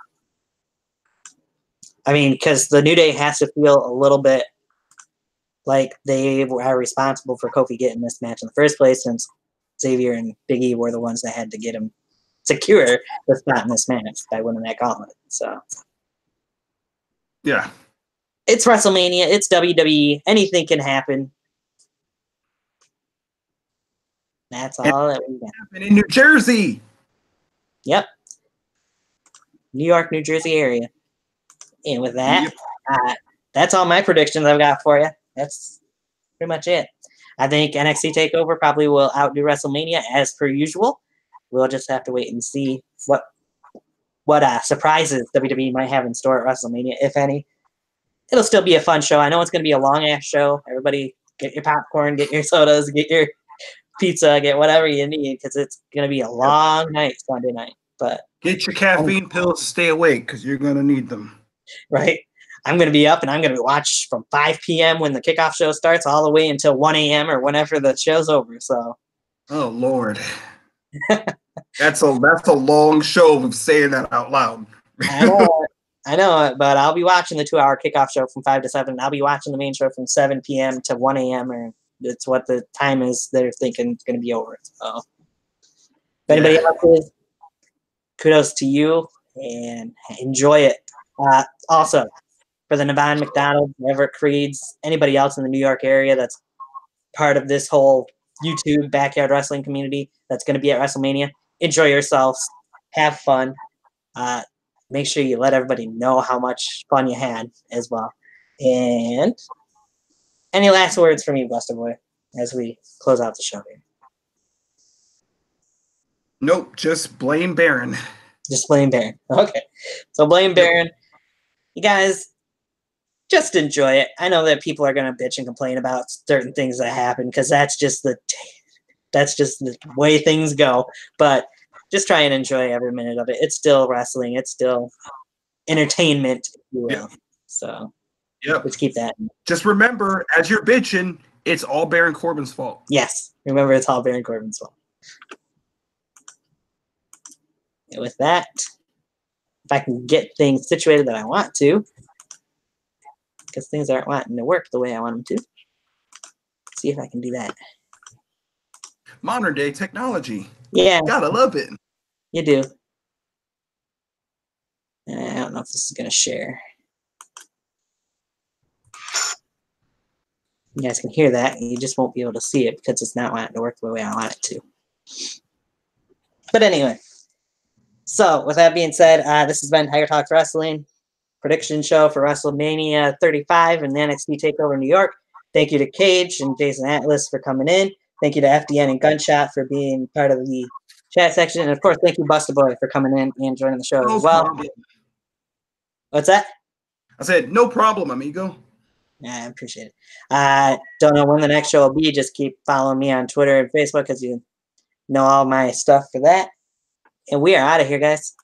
I mean, because the New Day has to feel a little bit like they are responsible for Kofi getting this match in the first place, since Xavier and Big E were the ones that had to get him secure the spot in this match by winning that gauntlet. So,
yeah.
It's WrestleMania. It's WWE. Anything can happen. That's all that we got.
In New Jersey.
Yep. New York, New Jersey area. And with that, that's all my predictions I've got for you. That's pretty much it. I think NXT TakeOver probably will outdo WrestleMania as per usual. We'll just have to wait and see what surprises WWE might have in store at WrestleMania, if any. It'll still be a fun show. I know it's going to be a long-ass show. Everybody get your popcorn, get your sodas, get your pizza, get whatever you need, because it's going to be a long night Sunday night. But
get your caffeine pills to stay awake, because you're going to need them.
Right. I'm going to be up and I'm going to watch from 5 p.m. when the kickoff show starts all the way until 1 a.m. or whenever the show's over. So,
oh Lord, that's a long show of saying that out loud.
I know. I know, but I'll be watching the 2-hour kickoff show from 5 to 7. I'll be watching the main show from 7 p.m. to 1 a.m. or it's what the time is they're thinking is going to be over. So, if anybody else is, kudos to you and enjoy it. Also, for the Nevada McDonald, Everett Creeds, anybody else in the New York area that's part of this whole YouTube backyard wrestling community that's going to be at WrestleMania, enjoy yourselves, have fun. Make sure you let everybody know how much fun you had as well. And any last words from you, Buster Boy, as we close out the show here?
Nope, just blame Baron.
Just blame Baron. Okay. So blame Baron. You guys, just enjoy it. I know that people are going to bitch and complain about certain things that happen because that's just the way things go. But just try and enjoy every minute of it. It's still wrestling. It's still entertainment, if you will. Yep. So let's keep that.
Just remember, as you're bitching, it's all Baron Corbin's fault.
Yes. Remember, it's all Baron Corbin's fault. And with that, if I can get things situated that I want to, because things aren't wanting to work the way I want them to, let's see if I can do that.
Modern day technology.
Yeah.
Gotta love it.
You do. I don't know if this is going to share. You guys can hear that. You just won't be able to see it because it's not wanting to work the way I want it to. But anyway. So, with that being said, this has been Tiger Talks Wrestling prediction show for WrestleMania 35 and the NXT Takeover New York. Thank you to Cage and Jason Atlas for coming in. Thank you to FDN and Gunshot for being part of the chat section. And, of course, thank you, Buster Boy, for coming in and joining the show as well.
Problem.
What's that?
I said, no problem, amigo.
Yeah, I appreciate it. I don't know when the next show will be. Just keep following me on Twitter and Facebook because you know all my stuff for that. And we are out of here, guys.